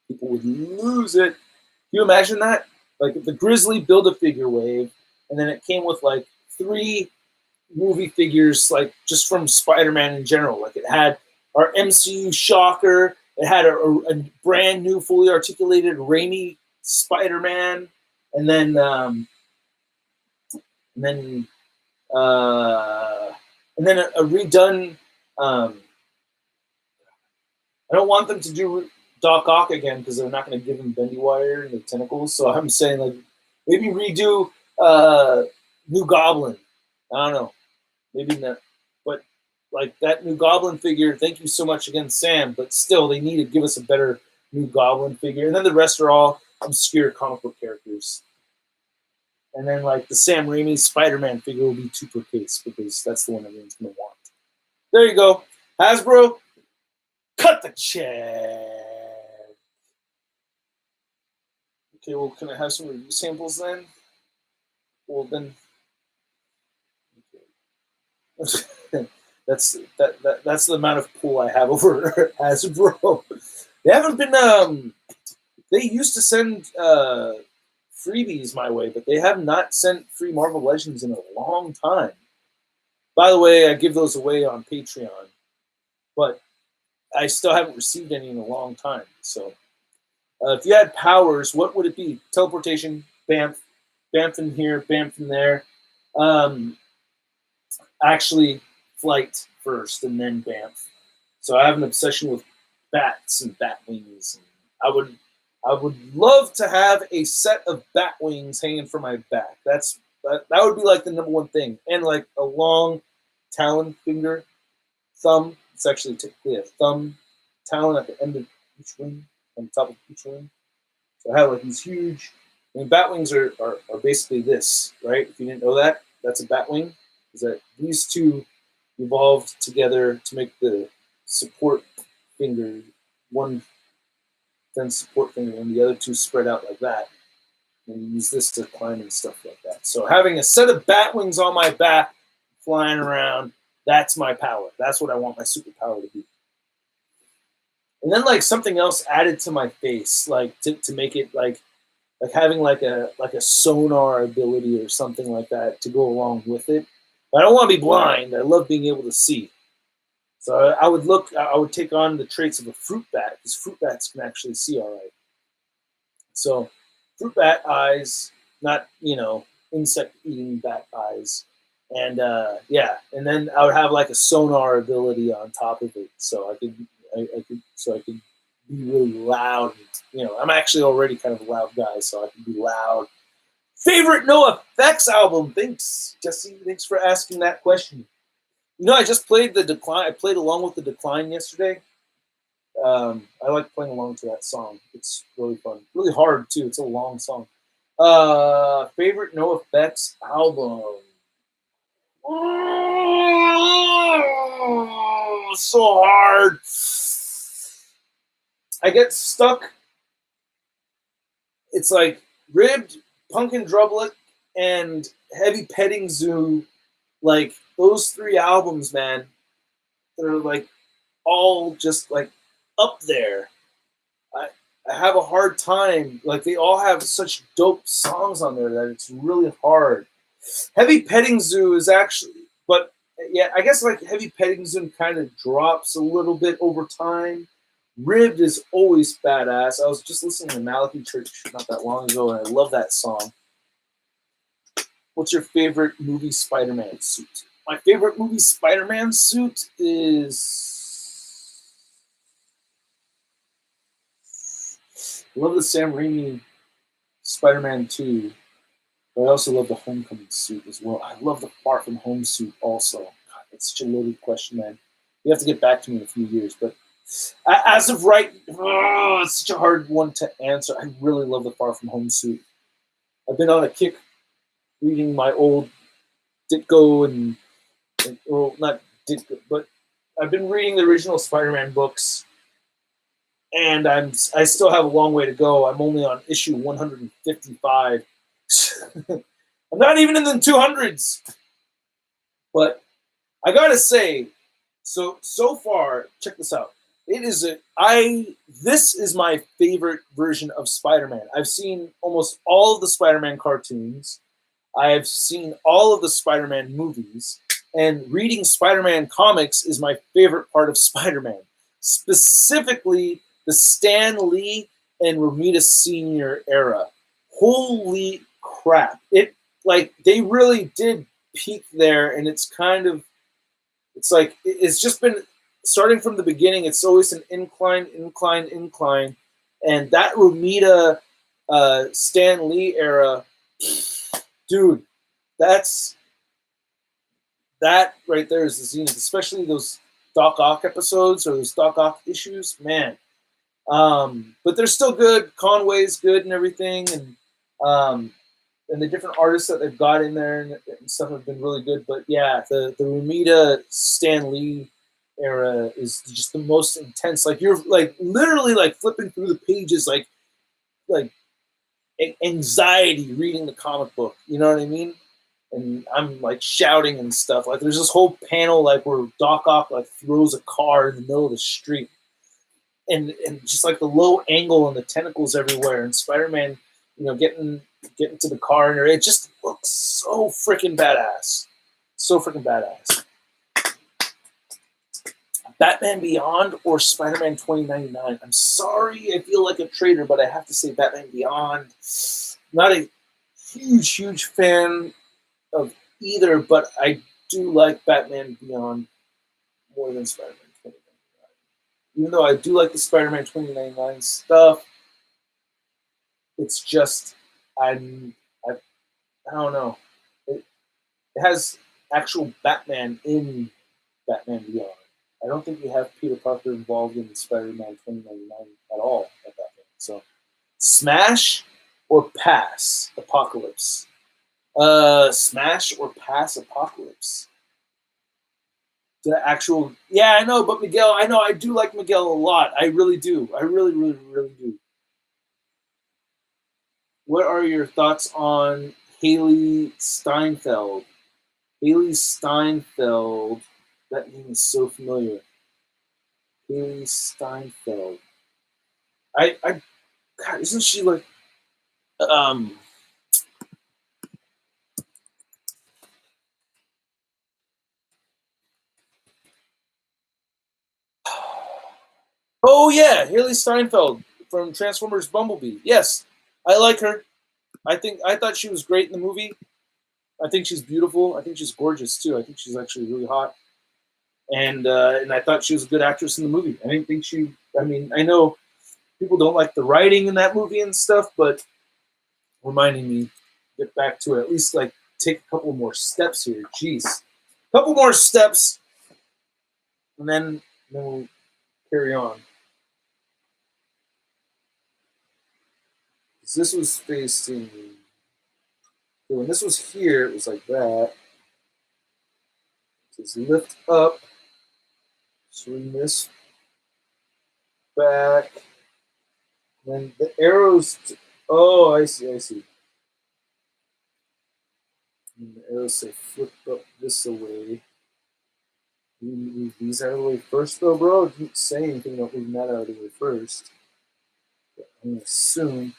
people would lose it. Can you imagine that? Like the Grizzly Build-A-Figure wave, and then it came with like 3 movie figures, like just from Spider-Man in general. Like it had our MCU Shocker, it had a brand new fully articulated Raimi Spider-Man, and then a redone. I don't want them to do Doc Ock again because they're not going to give him bendy wire and the tentacles. So I'm saying like maybe redo New Goblin. I don't know, maybe not, but like that New Goblin figure. Thank you so much again, Sam. But still, they need to give us a better New Goblin figure. And then the rest are all obscure comic book characters. And then like the Sam Raimi Spider-Man figure will be 2 per case because that's the one everyone's going to want. There you go, Hasbro. Cut the check. Okay, well, can I have some review samples then? Well, then. Okay. that's the amount of pull I have over Hasbro. They haven't been. They used to send freebies my way, but they have not sent free Marvel Legends in a long time. By the way, I give those away on Patreon, but I still haven't received any in a long time. So if you had powers, what would it be? Teleportation, Bamf in here, Bamf in there. Actually, flight first and then Bamf. So I have an obsession with bats and bat wings. I would love to have a set of bat wings hanging from my back. That would be like the #1 thing. And like a long talon finger, thumb. It's actually typically a thumb talon at the end of each wing, on the top of each wing. So I have like these huge. I mean, bat wings are basically this, right? If you didn't know that, that's a bat wing. Is that these 2 evolved together to make the support finger, one then support finger, and the other 2 spread out like that. And you use this to climb and stuff like that. So having a set of bat wings on my back, flying around, that's my power. That's what I want my superpower to be. and then like something else added to my face, like to make it like having like a sonar ability or something like that to go along with it. But I don't want to be blind. I love being able to see. So I would take on the traits of a fruit bat, because fruit bats can actually see all right. So fruit bat eyes, not, insect eating bat eyes. And and then I would have like a sonar ability on top of it, so I could be really loud. I'm actually already kind of a loud guy, so I can be loud. Favorite NoFX album? Thanks, Jesse. Thanks for asking that question. I just played the Decline. I played along with the Decline yesterday. I like playing along to that song. It's really fun. Really hard, too. It's a long song. Favorite NoFX album? Oh, so hard. I get stuck. It's like Ribbed, Punkin' Drublic, and Heavy Petting Zoo. Like, those 3 albums, man, they're like all just like up there. I have a hard time. Like, they all have such dope songs on there that it's really hard. Heavy Petting Zoo is actually, but yeah, I guess like Heavy Petting Zoo kind of drops a little bit over time. Ribbed is always badass. I was just listening to Malachi Church not that long ago, and I love that song. What's your favorite movie Spider-Man suit? My favorite movie Spider-Man suit is... I love the Sam Raimi Spider-Man 2. But I also love the Homecoming suit as well. I love the Far From Home suit also. God, that's such a loaded question, man. You have to get back to me in a few years. But as of right, it's such a hard one to answer. I really love the Far From Home suit. I've been on a kick reading my old Ditko and well, not Ditko, but I've been reading the original Spider-Man books, and I still have a long way to go. I'm only on issue 155. I'm not even in the 200s. But I gotta say, so far, check this out. This is my favorite version of Spider-Man. I've seen almost all of the Spider-Man cartoons. I've seen all of the Spider-Man movies, and reading Spider-Man comics is my favorite part of Spider-Man. Specifically, the Stan Lee and Romita Sr. era. Holy crap. They really did peak there, and it's just been starting from the beginning. It's always an incline, and that Romita Stan Lee era, dude, that right there is the zenith, especially those Doc Ock episodes or those Doc Ock issues, man. But they're still good. Conway's good and everything, and the different artists that they've got in there and stuff have been really good. But yeah, the Romita Stan Lee era is just the most intense. Like, you're like literally like flipping through the pages, like anxiety reading the comic book. You know what I mean? And I'm like shouting and stuff. Like, there's this whole panel like where Doc Ock like throws a car in the middle of the street, and just like the low angle and the tentacles everywhere, and Spider-Man, getting to the car, and it just looks so freaking badass. So freaking badass. Batman Beyond or Spider-Man 2099? I'm sorry, I feel like a traitor, but I have to say Batman Beyond. Not a huge fan of either, but I do like Batman Beyond more than Spider-Man 2099. Even though I do like the Spider-Man 2099 stuff, it's just I don't know. It has actual Batman in Batman Beyond. I don't think you have Peter Parker involved in Spider-Man 2099 at all at that point. So, smash or pass Apocalypse? Smash or pass Apocalypse? Yeah, I know, but Miguel, I know I do like Miguel a lot. I really do. I really do. What are your thoughts on Haley Steinfeld? Haley Steinfeld, that name is so familiar. Haley Steinfeld. God, isn't she like, oh yeah, Haley Steinfeld from Transformers Bumblebee. Yes, I like her. I thought she was great in the movie. I think she's beautiful. I think she's gorgeous too. I think she's actually really hot. And I thought she was a good actress in the movie. I didn't think she. I mean, I know people don't like the writing in that movie and stuff, but reminding me, get back to it. At least like take a couple more steps here. Jeez, a couple more steps, and then we'll carry on. This was facing. When this was here, it was like that. Just lift up, swing this back, then the arrows. Oh, I see, I see. And the arrows say flip up this away. You move these out of the way first, though, bro. It didn't say anything about moving that out of the way first. But I'm gonna assume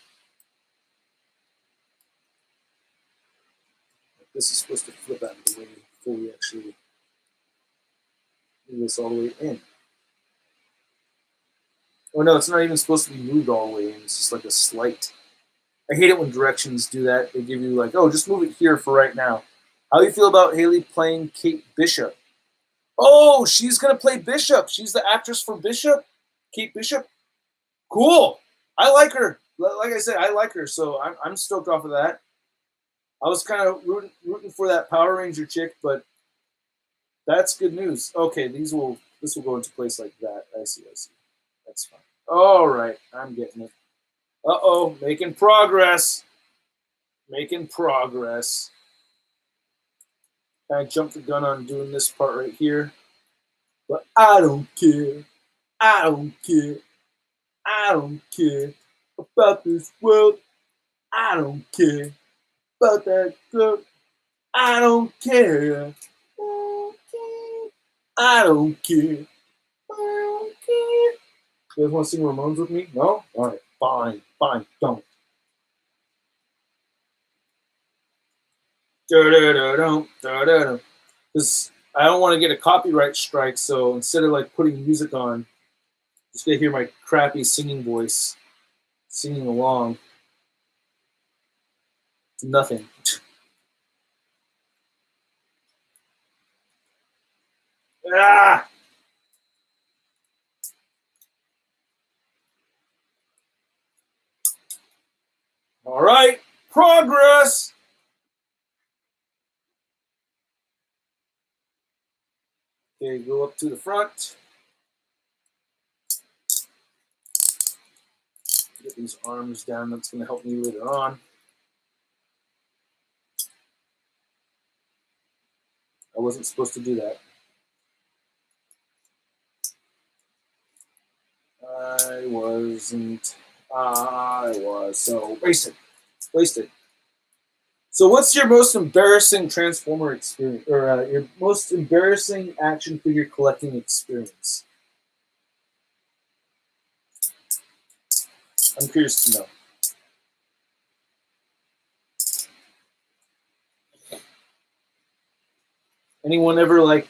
this is supposed to flip out of the way before we actually move this all the way in. Oh no, it's not even supposed to be moved all the way in. It's just like a slight. I hate it when directions do that. They give you like, oh, just move it here for right now. How do you feel about Haley playing Kate Bishop? Oh, she's gonna play Bishop. She's the actress for Bishop, Kate Bishop. Cool. I like her. Like I said, I like her. So I'm stoked off of that. I was kind of rooting for that Power Ranger chick, but that's good news. Okay, this will go into place like that. I see. That's fine. All right, I'm getting it. Uh-oh, making progress. Making progress. I jumped the gun on doing this part right here. But I don't care. I don't care. I don't care about this world. I don't care about that girl. I don't care. I don't care. I don't care. You guys want to sing Ramones with me? No? All right, fine, don't. Because I don't want to get a copyright strike, so instead of like putting music on, just gonna hear my crappy singing voice singing along to nothing. Ah! All right, progress. Okay, go up to the front. Get these arms down. That's going to help me later on. I wasn't supposed to do that. I wasn't. I was. So wasted. So what's your most embarrassing Transformer experience, or your most embarrassing action figure collecting experience? I'm curious to know. Anyone ever like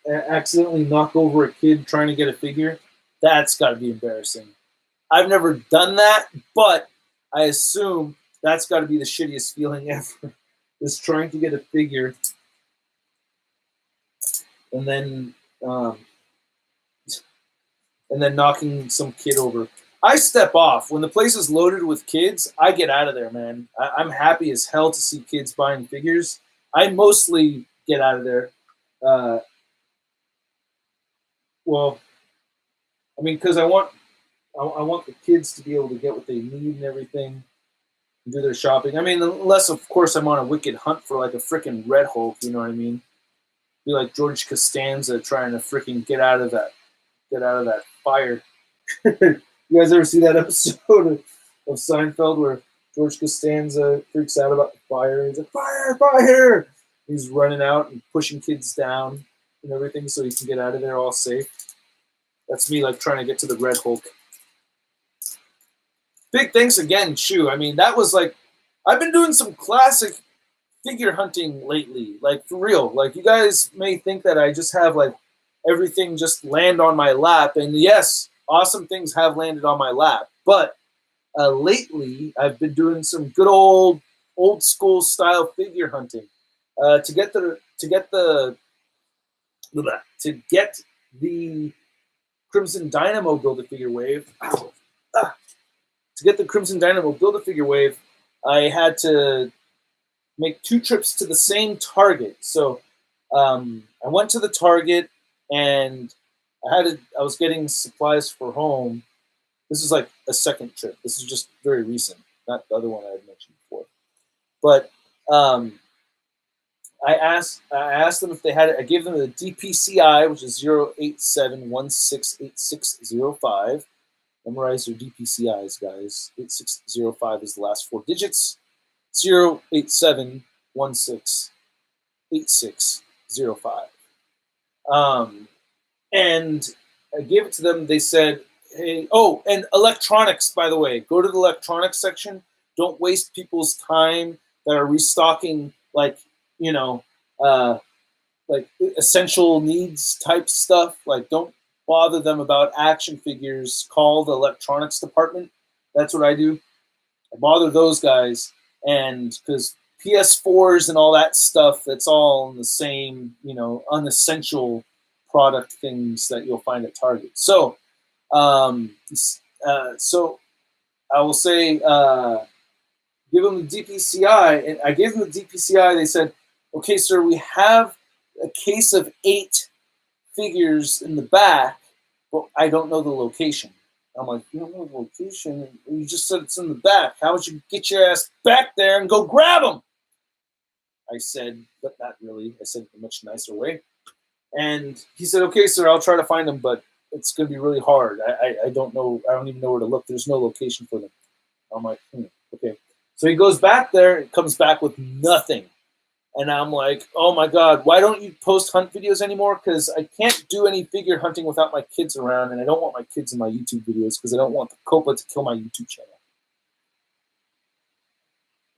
accidentally knock over a kid trying to get a figure? That's got to be embarrassing. I've never done that, but I assume that's got to be the shittiest feeling ever. Is trying to get a figure and then knocking some kid over. I step off when the place is loaded with kids. I get out of there, man. I'm happy as hell to see kids buying figures. I mostly get out of there. Well, I mean, because I want the kids to be able to get what they need and everything, and do their shopping. I mean, unless of course I'm on a wicked hunt for like a freaking Red Hulk. You know what I mean? Be like George Costanza trying to freaking get out of that fire. You guys ever see that episode of Seinfeld where George Costanza freaks out about the fire? He's like, fire, fire! He's running out and pushing kids down and everything so he can get out of there all safe. That's me like trying to get to the Red Hulk. Big thanks again, Chu. I mean, that was like, I've been doing some classic figure hunting lately, like for real. Like you guys may think that I just have like everything just land on my lap, and yes, awesome things have landed on my lap. But lately, I've been doing some good old school style figure hunting to get the Crimson Dynamo Build-A-Figure wave. Ow. Ah. To get the Crimson Dynamo Build-A-Figure wave, I had to make 2 trips to the same Target. So I went to the Target, and I was getting supplies for home. This is like a second trip. This is just very recent, not the other one I had mentioned before. But I asked them if they had it. I gave them the DPCI, which is 087168605. Memorize your DPCIs, guys. 8605 is the last 4 digits. 087168605. And I gave it to them. They said, hey, oh, and electronics, by the way. Go to the electronics section. Don't waste people's time that are restocking, like, you know, like essential needs type stuff. Like, don't bother them about action figures. Call the electronics department. That's what I do. I bother those guys, and because PS4s and all that stuff, that's all in the same, you know, unessential product things that you'll find at Target. So, so I will say, give them the DPCI, and I gave them the DPCI. They said, okay, sir, we have a case of 8 figures in the back, but I don't know the location. I'm like, you don't know the location? You just said it's in the back. How would you get your ass back there and go grab them? I said, but not really. I said it in a much nicer way. And he said, okay, sir, I'll try to find them, but it's going to be really hard. I don't know. I don't even know where to look. There's no location for them. I'm like, okay. So he goes back there and comes back with nothing. And I'm like, oh my God, why don't you post hunt videos anymore? Because I can't do any figure hunting without my kids around, and I don't want my kids in my YouTube videos because I don't want the COPA to kill my YouTube channel.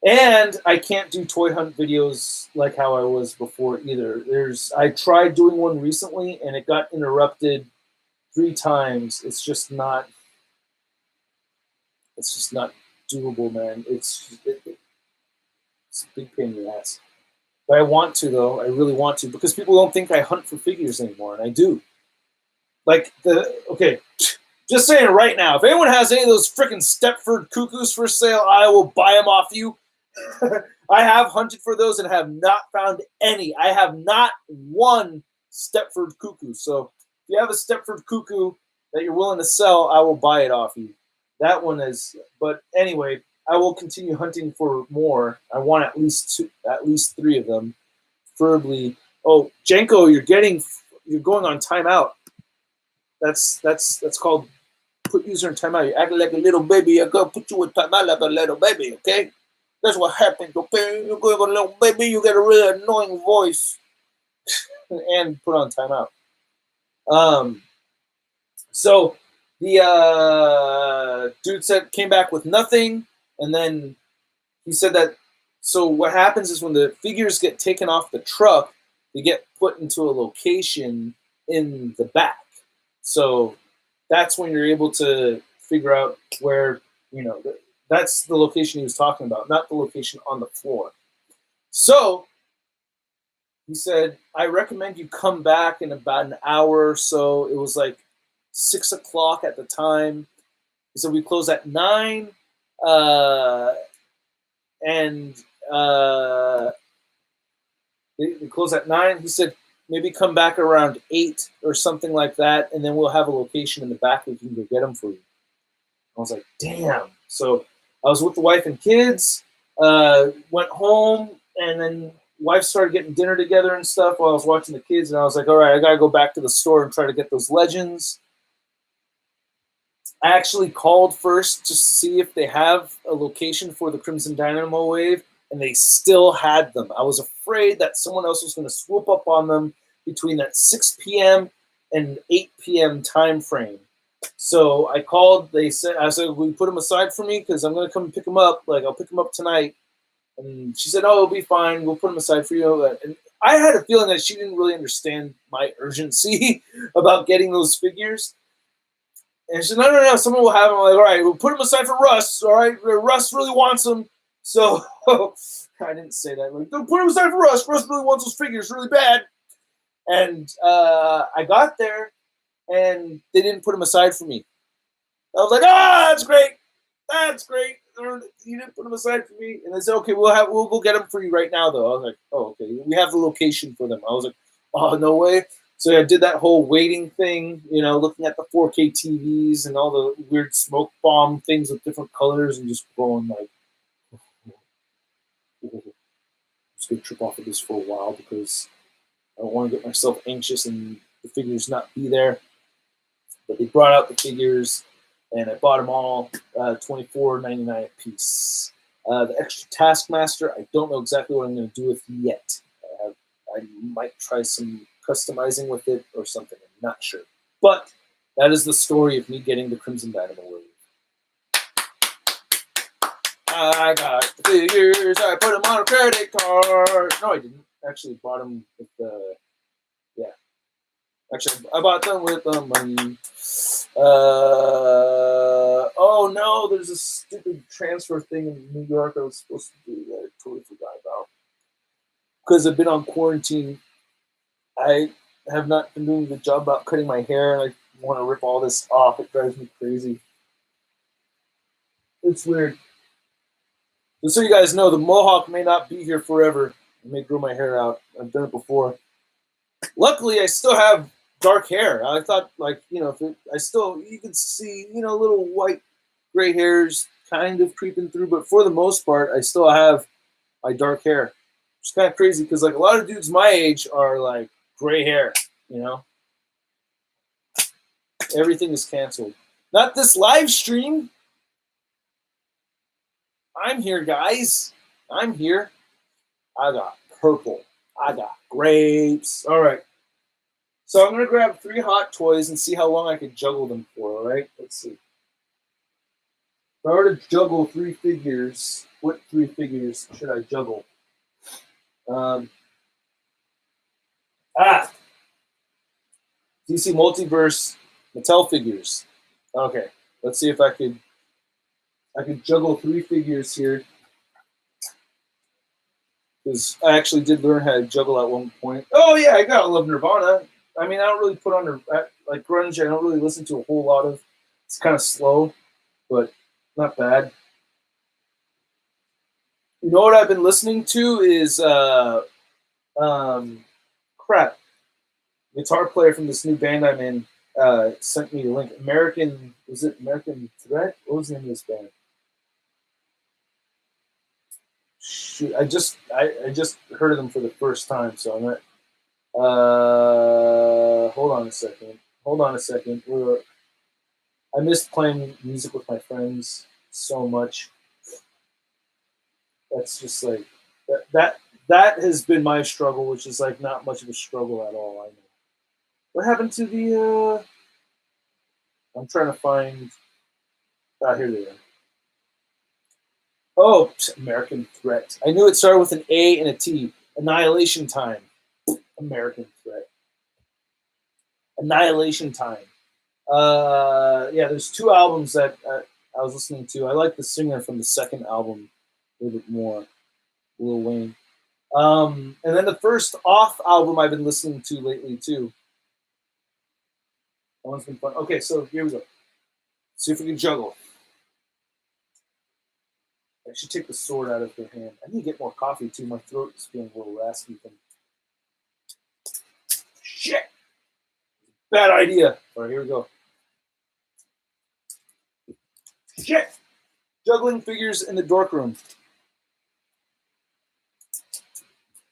And I can't do toy hunt videos like how I was before either. I tried doing one recently, and it got interrupted 3 times. It's just not doable, man. It's a big pain in the ass. But I want to, though. I really want to, because people don't think I hunt for figures anymore, and I do. Like, okay, just saying it right now. If anyone has any of those freaking Stepford cuckoos for sale, I will buy them off you. I have hunted for those and have not found any. I have not one Stepford cuckoo. So if you have a Stepford cuckoo that you're willing to sell, I will buy it off you. That one is, but anyway, I will continue hunting for more. I want at least 3 of them, preferably. Oh, Jenko, you're going on timeout. That's called put user in timeout. You're acting like a little baby. I'm gonna put you in timeout like a little baby. Okay, that's what happens. Okay, you're going on a little baby. You get a really annoying voice, and put on timeout. So the dude came back with nothing. And then he said that, so what happens is when the figures get taken off the truck, they get put into a location in the back. So that's when you're able to figure out where, you know, that's the location he was talking about, not the location on the floor. So he said, I recommend you come back in about an hour or so. It was like 6 o'clock at the time. He said, we close at 9. They close at 9. He said, maybe come back around 8 or something like that, and then we'll have a location in the back we can go get them for you. I was like, damn. So I was with the wife and kids, went home, and then wife started getting dinner together and stuff while I was watching the kids, and I was like, all right, I got to go back to the store and try to get those legends. I actually called first just to see if they have a location for the Crimson Dynamo Wave, and they still had them. I was afraid that someone else was going to swoop up on them between that 6 p.m. and 8 p.m. time frame. So I called. They said, I said, "Will you put them aside for me? Because I'm gonna come pick them up. Like I'll pick them up tonight." And she said, "Oh, it'll be fine. We'll put them aside for you." And I had a feeling that she didn't really understand my urgency about getting those figures. And she said, "No. Someone will have them." I'm like, "All right, we'll put them aside for Russ. All right, Russ really wants them." So I didn't say that. Like, "Don't put them aside for Russ. Russ really wants those figures really bad." And I got there, and they didn't put them aside for me. I was like, that's great. That's great. You didn't put them aside for me. And they said, "Okay, we'll go get them for you right now, though." I was like, "Oh, okay. We have the location for them." I was like, "Oh, no way." So I did that whole waiting thing, looking at the 4K TVs and all the weird smoke bomb things with different colors and just going like, I'm just going to trip off of this for a while because I don't want to get myself anxious and the figures not be there. But they brought out the figures, and I bought them all, $24.99 a piece. The extra Taskmaster, I don't know exactly what I'm going to do with yet. I might try some customizing with it or something. I'm not sure. But that is the story of me getting the Crimson Dynamo wave. I got the figures. I put them on a credit card. No, I didn't. Actually, bought them with the... Yeah. Actually, I bought them with the money. Oh no, there's a stupid transfer thing in New York I was supposed to do that I totally forgot about. Because I've been on quarantine, I have not been doing a good job about cutting my hair, and I want to rip all this off. It drives me crazy. It's weird. Just so you guys know, the mohawk may not be here forever. I may grow my hair out. I've done it before. Luckily, I still have dark hair. I thought, I still, you can see, little white, gray hairs kind of creeping through, but for the most part, I still have my dark hair. It's kind of crazy because, a lot of dudes my age are, gray hair, Everything is canceled. Not this live stream. I'm here, guys. I'm here. I got purple. I got grapes. All right. So I'm going to grab 3 hot toys and see how long I can juggle them for, all right? Let's see. If I were to juggle 3 figures, what 3 figures should I juggle? DC Multiverse Mattel figures. Okay. Let's see if I could juggle 3 figures here. Because I actually did learn how to juggle at one point. Oh, yeah, I gotta love Nirvana. I mean, I don't really put on grunge. I don't really listen to a whole lot of. It's kind of slow, but not bad. You know what I've been listening to is crap. Guitar player from this new band I'm in sent me a link. American Threat? What was the name of this band? Shoot, I just heard of them for the first time, so I'm not. Hold on a second. I missed playing music with my friends so much. That's just that has been my struggle, which is not much of a struggle at all. I know. What happened to the? I'm trying to find. Here they are. Oh, American Threat. I knew it started with an A and a T. Annihilation Time. American Threat. Annihilation Time. Yeah, there's 2 albums that I was listening to. I like the singer from the second album a little bit more, Lil Wayne. And then the first Off album I've been listening to lately too. That one's been fun. Okay, so here we go. See if we can juggle. I should take the sword out of her hand. I need to get more coffee too. My throat is feeling a little raspy. Shit! Bad idea. All right, here we go. Shit! Juggling figures in the dork room.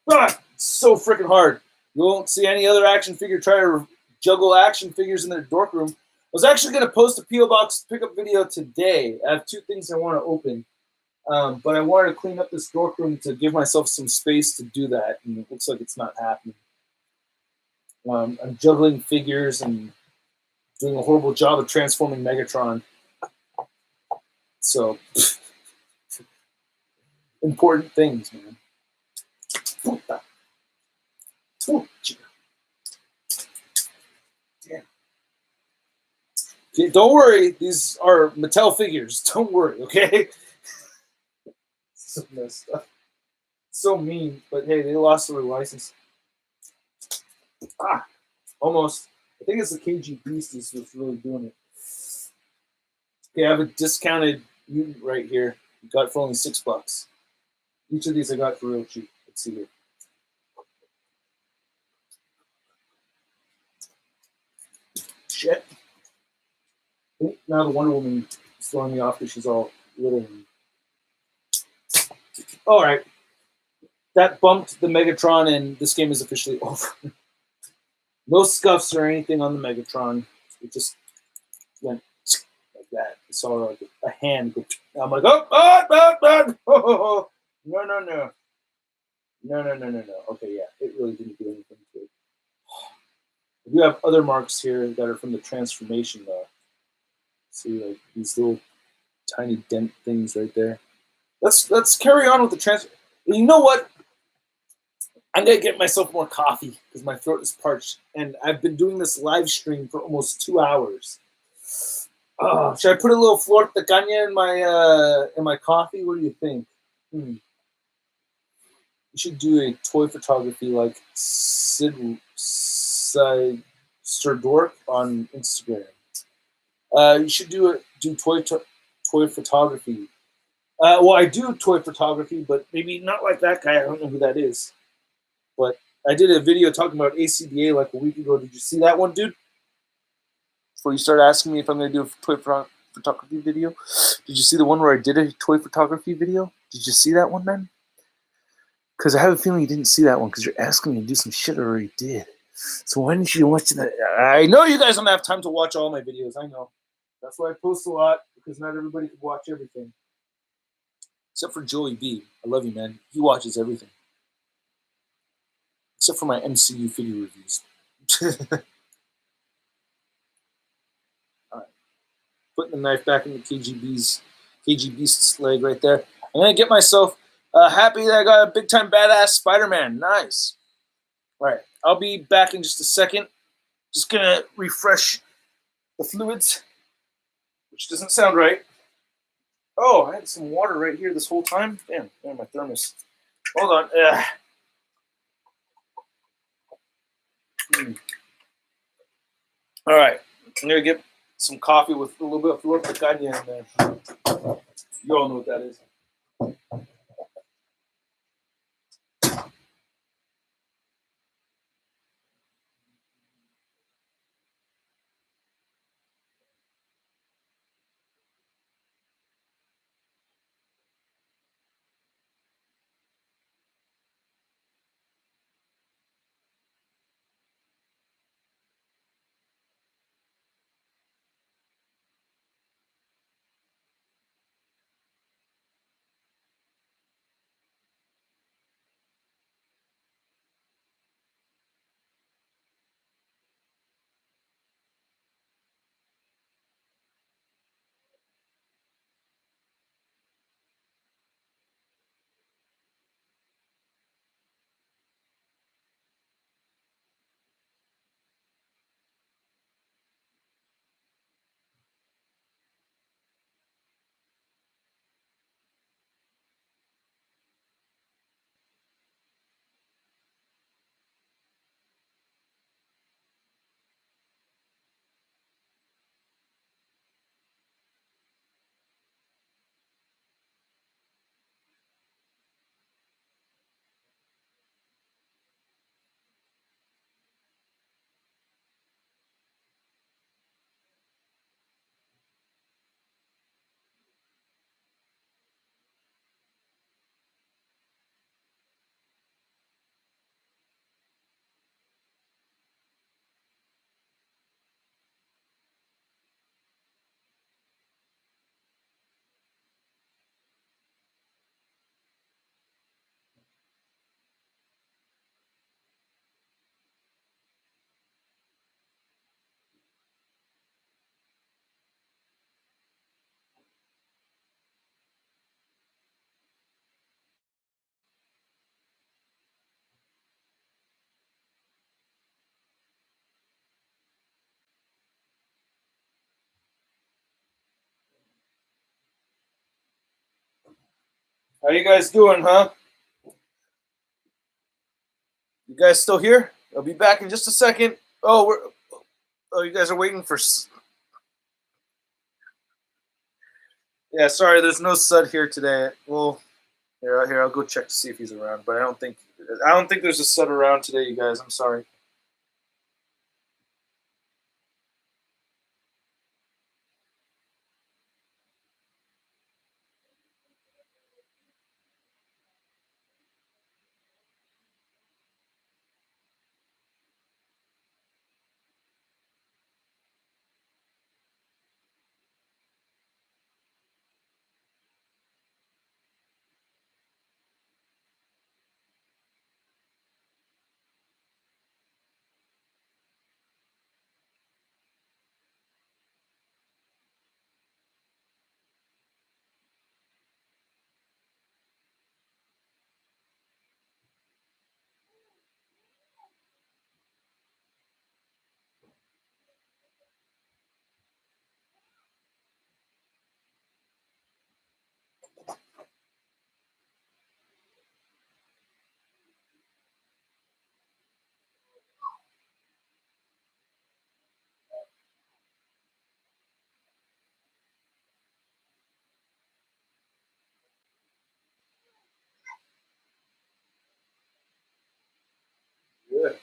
It's so freaking hard. You won't see any other action figure try to juggle action figures in their dork room. I was actually going to post a P.O. Box pickup video today. I have 2 things I want to open. But I wanted to clean up this dork room to give myself some space to do that, and it looks like it's not happening. I'm juggling figures and doing a horrible job of transforming Megatron. So, important things, man. Damn. Okay, don't worry, these are Mattel figures. Don't worry, okay? So messed up. So mean, but hey, they lost their license. Ah, almost. I think it's the KG Beast is what's really doing it. Okay, I have a discounted mutant right here. Got it for only $6. Each of these I got for real cheap. Let's see here. Shit. Now the Wonder Woman is throwing me off because she's all little. All right. That bumped the Megatron, and this game is officially over. No scuffs or anything on the Megatron. It just went like that. I saw like a hand go. I'm like, oh, no, no, no. No, no, no, no, no. Okay, yeah. It really didn't do anything to it. I do have other marks here that are from the transformation, though. See, like these little tiny dent things right there. Let's carry on with the transfer. You know what? I'm gonna get myself more coffee because my throat is parched, and I've been doing this live stream for almost 2 hours. Should I put a little flor de caña in my coffee? What do you think? You should do a toy photography like Sir Dork on Instagram. You should do toy photography. Well, I do toy photography, but maybe not like that guy. I don't know who that is. But I did a video talking about ACBA like a week ago. Did you see that one, dude? Before you start asking me if I'm going to do a toy photography video, did you see the one where I did a toy photography video? Did you see that one, man? Because I have a feeling you didn't see that one because you're asking me to do some shit I already did. So why didn't you watch that? I know you guys don't have time to watch all my videos. I know. That's why I post a lot, because not everybody can watch everything. Except for Joey B. I love you, man. He watches everything. Except for my MCU figure reviews. All right. Putting the knife back in the KG Beast's leg right there. I'm going to get myself happy that I got a big-time badass Spider-Man. Nice. All right. I'll be back in just a second. Just going to refresh the fluids, which doesn't sound right. Oh, I had some water right here this whole time. Damn, my thermos. Hold on. All right. I'm going to get some coffee with a little bit of flor de caña in there. You all know what that is. How you guys doing, huh? You guys still here? I'll be back in just a second. Oh, you guys are waiting for. Yeah, sorry, there's no Sud here today. Well, here, I'll go check to see if he's around. But I don't think there's a Sud around today, you guys. I'm sorry. Good.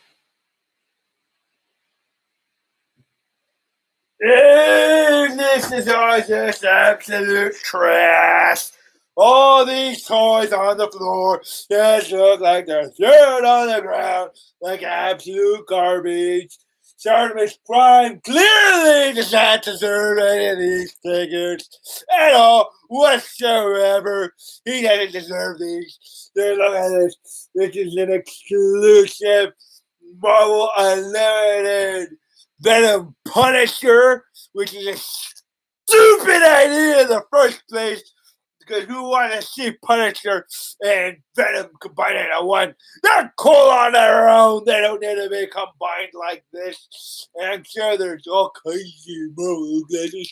This is all just absolute trash. All these toys on the floor just look like they're dirt on the ground, like absolute garbage. ShartimusPrime clearly does not deserve any of these figures at all whatsoever. He doesn't deserve these. Look at this. This is an exclusive Marvel Unlimited Venom Punisher, which is a stupid idea in the first place. Because who wanted to see Punisher and Venom combined into one? They're cool on their own. They don't need to be combined like this. And I'm sure there's all kinds of Marvel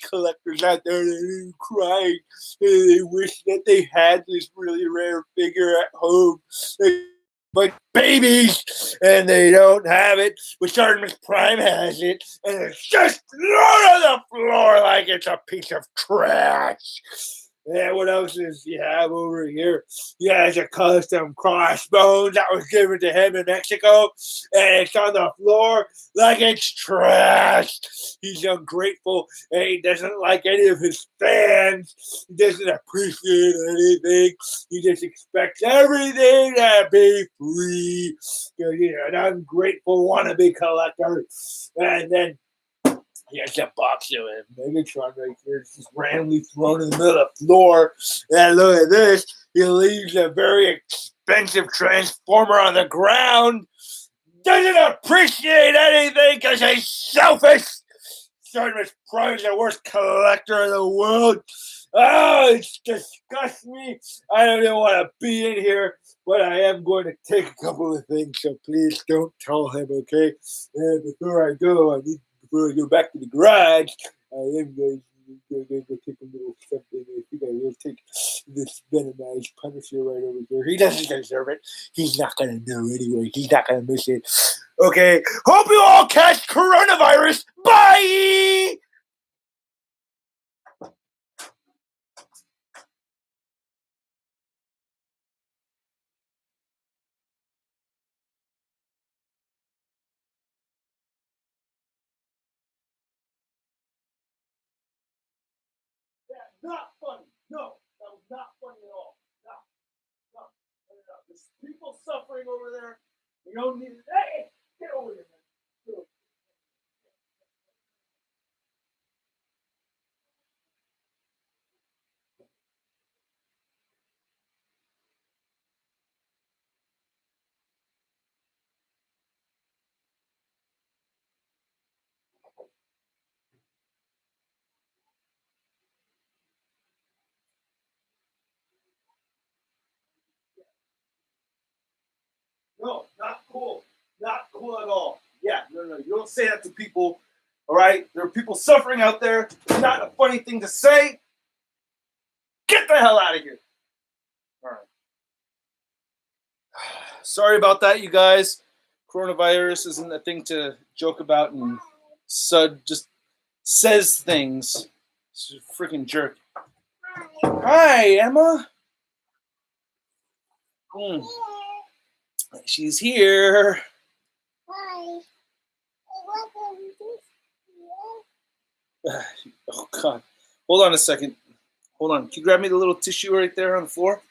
collectors out there that are crying. They wish that they had this really rare figure at home. Like babies, and they don't have it. But ShartimusPrime has it, and it's just thrown on the floor like it's a piece of trash. Yeah, what else does he have over here? He has a custom crossbones that was given to him in Mexico, and it's on the floor like it's trash. He's ungrateful, and he doesn't like any of his fans. He doesn't appreciate anything. He just expects everything to be free. He's an ungrateful wannabe collector. And then he has a box of Megatron right here. It's just randomly thrown in the middle of the floor. And look at this. He leaves a very expensive Transformer on the ground. Doesn't appreciate anything because he's selfish. ShartimusPrime is the worst collector in the world. Oh, it disgusts me. I don't even want to be in here, but I am going to take a couple of things, so please don't tell him, okay? And before I go back to the garage, I am going to go take a little something. I think I will take this Venomized Punisher right over here. He doesn't deserve it. He's not going to know anyway. He's not going to miss it. Okay. Hope you all catch coronavirus. Bye! Not funny. No, that was not funny at all. No. There's people suffering over there. You don't need it. Hey, get over here, man. No, not cool. Not cool at all. Yeah, no. You don't say that to people. All right? There are people suffering out there. It's not a funny thing to say. Get the hell out of here. All right. Sorry about that, you guys. Coronavirus isn't a thing to joke about, and Sud just says things. She's a freaking jerk. Hi, Emma. She's here. Hi. Oh, God. Hold on a second. Hold on. Can you grab me the little tissue right there on the floor?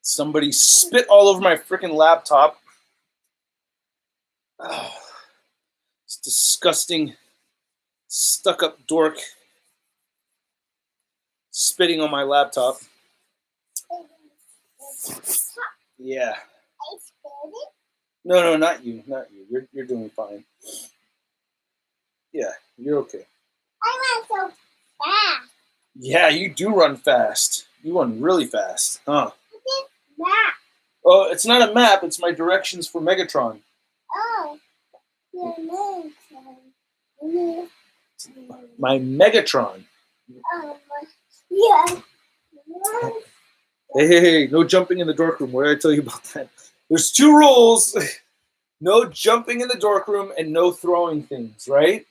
Somebody spit all over my freaking laptop. Oh, it's disgusting. Stuck-up dork spitting on my laptop. Yeah. I spilled it? No, not you. Not you. You're doing fine. Yeah, you're okay. I went so fast. Yeah, you do run fast. You run really fast, huh? It's a map. Oh, it's not a map. It's my directions for Megatron. Oh. Your name. My Megatron. Yeah. Hey, no jumping in the dork room. What did I tell you about that? There's 2 rules. No jumping in the dork room and no throwing things, right?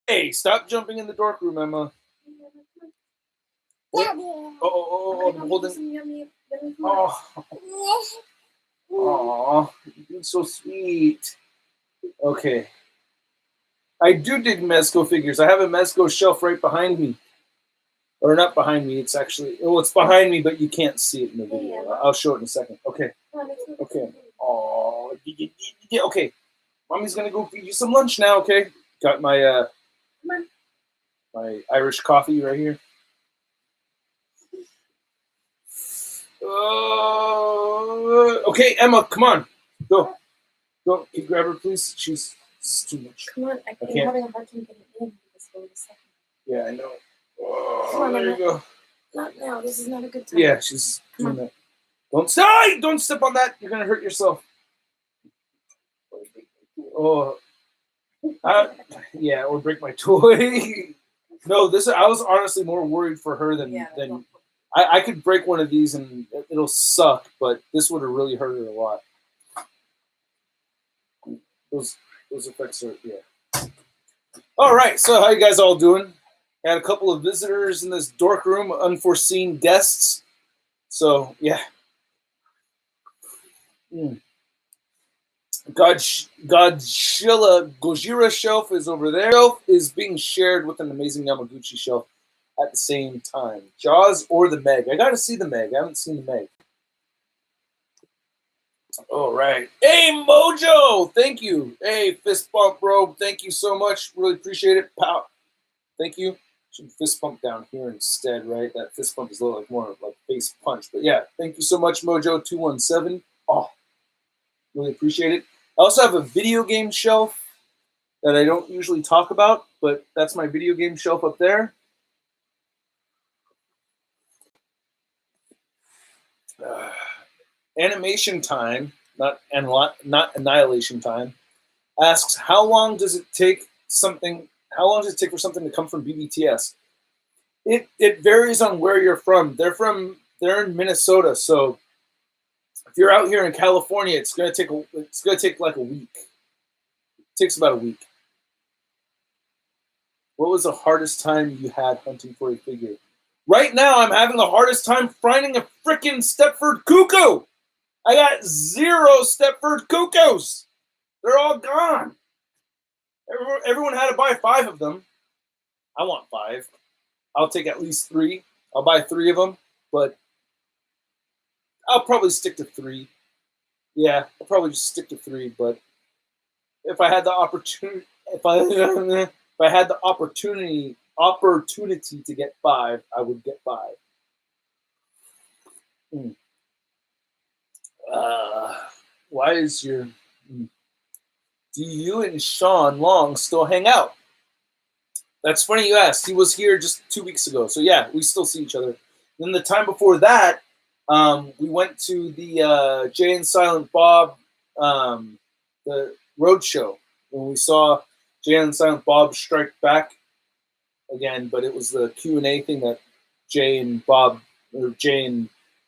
Hey, stop jumping in the dork room, Emma. Oh, I'm holding. Oh, you're so sweet. Okay. I do dig Mezco figures. I have a Mezco shelf right behind me. Or not behind me, it's actually, well, it's behind me, but you can't see it in the video. I'll show it in a second. Okay. Okay. Oh, okay. Mommy's gonna go feed you some lunch now, okay? Got my my Irish coffee right here. Okay, Emma, come on. Go. Go. Can you grab her, please? This is too much. Come on, I'm having a hard time getting in. Yeah, I know. Come on, there you go. Not now. This is not a good time. Yeah, she's doing that. Don't step on that. You're gonna hurt yourself. Oh, yeah, or break my toy. No, I was honestly more worried for her than I could break one of these and it'll suck, but this would have really hurt her a lot. Those effects are, yeah. All right, so how you guys all doing? Had a couple of visitors in this dork room, unforeseen guests. So, yeah. Gojira shelf is over there. Shelf is being shared with an amazing Yamaguchi shelf at the same time. Jaws or the Meg. I gotta see the Meg. I haven't seen the Meg. All right. Hey, Mojo! Thank you. Hey, fist bump, bro. Thank you so much. Really appreciate it. Pow. Thank you. Should fist bump down here instead, right? That fist bump is a little like more like face punch. But yeah, thank you so much, Mojo217. Oh, really appreciate it. I also have a video game shelf that I don't usually talk about, but that's my video game shelf up there. Animation Time, not Annihilation Time, asks how long does it take for something to come from BBTS? It varies on where you're from. They're in Minnesota, so if you're out here in California, it's gonna take like a week. It takes about a week. What was the hardest time you had hunting for a figure? Right now, I'm having the hardest time finding a freaking Stepford Cuckoo. I got 0 Stepford Cuckoos. They're all gone. Everyone had to buy 5 of them. I want 5. I'll take at least 3. I'll buy 3 of them, but I'll probably stick to 3. Yeah, I'll probably just stick to 3. But if I had the opportunity, if I had the opportunity to get 5, I would get 5. Why is your... Do you and Sean Long still hang out? That's funny you asked. He was here just 2 weeks ago. So yeah, we still see each other. Then the time before that, we went to the Jay and Silent Bob, the road show, when we saw Jay and Silent Bob strike back again, but it was the Q&A thing that Jay and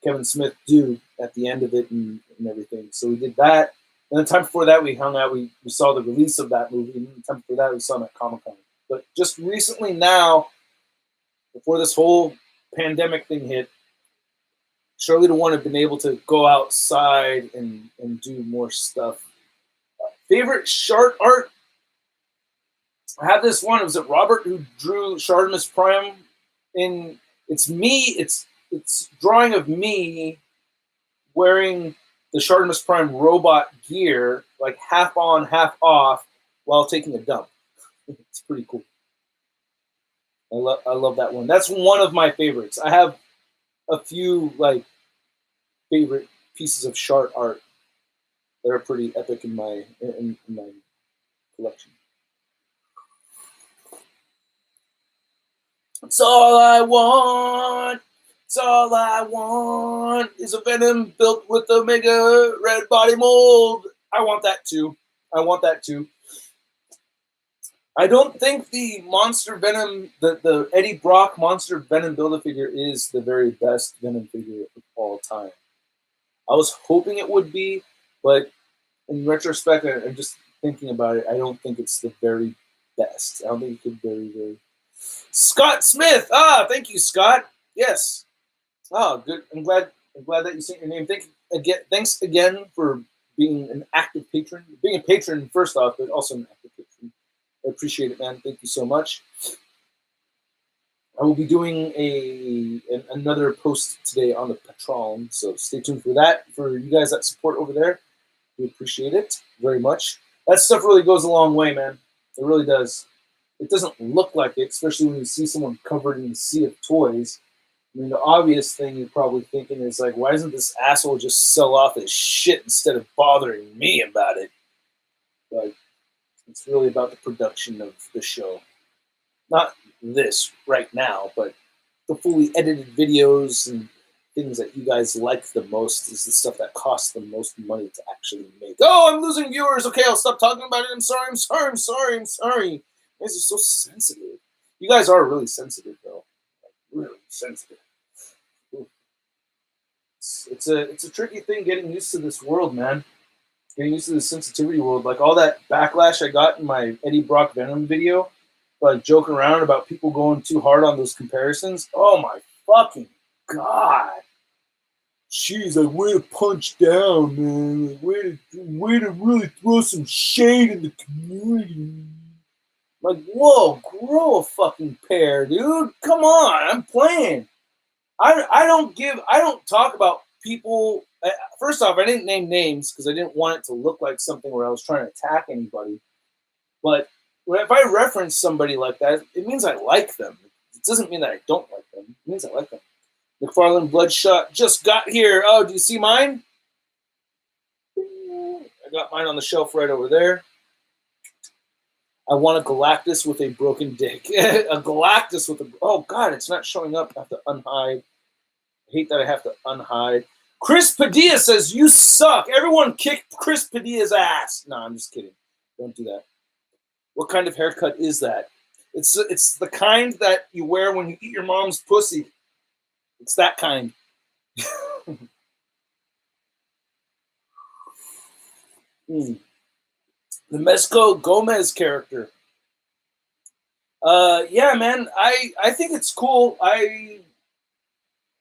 Kevin Smith do at the end of it and everything. So we did that. And the time before that, we hung out. We saw the release of that movie. And the time before that, we saw him at Comic-Con. But just recently now, before this whole pandemic thing hit, Charlie the One had been able to go outside and do more stuff. Favorite Shart art? I have this one. It was Robert who drew ShartimusPrime. It's me. It's drawing of me wearing the ShartimusPrime robot gear, like half on, half off, while taking a dump. It's pretty cool. I love that one. That's one of my favorites. I have a few like favorite pieces of Shart art that are pretty epic in my collection. It's all I want. It's all I want is a Venom built with a mega red body mold. I want that too. I don't think the Monster Venom, the Eddie Brock Monster Venom Build-A-Figure is the very best Venom figure of all time. I was hoping it would be, but in retrospect, I'm just thinking about it. I don't think it's the very best. I don't think it could very. Scott Smith. Thank you, Scott. Yes. Good. I'm glad that you sent your name. Thanks again for being an active patron. Being a patron first off, but also an active patron. I appreciate it, man. Thank you so much. I will be doing another post today on the Patron, so stay tuned for that. For you guys that support over there, we appreciate it very much. That stuff really goes a long way, man. It really does. It doesn't look like it, especially when you see someone covered in a sea of toys. I mean, the obvious thing you're probably thinking is like, why doesn't this asshole just sell off his shit instead of bothering me about it? But it's really about the production of the show. Not this right now, but the fully edited videos and things that you guys like the most is the stuff that costs the most money to actually make. Oh, I'm losing viewers. Okay, I'll stop talking about it. I'm sorry. You guys are so sensitive. You guys are really sensitive, though. Like, really sensitive. It's a tricky thing getting used to this world, man. Getting used to the sensitivity world. Like all that backlash I got in my Eddie Brock Venom video, like joking around about people going too hard on those comparisons. Oh my fucking God. Jeez, like way to punch down, man. Like, way to really throw some shade in the community. Like, whoa, grow a fucking pair, dude. Come on, I'm playing. I don't talk about people. First off, I didn't name names because I didn't want it to look like something where I was trying to attack anybody. But if I reference somebody like that, it means I like them. It doesn't mean that I don't like them. It means I like them. McFarlane Bloodshot just got here. Oh, do you see mine? I got mine on the shelf right over there. I want a Galactus with a broken dick. A Galactus with a... Oh, God, it's not showing up. I have to unhide. I hate that I have to unhide. Chris Padilla says, you suck. Everyone kick Chris Padilla's ass. No, I'm just kidding. Don't do that. What kind of haircut is that? It's the kind that you wear when you eat your mom's pussy. It's that kind. The Mezco Gomez character. Yeah, man, I think it's cool. I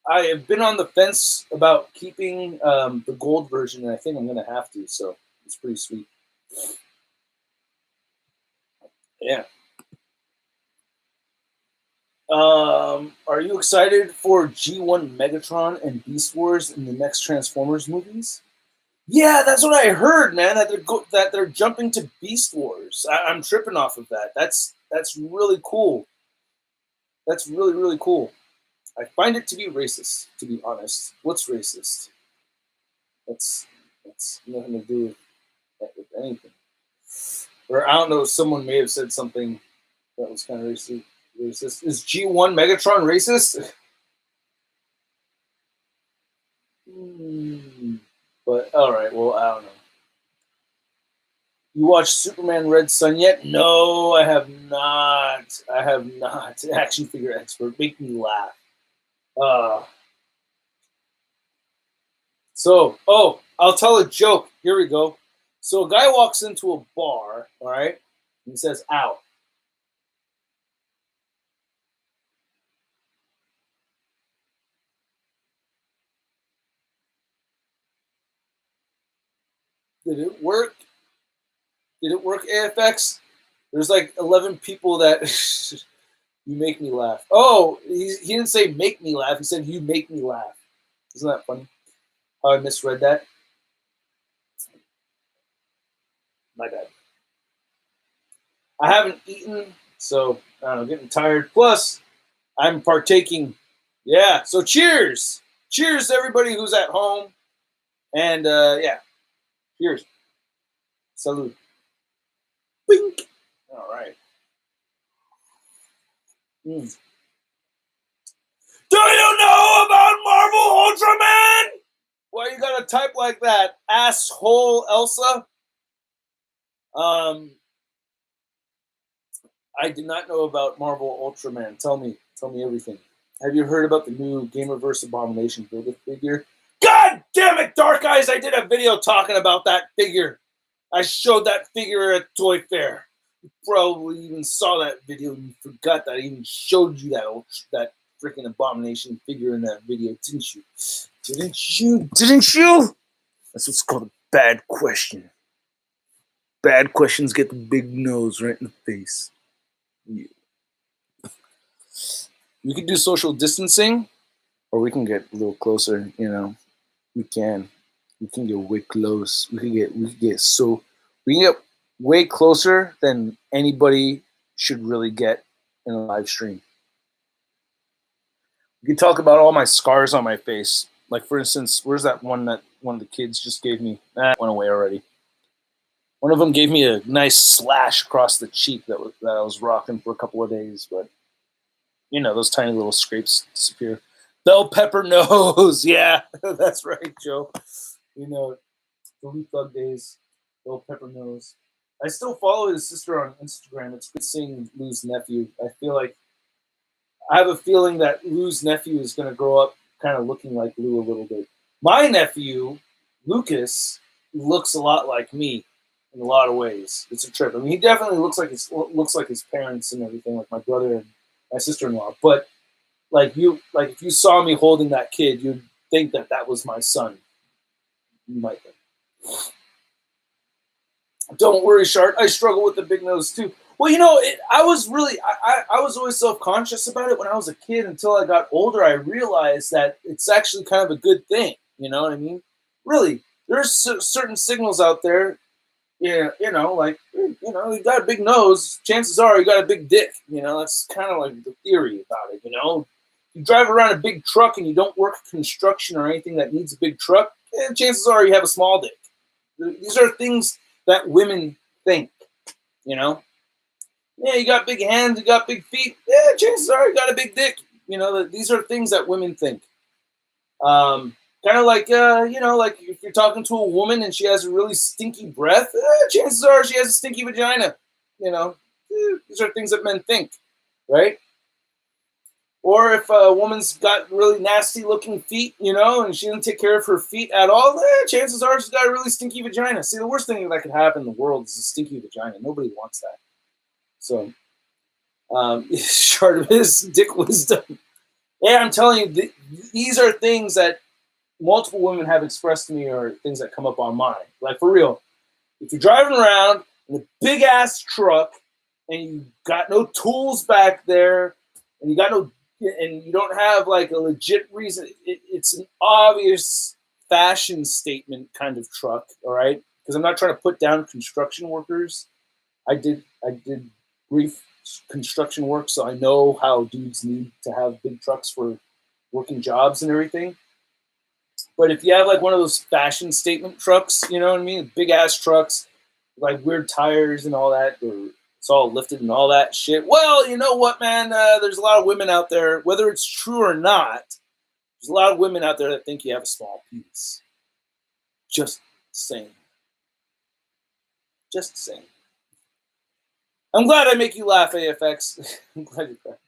have been on the fence about keeping the gold version, and I think I'm going to have to, so it's pretty sweet. Yeah. Are you excited for G1 Megatron and Beast Wars in the next Transformers movies? Yeah, that's what I heard, man. That they're jumping to Beast Wars. I'm tripping off of that. That's really cool. That's really, really cool. I find it to be racist, to be honest. What's racist? That's nothing to do with anything. Or I don't know. Someone may have said something that was kind of racist. Is G1 Megatron racist? But all right, well, I don't know. You watched Superman Red Sun yet? No, I have not. Action figure expert, make me laugh. So, I'll tell a joke. Here we go. So a guy walks into a bar, all right, and he says, ow. Did it work? Did it work, AFX? There's like 11 people that you make me laugh. Oh, he didn't say make me laugh. He said you make me laugh. Isn't that funny? How I misread that? My bad. I haven't eaten, so I don't know, getting tired. Plus, I'm partaking. Yeah, so cheers. Cheers to everybody who's at home. And yeah, cheers. Salud. Bink. All right. Mm. Do you know about Marvel Ultraman? Why you gotta type like that, asshole Elsa? I did not know about Marvel Ultraman. Tell me everything. Have you heard about the new Gamerverse Abomination Build-A figure? God damn it, Dark Eyes! I did a video talking about that figure. I showed that figure at Toy Fair. You probably even saw that video and you forgot that I even showed you that freaking Abomination figure in that video, didn't you? Didn't you? That's what's called a bad question. Bad questions get the big nose right in the face. Yeah. We could do social distancing, or we can get a little closer. You know, we can get way close. We can get way closer than anybody should really get in a live stream. We can talk about all my scars on my face. Like, for instance, where's that one that one of the kids just gave me? That went away already. One of them gave me a nice slash across the cheek that I was rocking for a couple of days, but you know, those tiny little scrapes disappear. Bell pepper nose, yeah, that's right, Joe. You know, the Blue Thug days, Bell pepper nose. I still follow his sister on Instagram. It's good seeing Lou's nephew. I have a feeling that Lou's nephew is going to grow up kind of looking like Lou a little bit. My nephew, Lucas, looks a lot like me in a lot of ways. It's a trip. I mean, he definitely looks like his parents and everything, like my brother and my sister-in-law. But if you saw me holding that kid, you'd think that was my son. You might think. Don't worry, Shart. I struggle with the big nose too. Well, you know, I was always self-conscious about it when I was a kid. Until I got older, I realized that it's actually kind of a good thing. You know what I mean? Really, there's certain signals out there. Yeah, you know, you got a big nose. Chances are you got a big dick. You know, that's kind of like the theory about it. You know, you drive around a big truck and you don't work construction or anything that needs a big truck. Chances are you have a small dick. These are things that women think. You know, yeah, you got big hands, you got big feet. Yeah, chances are you got a big dick. You know, these are things that women think. Kind of like, you know, like if you're talking to a woman and she has a really stinky breath, chances are she has a stinky vagina. You know, these are things that men think, right? Or if a woman's got really nasty looking feet, you know, and she doesn't take care of her feet at all, chances are she's got a really stinky vagina. See, the worst thing that could happen in the world is a stinky vagina. Nobody wants that. So, Shartimus, dick wisdom. Yeah, I'm telling you, these are things that multiple women have expressed to me or things that come up on mine. Like, for real, if you're driving around in a big ass truck and you got no tools back there and you don't have like a legit reason, it's an obvious fashion statement kind of truck, all right? Because I'm not trying to put down construction workers. I did brief construction work, so I know how dudes need to have big trucks for working jobs and everything. But if you have like one of those fashion statement trucks, you know what I mean? Big ass trucks, like weird tires and all that, or it's all lifted and all that shit. Well, you know what, man? There's a lot of women out there, whether it's true or not, there's a lot of women out there that think you have a small penis. Just saying. Just saying. I'm glad I make you laugh, AFX. I'm glad you're laughing.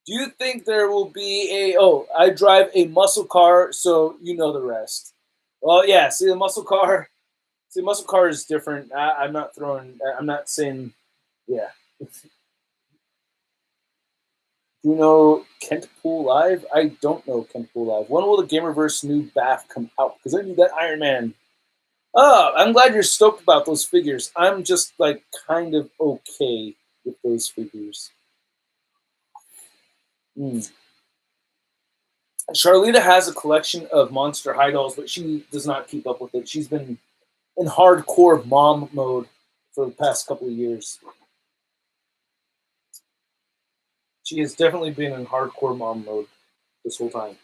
Do you think there will be I drive a muscle car, so you know the rest. Well, yeah. See, the muscle car. See, muscle car is different. I'm not throwing. I'm not saying. Yeah. Do you know Kent Pool Live? I don't know Kent Pool Live. When will the Gamerverse new BAF come out? Because I need that Iron Man. Oh, I'm glad you're stoked about those figures. I'm just like kind of okay with those figures. Charlita has a collection of Monster High dolls, but she does not keep up with it. She's been in hardcore mom mode for the past couple of years. She has definitely been in hardcore mom mode this whole time.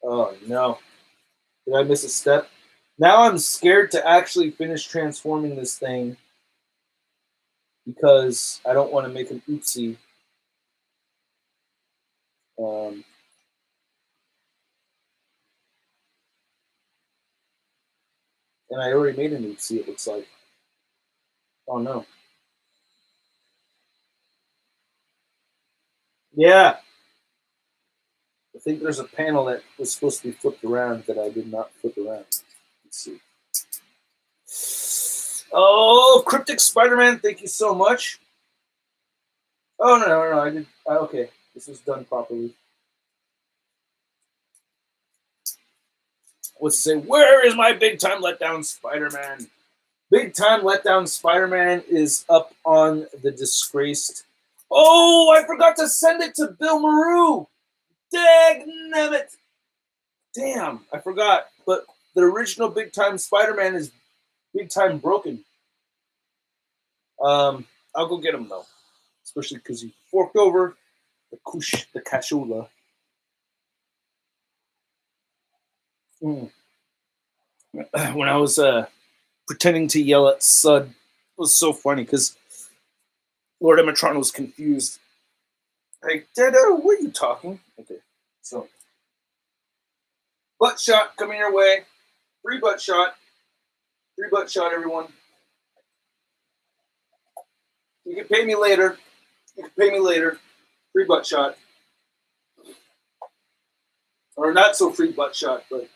Oh no. Did I miss a step? Now I'm scared to actually finish transforming this thing because I don't want to make an oopsie. And I already made an oopsie, it looks like. Oh no. Yeah. I think there's a panel that was supposed to be flipped around that I did not flip around. Let's see. Oh, Cryptic Spider-Man, thank you so much. Oh, no, I did. Okay, this was done properly. Let's say, where is my big time letdown Spider-Man? Big time letdown Spider-Man is up on the disgraced. Oh, I forgot to send it to Bill Maru. Dagnabbit. Damn, I forgot. But the original Big Time Spider-Man is Big Time broken. I'll go get him though, especially because he forked over the cashola. When I was pretending to yell at Sud, it was so funny because Lord Emetron was confused. Like, Dada, what are you talking? Okay, so butt shot coming your way. Free butt shot. Free butt shot, everyone. You can pay me later. You can pay me later. Free butt shot. Or not so free butt shot, but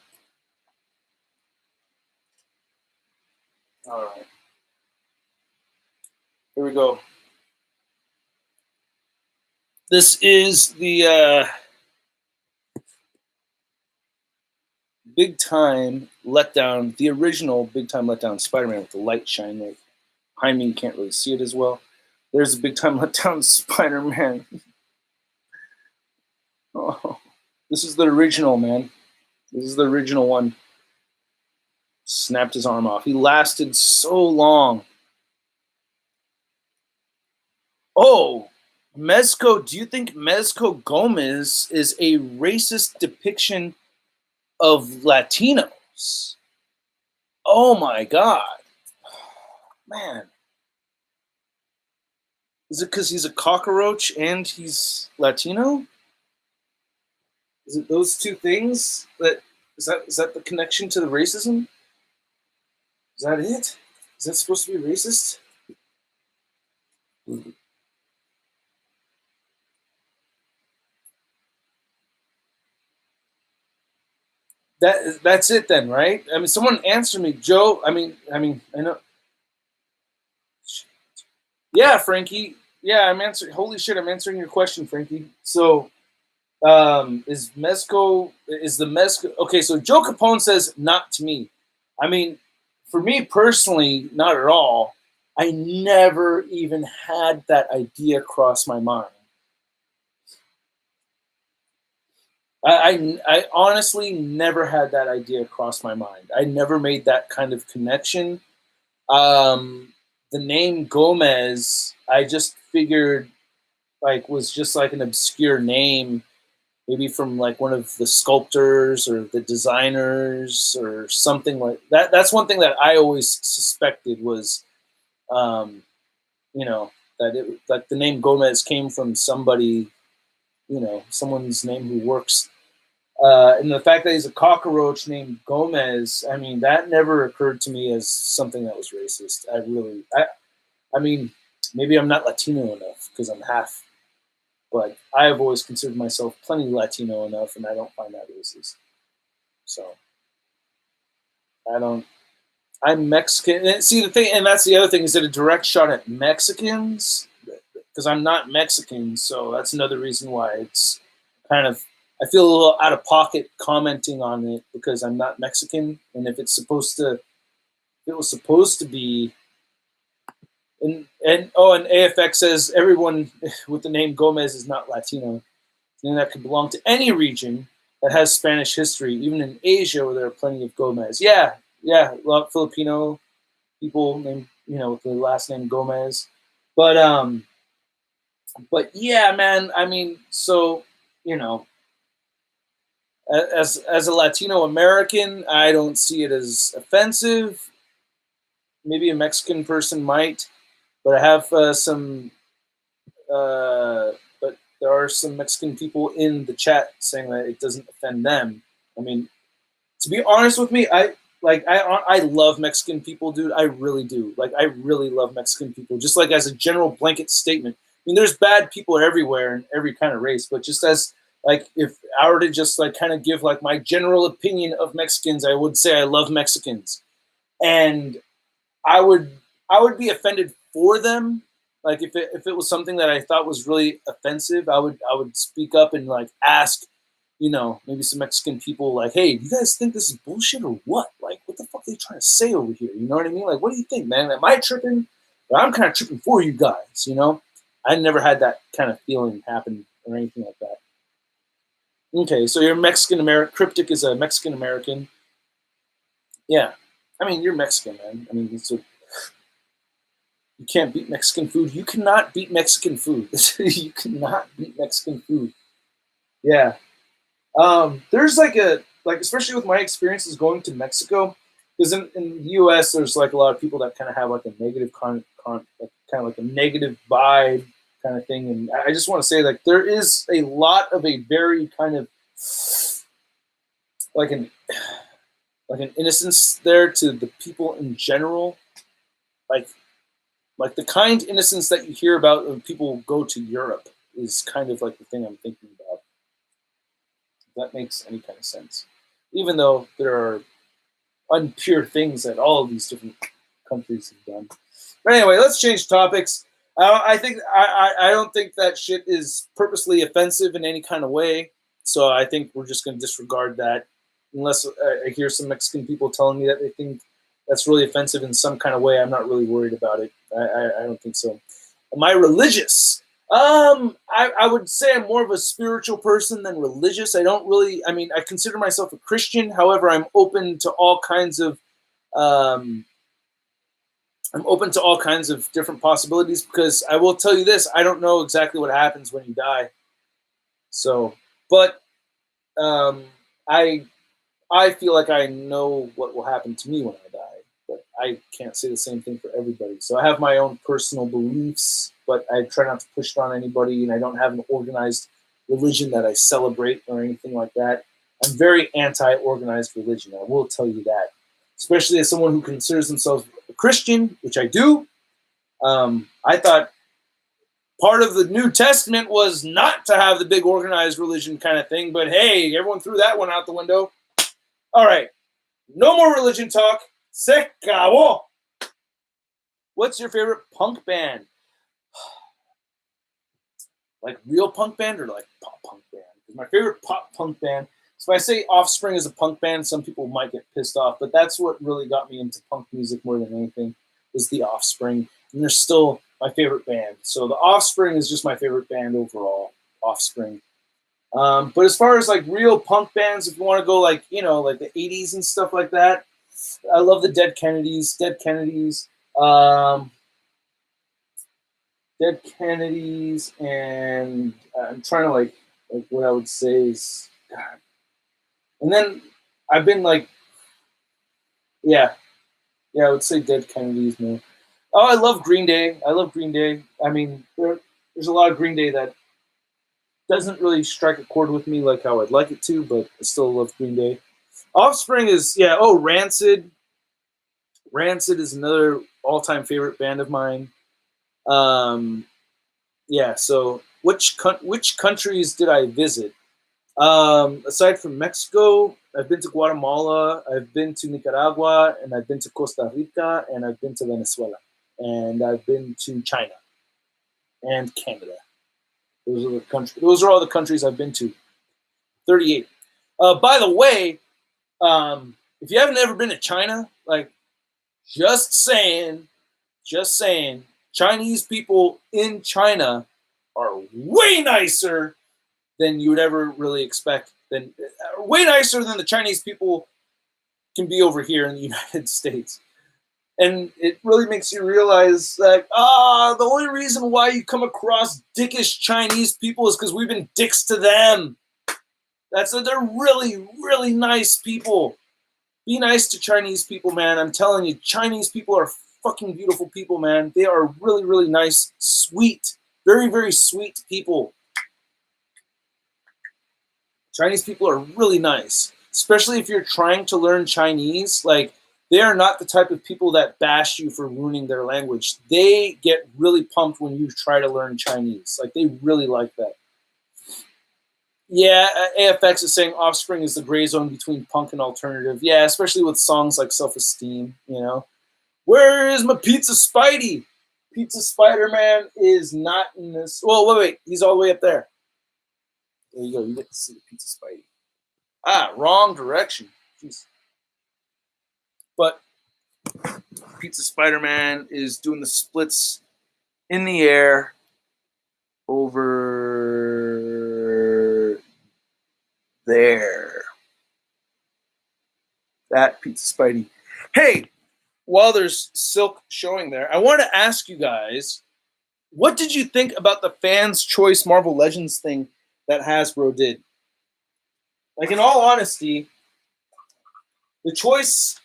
all right. Here we go. This is the Big Time Letdown, the original Big Time Letdown Spider-Man with the light shine right behind me. You can't really see it as well. There's a Big Time Letdown Spider-Man. Oh, this is the original, man. This is the original one. Snapped his arm off. He lasted so long. Oh, Mezco, do you think Mezco Gomez is a racist depiction of Latinos? Oh my God. Man. Is it because he's a cockroach and he's Latino? Is it those two things? Is that the connection to the racism? Is that it? Is that supposed to be racist? That's it then, right? I mean, someone answer me, Joe. I mean, I know. Yeah, Frankie. Yeah, I'm answering. Holy shit, I'm answering your question, Frankie. So, is the Mezco? Okay, so Joe Capone says not to me. I mean, for me personally, not at all. I never even had that idea cross my mind. I honestly never had that idea cross my mind. I never made that kind of connection. The name Gomez, I just figured was just like an obscure name, maybe from like one of the sculptors or the designers or something like that. That's one thing that I always suspected was, that the name Gomez came from somebody, someone's name who works. And the fact that he's a cockroach named Gomez, I mean, that never occurred to me as something that was racist. I mean, maybe I'm not Latino enough because I'm half, but I have always considered myself plenty Latino enough, and I don't find that racist. So I'm Mexican. And see the thing, and that's the other thing, is that a direct shot at Mexicans, because I'm not Mexican. So that's another reason why it's kind of, I feel a little out of pocket commenting on it because I'm not Mexican, and if it was supposed to be. And AFX says everyone with the name Gomez is not Latino, and that could belong to any region that has Spanish history, even in Asia where there are plenty of Gomez. Yeah, a lot of Filipino people named, with the last name Gomez. But yeah, man, I mean, so, as a Latino American, I don't see it as offensive. Maybe a Mexican person might, but I have but there are some Mexican people in the chat saying that it doesn't offend them. I mean, to be honest with me, I love Mexican people, dude. I really do. Like, I really love Mexican people. Just like as a general blanket statement. I mean, there's bad people everywhere in every kind of race, but just as like, if I were to just like kind of give like my general opinion of Mexicans, I would say I love Mexicans, and I would be offended for them. Like if it was something that I thought was really offensive, I would speak up and like ask, maybe some Mexican people, like, hey, you guys think this is bullshit or what? Like, what the fuck are they trying to say over here? You know what I mean? Like, what do you think, man? Am I tripping? But I'm kind of tripping for you guys, I never had that kind of feeling happen or anything like that. Okay, so you're Mexican American. Cryptic is a Mexican American. Yeah, I mean, you're Mexican, man. I mean, you can't beat Mexican food. You cannot beat Mexican food. You cannot beat Mexican food. Yeah. There's like especially with my experiences going to Mexico, because in the U.S. there's like a lot of people that kind of have like a negative kind of like a negative vibe kind of thing, and I just want to say like there is a lot of a very kind of like an innocence there to the people in general, like the kind innocence that you hear about when people go to Europe is kind of like the thing I'm thinking about. If that makes any kind of sense. Even though there are unpure things that all of these different countries have done. But anyway, let's change topics. I don't think that shit is purposely offensive in any kind of way. So I think we're just going to disregard that, unless I hear some Mexican people telling me that they think that's really offensive in some kind of way. I'm not really worried about it. I don't think so. Am I religious? I would say I'm more of a spiritual person than religious. I consider myself a Christian. However, I'm open to all kinds of different possibilities, because I will tell you this, I don't know exactly what happens when you die. So, but I feel like I know what will happen to me when I die, but I can't say the same thing for everybody. So I have my own personal beliefs, but I try not to push it on anybody, and I don't have an organized religion that I celebrate or anything like that. I'm very anti-organized religion, I will tell you that. Especially as someone who considers themselves a Christian, which I do. I thought part of the New Testament was not to have the big organized religion kind of thing, but hey, everyone threw that one out the window. All right, no more religion talk. Se acabó. What's your favorite punk band? Like real punk band or like pop punk band? Because my favorite pop punk band. So if I say Offspring is a punk band, some people might get pissed off, but that's what really got me into punk music more than anything, was the Offspring. And they're still my favorite band. So the Offspring is just my favorite band overall, Offspring. But as far as like real punk bands, if you want to go like, like the 80s and stuff like that, I love the Dead Kennedys. Dead Kennedys, and I'm trying to like what I would say is, God. And then I've been like, I would say Dead Kennedys more. Oh, I love Green Day. I mean, there's a lot of Green Day that doesn't really strike a chord with me like how I'd like it to, but I still love Green Day. Offspring is, Rancid. Rancid is another all-time favorite band of mine. So which countries did I visit? Aside from Mexico, I've been to Guatemala, I've been to Nicaragua, and I've been to Costa Rica, and I've been to Venezuela, and I've been to China and Canada. Those are all the countries I've been to. 38. By the way, if you haven't ever been to China, like, just saying, Chinese people in China are way nicer than you would ever really expect. Way nicer than the Chinese people can be over here in the United States. And it really makes you realize that, the only reason why you come across dickish Chinese people is because we've been dicks to them. They're really, really nice people. Be nice to Chinese people, man. I'm telling you, Chinese people are fucking beautiful people, man. They are really, really nice, sweet, very, very sweet people. Chinese people are really nice, especially if you're trying to learn Chinese. Like, they are not the type of people that bash you for ruining their language. They get really pumped when you try to learn Chinese. Like, they really like that. Yeah, AFX is saying Offspring is the gray zone between punk and alternative. Yeah, especially with songs like Self-Esteem, you know. Where is my Pizza Spidey? Pizza Spider-Man is not in this. Well, wait. He's all the way up there. There you go. You get to see the Pizza Spidey. Wrong direction. Jeez. But Pizza Spider-Man is doing the splits in the air over there. That Pizza Spidey. Hey, while there's Silk showing there, I want to ask you guys, what did you think about the Fans' Choice Marvel Legends thing that Hasbro did? Like, in all honesty, the choice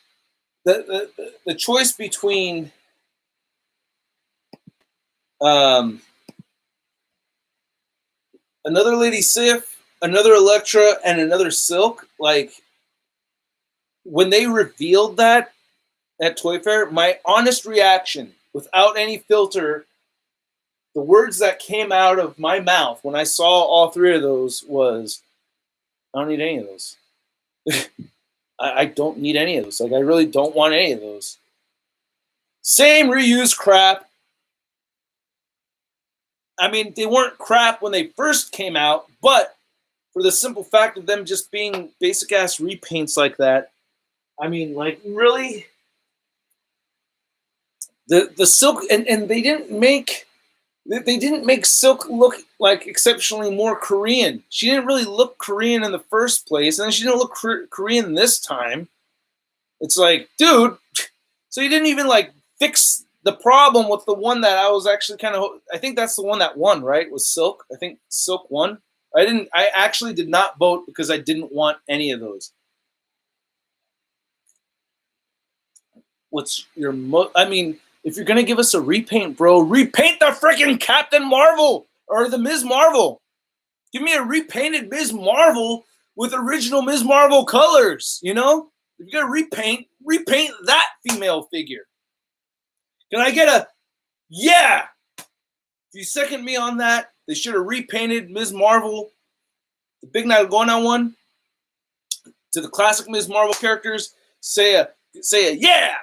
between another Lady Sif, another Elektra, and another Silk, like, when they revealed that at Toy Fair, my honest reaction, without any filter, the words that came out of my mouth when I saw all three of those was, I don't need any of those. I don't need any of those. Like, I really don't want any of those. Same reused crap. I mean, they weren't crap when they first came out, but for the simple fact of them just being basic-ass repaints like that, I mean, like, really? The Silk, and they didn't make Silk look like exceptionally more Korean. She didn't really look Korean in the first place, and then she didn't look Korean this time. It's like, dude, so you didn't even, like, fix the problem with the one that I was actually kind of, I think that's the one that won, right? Was Silk. I think Silk won. I actually did not vote because I didn't want any of those. What's your I mean, if you're gonna give us a repaint, bro, repaint the freaking Captain Marvel or the Ms. Marvel. Give me a repainted Ms. Marvel with original Ms. Marvel colors, you know? If you're gonna repaint that female figure. Can I get a yeah? If you second me on that, they should have repainted Ms. Marvel, the Big Nalgona one, to the classic Ms. Marvel characters. Say a yeah.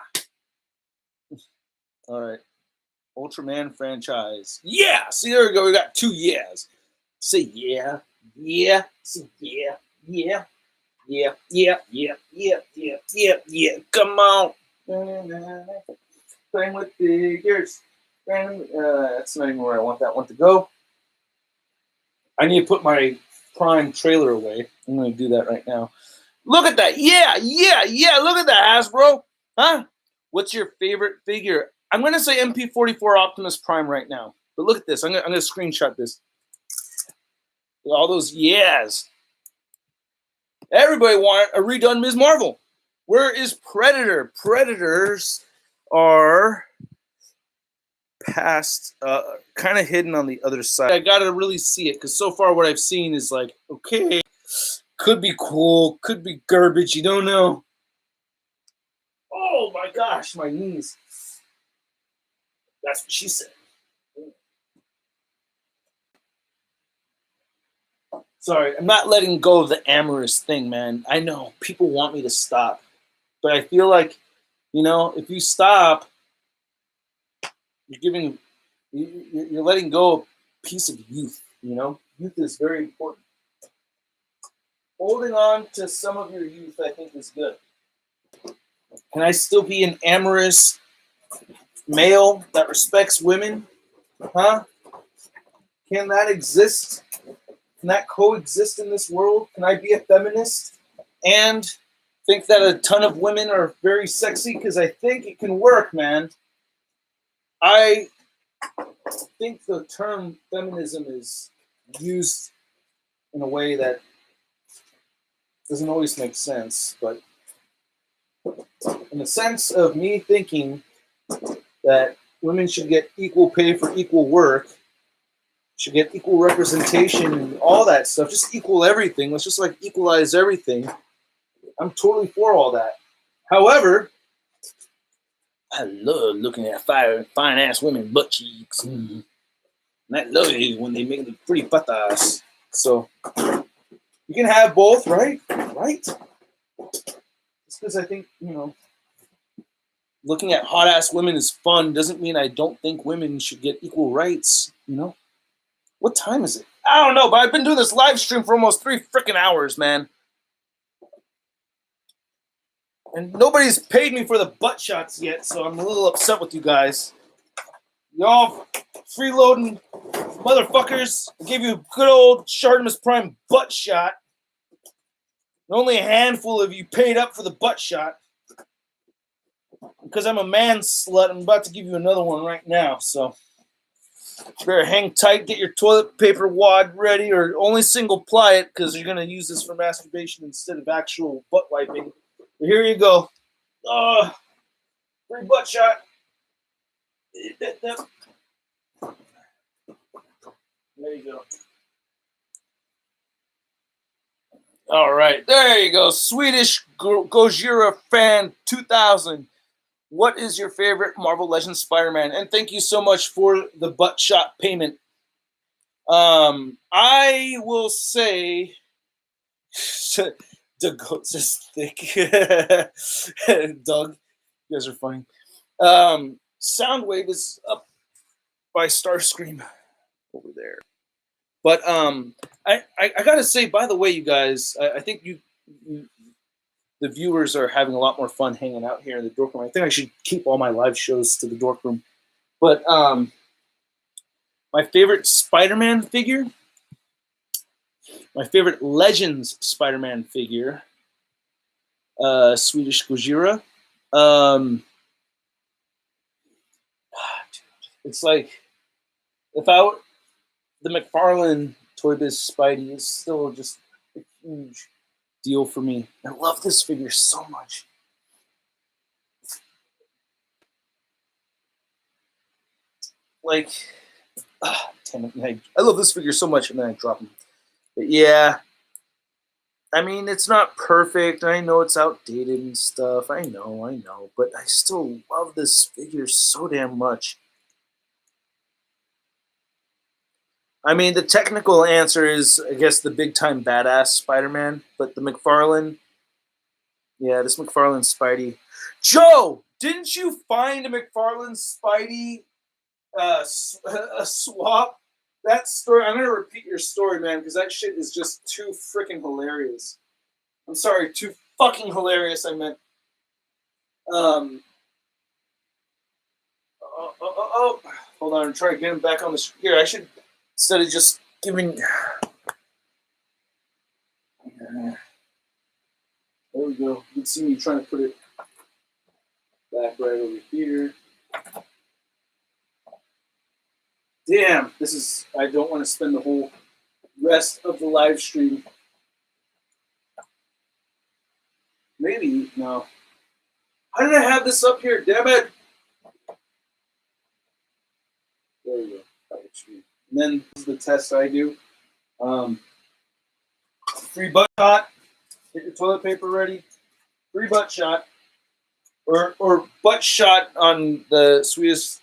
All right. Ultraman franchise. Yeah. See, there we go. We got 2 yeahs. Say yeah. Yeah. Say yeah. Yeah. Yeah. Yeah. Yeah. Yeah. Yeah. Yeah. Yeah. Come on. Playing with figures. That's not even where I want that one to go. I need to put my Prime trailer away. I'm going to do that right now. Look at that. Yeah. Yeah. Yeah. Look at that, Hasbro. Huh? What's your favorite figure? I'm going to say MP44 Optimus Prime right now. But look at this. I'm going to screenshot this. All those yeahs. Everybody want a redone Ms. Marvel. Where is Predator? Predators are past, kind of hidden on the other side. I got to really see it because so far what I've seen is like, okay, could be cool, could be garbage. You don't know. Oh my gosh, my knees. That's what she said. Sorry, I'm not letting go of the amorous thing, man. I know people want me to stop, but I feel like, if you stop, you're letting go of a piece of youth. Youth is very important. Holding on to some of your youth, I think, is good. Can I still be an amorous male that respects women? Huh? Can that exist? Can that coexist in this world? Can I be a feminist and think that a ton of women are very sexy? Because I think it can work, man. I think the term feminism is used in a way that doesn't always make sense, but in the sense of me thinking that women should get equal pay for equal work, should get equal representation and all that stuff, just equal everything. Let's just equalize everything. I'm totally for all that. However, I love looking at fine ass women butt cheeks. And I love it when they make the pretty patas. So you can have both, right? Right? Just because I think, looking at hot ass women is fun doesn't mean I don't think women should get equal rights, What time is it? I don't know, but I've been doing this live stream for almost 3 freaking hours, man. And nobody's paid me for the butt shots yet, so I'm a little upset with you guys. Y'all freeloading motherfuckers. I gave you a good old ShartimusPrime butt shot. And only a handful of you paid up for the butt shot. Because I'm a man slut, I'm about to give you another one right now, so better hang tight, get your toilet paper wad ready, or only single ply it, because you're going to use this for masturbation instead of actual butt wiping. But here you go. Free butt shot. There you go. All right, there you go. Swedish Gojira fan 2000. What is your favorite Marvel Legends Spider-Man? And thank you so much for the butt shot payment. I will say the goats is thick. Doug, you guys are funny. Soundwave is up by Starscream over there. But I gotta say, by the way, you guys, I think you the viewers are having a lot more fun hanging out here in the Dork Room. I think I should keep all my live shows to the Dork Room. But my favorite Spider-Man figure, my favorite Legends Spider-Man figure, Swedish Gojira. It's like if the McFarlane Toy Biz Spidey is still just a huge deal for me. I love this figure so much. Damn it, I love this figure so much, and then I drop him. But yeah, I mean, it's not perfect. I know it's outdated and stuff. I know. But I still love this figure so damn much. I mean, the technical answer is, I guess, the big-time badass Spider-Man. But the McFarlane, yeah, this McFarlane Spidey. Joe, didn't you find a McFarlane Spidey a swap? That story, I'm going to repeat your story, man, because that shit is just too freaking hilarious. I'm sorry, too fucking hilarious, I meant. Hold on, I'm trying to get him back on the screen. Here, I should, instead of just giving... There we go. You can see me trying to put it back right over here. Damn, this is... I don't want to spend the whole rest of the live stream. Maybe, no. How did I have this up here? Damn it! There we go. And then this is the test I do. Free butt shot. Get your toilet paper ready. Free butt shot. Or butt shot on the Swedish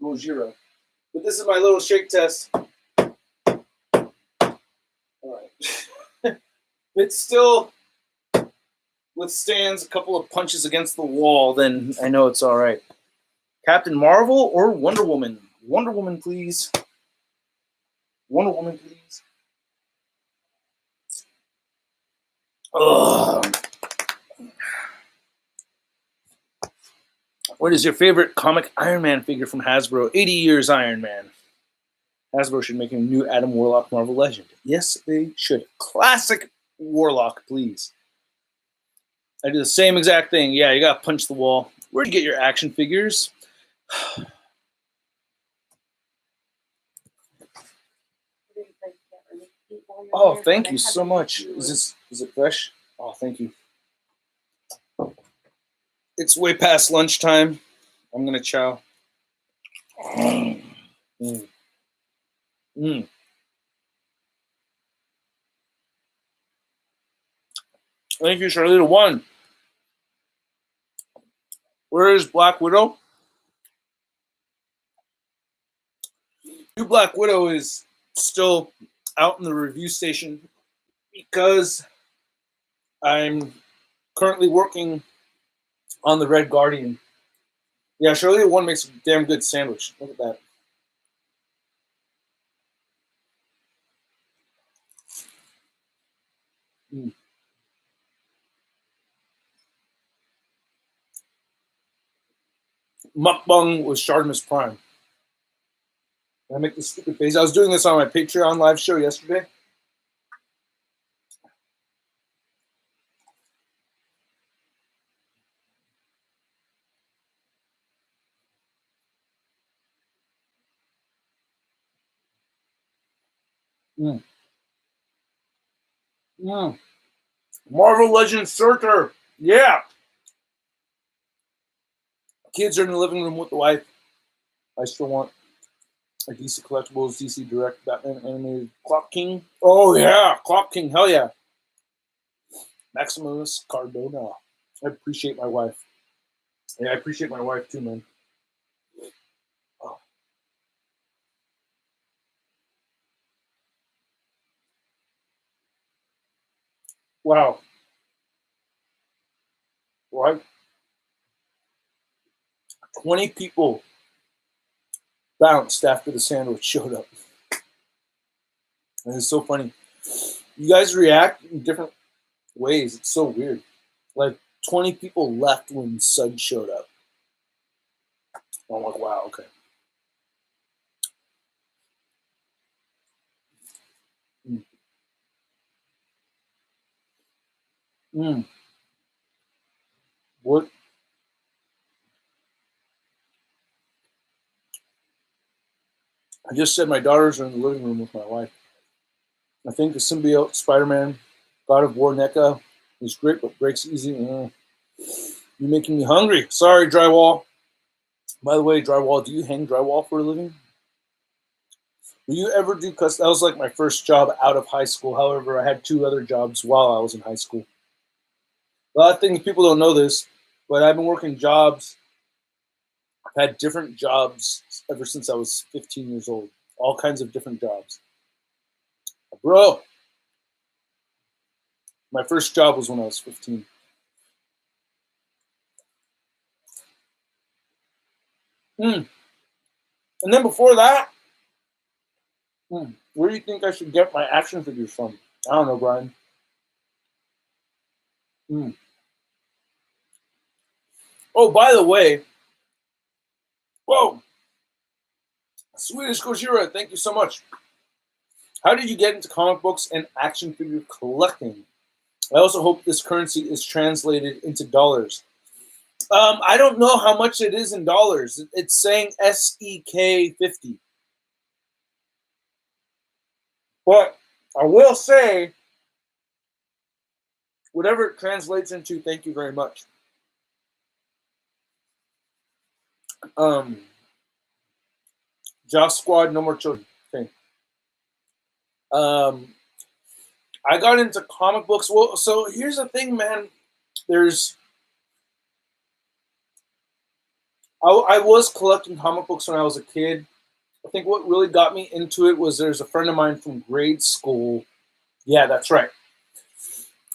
Gojira. But this is my little shake test. All right. It still withstands a couple of punches against the wall, then I know it's all right. Captain Marvel or Wonder Woman? Wonder Woman, please. Wonder Woman, please. Ugh. What is your favorite comic Iron Man figure from Hasbro? 80 years Iron Man. Hasbro should make a new Adam Warlock Marvel Legend. Yes, they should. Classic Warlock, please. I do the same exact thing. Yeah, you gotta punch the wall. Where'd you get your action figures? Oh, thank you so much. Is it fresh? Oh, thank you. It's way past lunchtime. I'm gonna chow. Mm. Mm. Thank you, Charlita. One. Where is Black Widow? New Black Widow is still out in the review station because I'm currently working on the Red Guardian. Yeah, Charlita One makes a damn good sandwich. Look at that. Mm. Mukbang with ShartimusPrime. I make this stupid face. I was doing this on my Patreon live show yesterday. Mm. Mm. Marvel Legends Surtur. Yeah. Kids are in the living room with the wife. I still want a DC Collectibles, DC Direct, Batman Animated, Clock King. Oh, yeah. Clock King. Hell yeah. Maximus Cardona. I appreciate my wife. Yeah, I appreciate my wife too, man. Oh. Wow. Right? 20 people bounced after the sandwich showed up. And it's so funny. You guys react in different ways. It's so weird. Like 20 people left when Sud showed up. I'm like, wow, okay. Mm. Mm. What? I just said my daughters are in the living room with my wife. I think the symbiote Spider-Man, God of War NECA is great, but breaks easy. You're making me hungry. Sorry, drywall. By the way, drywall, do you hang drywall for a living? Will you ever do custom? That was like my first job out of high school. However, I had 2 other jobs while I was in high school. A lot of things people don't know this, but I've been working jobs. I've had different jobs ever since I was 15 years old. All kinds of different jobs. Bro, my first job was when I was 15. And then before that, where do you think I should get my action figures from? I don't know, Brian. Oh, by the way, whoa, Swedish Gojira, thank you so much. How did you get into comic books and action figure collecting? I also hope this currency is translated into dollars. I don't know how much it is in dollars. It's saying SEK 50. But I will say, whatever it translates into, thank you very much. Joss Squad, no more children. Okay. I got into comic books. Well, so here's the thing, man. I was collecting comic books when I was a kid. I think what really got me into it was there's a friend of mine from grade school Yeah, that's right.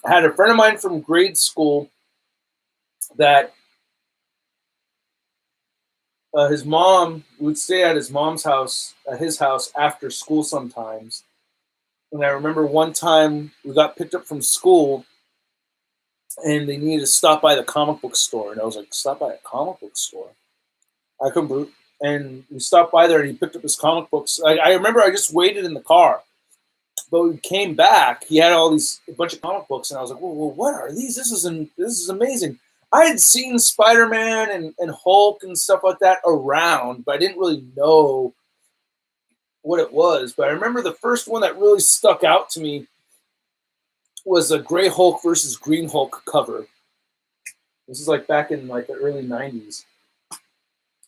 I had a friend of mine from grade school that his mom would stay at his mom's house, at his house after school sometimes. And I remember one time we got picked up from school and they needed to stop by the comic book store. And I was like, stop by a comic book store? I couldn't believe. And we stopped by there and he picked up his comic books. I remember I just waited in the car. But we came back. He had a bunch of comic books, and I was like, "Well, what are these? This is amazing." I had seen Spider-Man and Hulk and stuff like that around, but I didn't really know what it was. But I remember the first one that really stuck out to me was a Gray Hulk versus Green Hulk cover. This is like back in like the early '90s,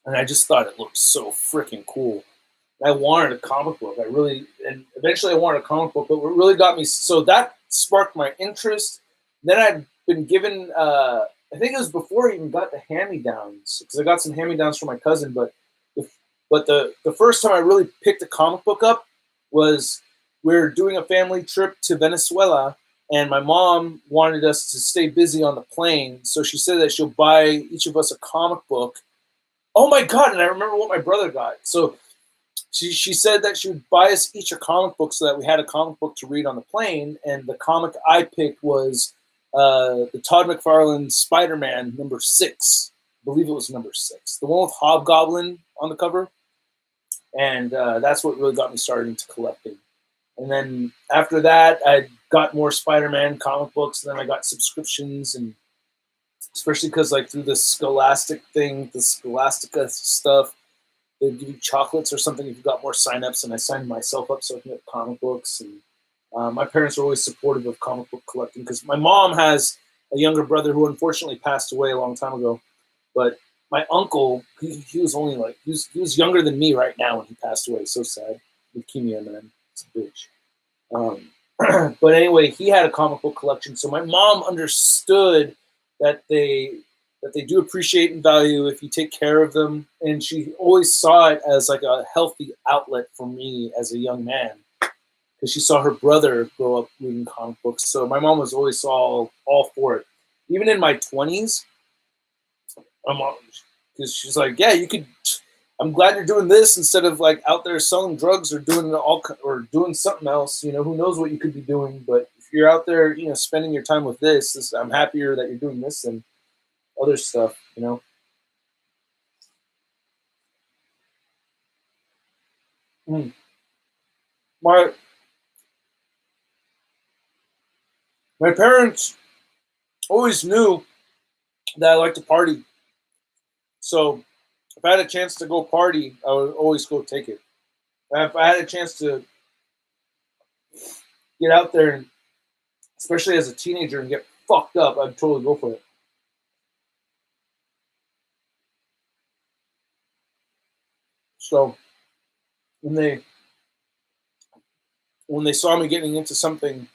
and I just thought it looked so freaking cool. I wanted a comic book. And eventually I wanted a comic book, but what really got me, so that sparked my interest. Then I'd been given, I think it was before I even got the hand-me-downs, because I got some hand-me-downs from my cousin, but the first time I really picked a comic book up was we were doing a family trip to Venezuela, and my mom wanted us to stay busy on the plane, so she said that she'll buy each of us a comic book. Oh my God, and I remember what my brother got. So she said that she would buy us each a comic book so that we had a comic book to read on the plane. And the comic I picked was the Todd McFarlane Spider-Man #6. I believe it was #6. The one with Hobgoblin on the cover. And that's what really got me started into collecting. And then after that, I got more Spider-Man comic books. And then I got subscriptions, and especially because like through the Scholastic thing, the Scholastica stuff, they'd give you chocolates or something if you got more signups, and I signed myself up so I can get comic books. And my parents were always supportive of comic book collecting because my mom has a younger brother who unfortunately passed away a long time ago. But my uncle, he was only like, he was younger than me right now when he passed away. So sad. Leukemia, man. It's a bitch. But anyway, he had a comic book collection. So my mom understood that they do appreciate and value if you take care of them. And she always saw it as like a healthy outlet for me as a young man, because she saw her brother grow up reading comic books. So my mom was always all for it. Even in my 20s, because she's like, yeah, you could, I'm glad you're doing this instead of like out there selling drugs or doing something else. You know, who knows what you could be doing. But if you're out there, you know, spending your time with this, I'm happier that you're doing this and other stuff, you know. My parents always knew that I like to party. So if I had a chance to go party, I would always go take it. If I had a chance to get out there, and especially as a teenager, and get fucked up, I'd totally go for it. So when they saw me getting into something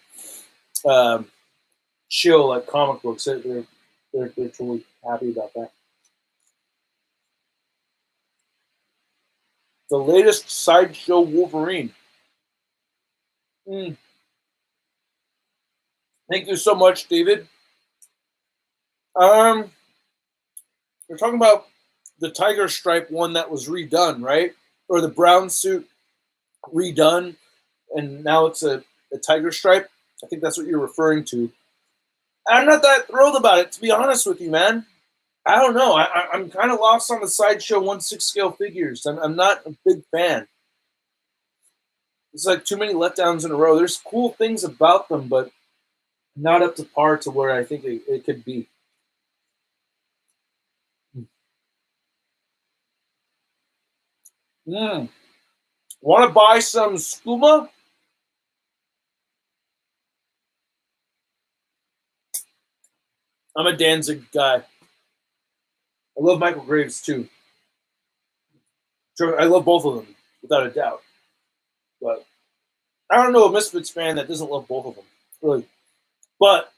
chill like comic books, they're totally happy about that. The latest Sideshow Wolverine. Thank you so much, David. We're talking about the Tiger Stripe one that was redone, right? Or the brown suit redone, and now it's a Tiger Stripe. I think that's what you're referring to. I'm not that thrilled about it, to be honest with you, man. I don't know. I'm kind of lost on the Sideshow 1/6 scale figures. I'm not a big fan. It's like too many letdowns in a row. There's cool things about them, but not up to par to where I think it could be. Want to buy some skooma? I'm a Danzig guy. I love Michael Graves too. I love both of them, without a doubt. But I don't know a Misfits fan that doesn't love both of them, really. But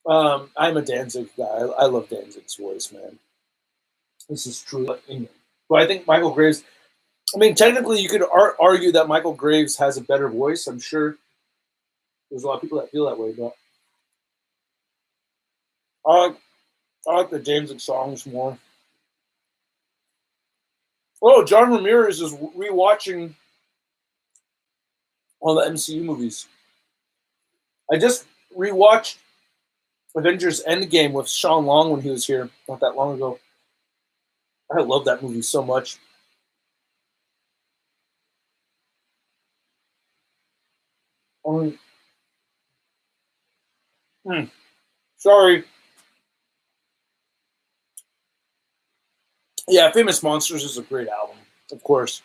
I'm a Danzig guy. I love Danzig's voice, man. This is true. But I think Michael Graves, I mean, technically you could argue that Michael Graves has a better voice, I'm sure. There's a lot of people that feel that way, but I like the James songs more. Oh, John Ramirez is rewatching all the MCU movies. I just rewatched Avengers Endgame with Sean Long when he was here not that long ago. I love that movie so much. Sorry. Yeah, Famous Monsters is a great album, of course.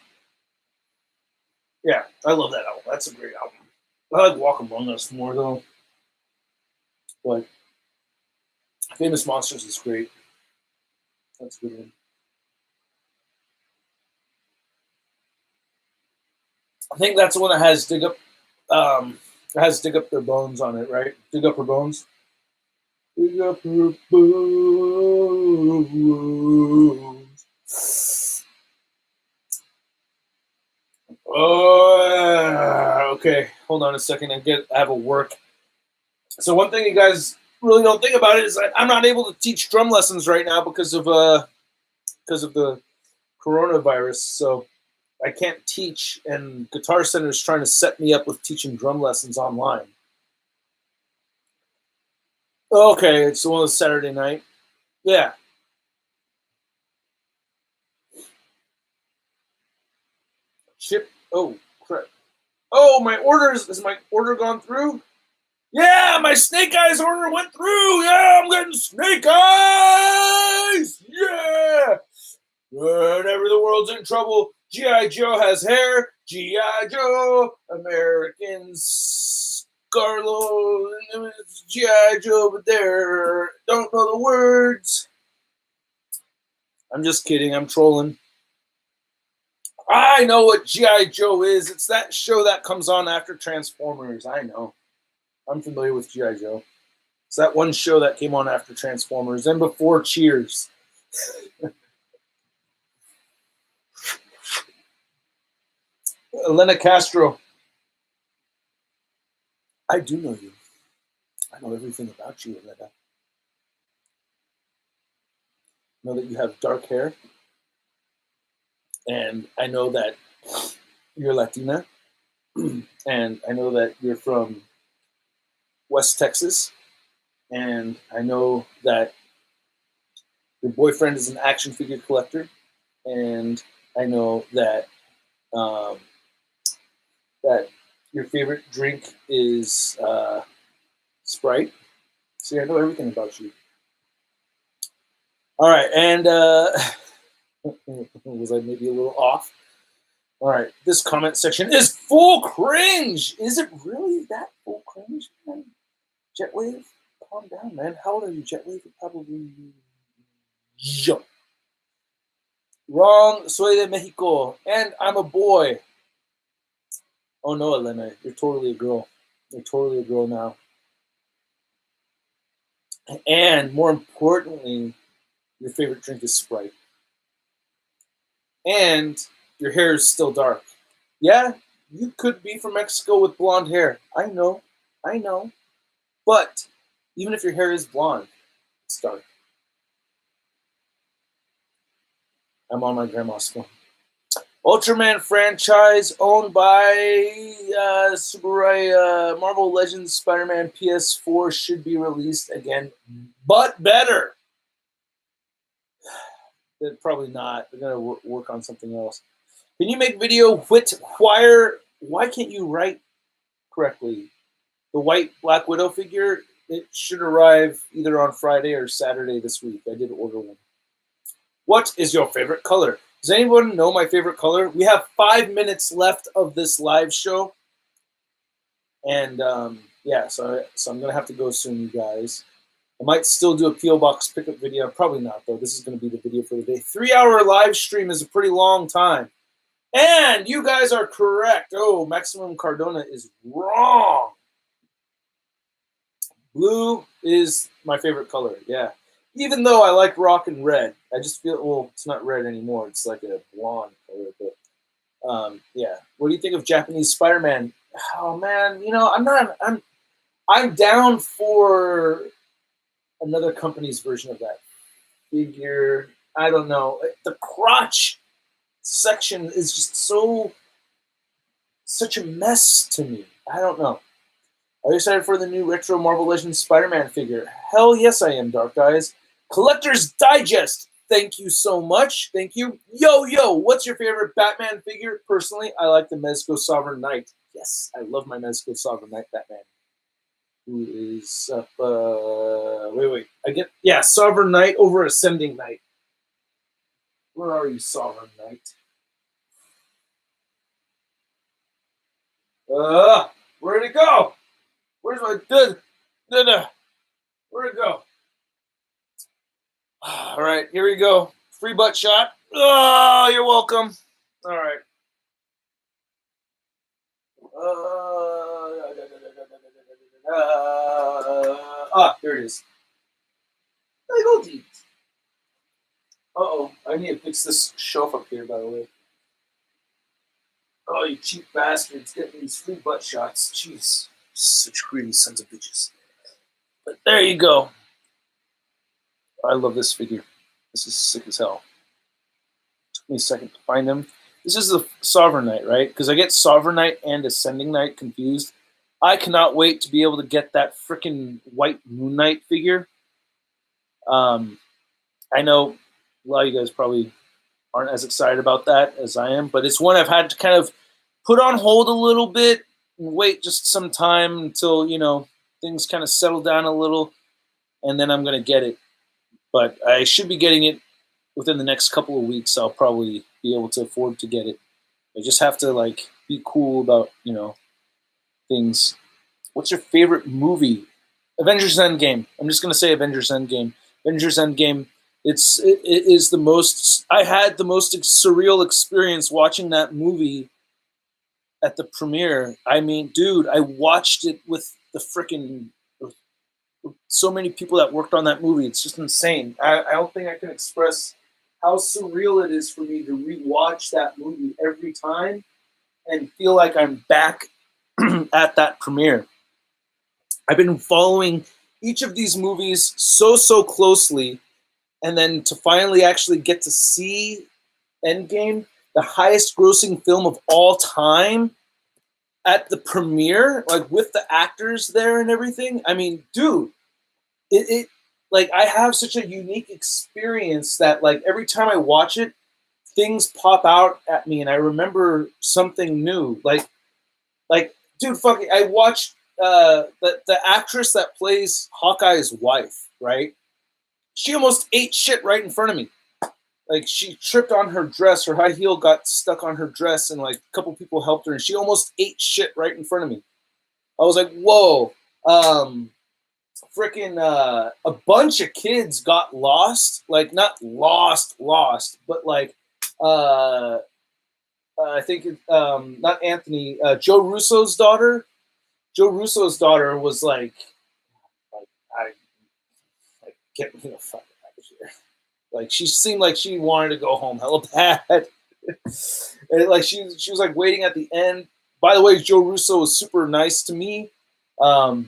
Yeah, I love that album. That's a great album. I like Walk Among Us more, though. But Famous Monsters is great. That's a good one. I think that's the one that has Dig Up Their Bones on it, right? Dig Up Her Bones. Dig Up Her Bones. Oh, okay. Hold on a second. I have a work. So one thing you guys really don't think about it is that I'm not able to teach drum lessons right now because of the coronavirus. So I can't teach, and Guitar Center is trying to set me up with teaching drum lessons online. Okay, it's the one on Saturday night. Yeah. Chip. Oh, crap. Oh, my orders. Is my order gone through? Yeah, my Snake Eyes order went through. Yeah, I'm getting Snake Eyes. Yeah. Whenever the world's in trouble, G.I. Joe has hair. G.I. Joe, Americans, Scarlo, G.I. Joe, but there don't know the words. I'm just kidding. I'm trolling. I know what G.I. Joe is. It's that show that comes on after Transformers. I know. I'm familiar with G.I. Joe. It's that one show that came on after Transformers and before Cheers. Elena Castro. I do know you. I know everything about you, Elena. I know that you have dark hair. And I know that you're Latina. And I know that you're from West Texas. And I know that your boyfriend is an action figure collector. And I know that that your favorite drink is Sprite. See, I know everything about you. All right, and was I maybe a little off? All right, this comment section is full cringe. Is it really that full cringe, man? Jetwave, calm down, man. How old are you, Jetwave? You're probably young. Wrong, soy de Mexico, and I'm a boy. Oh no, Elena, you're totally a girl. You're totally a girl now. And more importantly, your favorite drink is Sprite. And your hair is still dark. Yeah, you could be from Mexico with blonde hair. I know. But even if your hair is blonde, it's dark. I'm on my grandma's phone. Ultraman franchise owned by Subaru. Marvel Legends Spider-Man PS4 should be released again, but better. Probably not. They're going to work on something else. Can you make video with wire? Why can't you write correctly? The white Black Widow figure, it should arrive either on Friday or Saturday this week. I did order one. What is your favorite color? Does anyone know my favorite color? We have 5 minutes left of this live show. And yeah, so I'm going to have to go soon, you guys. I might still do a P.O. Box pickup video. Probably not, though. This is going to be the video for the day. 3-hour live stream is a pretty long time. And you guys are correct. Oh, Maximum Cardona is wrong. Blue is my favorite color, yeah. Even though I like rock and red. I just feel, well, it's not red anymore. It's like a blonde color. But yeah. What do you think of Japanese Spider-Man? Oh, man, you know, I'm I'm down for another company's version of that figure. I don't know. The crotch section is just such a mess to me. I don't know. Are you excited for the new retro Marvel Legends Spider-Man figure? Hell yes, I am, Dark Eyes. Collector's Digest. Thank you so much. Thank you. Yo, what's your favorite Batman figure? Personally, I like the Mezco Sovereign Knight. Yes, I love my Mezco Sovereign Knight Batman. Who is up? Wait. Sovereign Knight over Ascending Knight. Where are you, Sovereign Knight? Where'd it go? Where's my where'd it go? All right, here we go. Free butt shot. Oh, you're welcome. All right. Here it is. Uh-oh, I need to fix this shelf up here, by the way. Oh, you cheap bastards getting these free butt shots. Jeez, such greedy sons of bitches. But there you go. I love this figure. This is sick as hell. Took me a second to find them. This is the Sovereign Knight, right? Because I get Sovereign Knight and Ascending Knight confused. I cannot wait to be able to get that freaking white Moon Knight figure. I know a lot of you guys probably aren't as excited about that as I am, but it's one I've had to kind of put on hold a little bit and wait just some time until, things kind of settle down a little, and then I'm going to get it. But I should be getting it within the next couple of weeks. I'll probably be able to afford to get it. I just have to, be cool about, things. What's your favorite movie? Avengers Endgame. I'm just going to say Avengers Endgame. Avengers Endgame. It is the most. I had the most surreal experience watching that movie at the premiere. I mean, dude, I watched it with the freaking so many people that worked on that movie. It's just insane. I don't think I can express how surreal it is for me to rewatch that movie every time and feel like I'm back at that premiere. I've been following each of these movies so closely, and then to finally actually get to see Endgame, the highest grossing film of all time, at the premiere, with the actors there and everything. I mean, dude, it I have such a unique experience that every time I watch it, things pop out at me and I remember something new. Dude, fucking, I watched the actress that plays Hawkeye's wife, right? She almost ate shit right in front of me. She tripped on her dress, her high heel got stuck on her dress, and a couple people helped her, and she almost ate shit right in front of me. I was like, whoa. Freaking a bunch of kids got lost. Not lost, but I think not Anthony, Joe Russo's daughter. Joe Russo's daughter was I get me the fuck out of here. She seemed like she wanted to go home hella bad. And she was waiting at the end. By the way, Joe Russo was super nice to me. I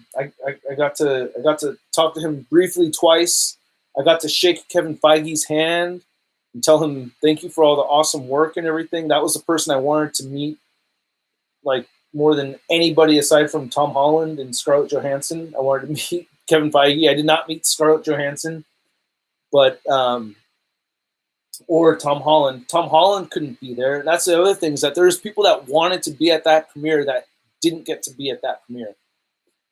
got to talk to him briefly twice. I got to shake Kevin Feige's hand and tell him thank you for all the awesome work and everything. That was the person I wanted to meet, more than anybody aside from Tom Holland and Scarlett Johansson. I wanted to meet Kevin Feige. I did not meet Scarlett Johansson, but or Tom Holland. Tom Holland couldn't be there. That's the other thing, is that there's people that wanted to be at that premiere that didn't get to be at that premiere.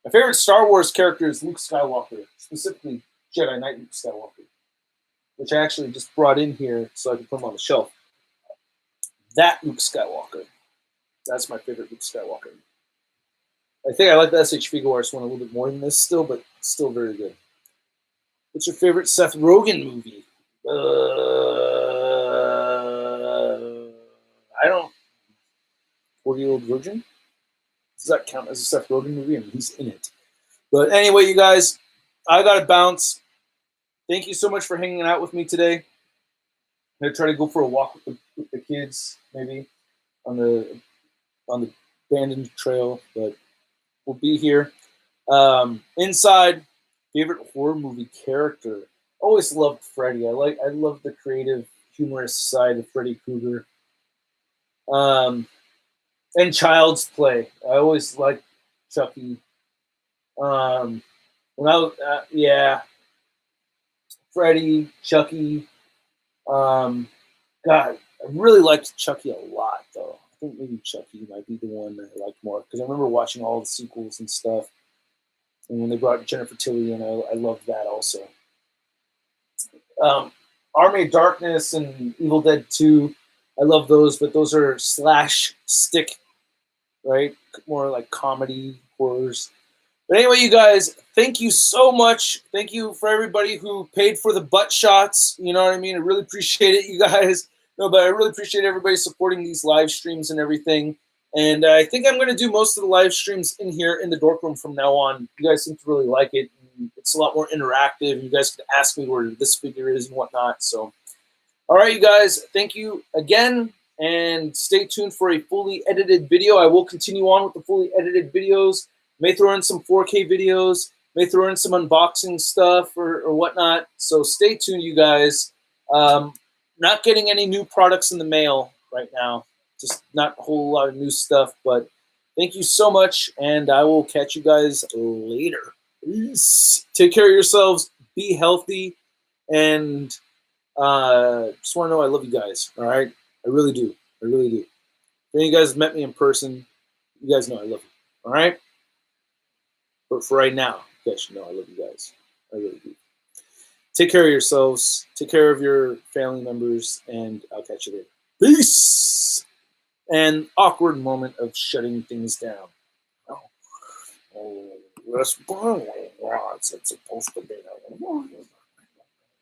My favorite Star Wars character is Luke Skywalker, specifically Jedi Knight Luke Skywalker, which I actually just brought in here so I can put him on the shelf. That Luke Skywalker. That's my favorite Luke Skywalker. I think I like the SH Figuarts one a little bit more than this still, but still very good. What's your favorite Seth Rogen movie? I don't. 40-Year-Old Virgin? Does that count as a Seth Rogen movie? I mean, he's in it. But anyway, you guys, I gotta bounce. Thank you so much for hanging out with me today. I'm gonna try to go for a walk with the kids, maybe on the abandoned trail, but we'll be here. Inside, favorite horror movie character. Always loved Freddy. I love the creative, humorous side of Freddy Krueger. And Child's Play. I always liked Chucky. When I was, yeah, Freddy, Chucky. God, I really liked Chucky a lot, though. I think maybe Chucky might be the one that I liked more because I remember watching all the sequels and stuff. And when they brought Jennifer Tilly in, I loved that also. Army of Darkness and Evil Dead 2, I love those, but those are slash stick, right? More like comedy horrors. But anyway, you guys, thank you so much. Thank you for everybody who paid for the butt shots. You know what I mean? I really appreciate it, you guys. No, but I really appreciate everybody supporting these live streams and everything. And I think I'm going to do most of the live streams in here in the dork room from now on. You guys seem to really like it. It's a lot more interactive. You guys can ask me where this figure is and whatnot. So, all right, you guys, thank you again. And stay tuned for a fully edited video. I will continue on with the fully edited videos. May throw in some 4K videos. May throw in some unboxing stuff or whatnot. So stay tuned, you guys. Not getting any new products in the mail right now. Just not a whole lot of new stuff. But thank you so much, and I will catch you guys later. Peace. Take care of yourselves. Be healthy. And just want to know I love you guys. All right? I really do. I really do. If any of you guys met me in person, you guys know I love you. All right? But for right now, you guys should know I love you guys. I really do. Take care of yourselves. Take care of your family members, and I'll catch you later. Peace! An awkward moment of shutting things down. Oh, that's what's it supposed to be?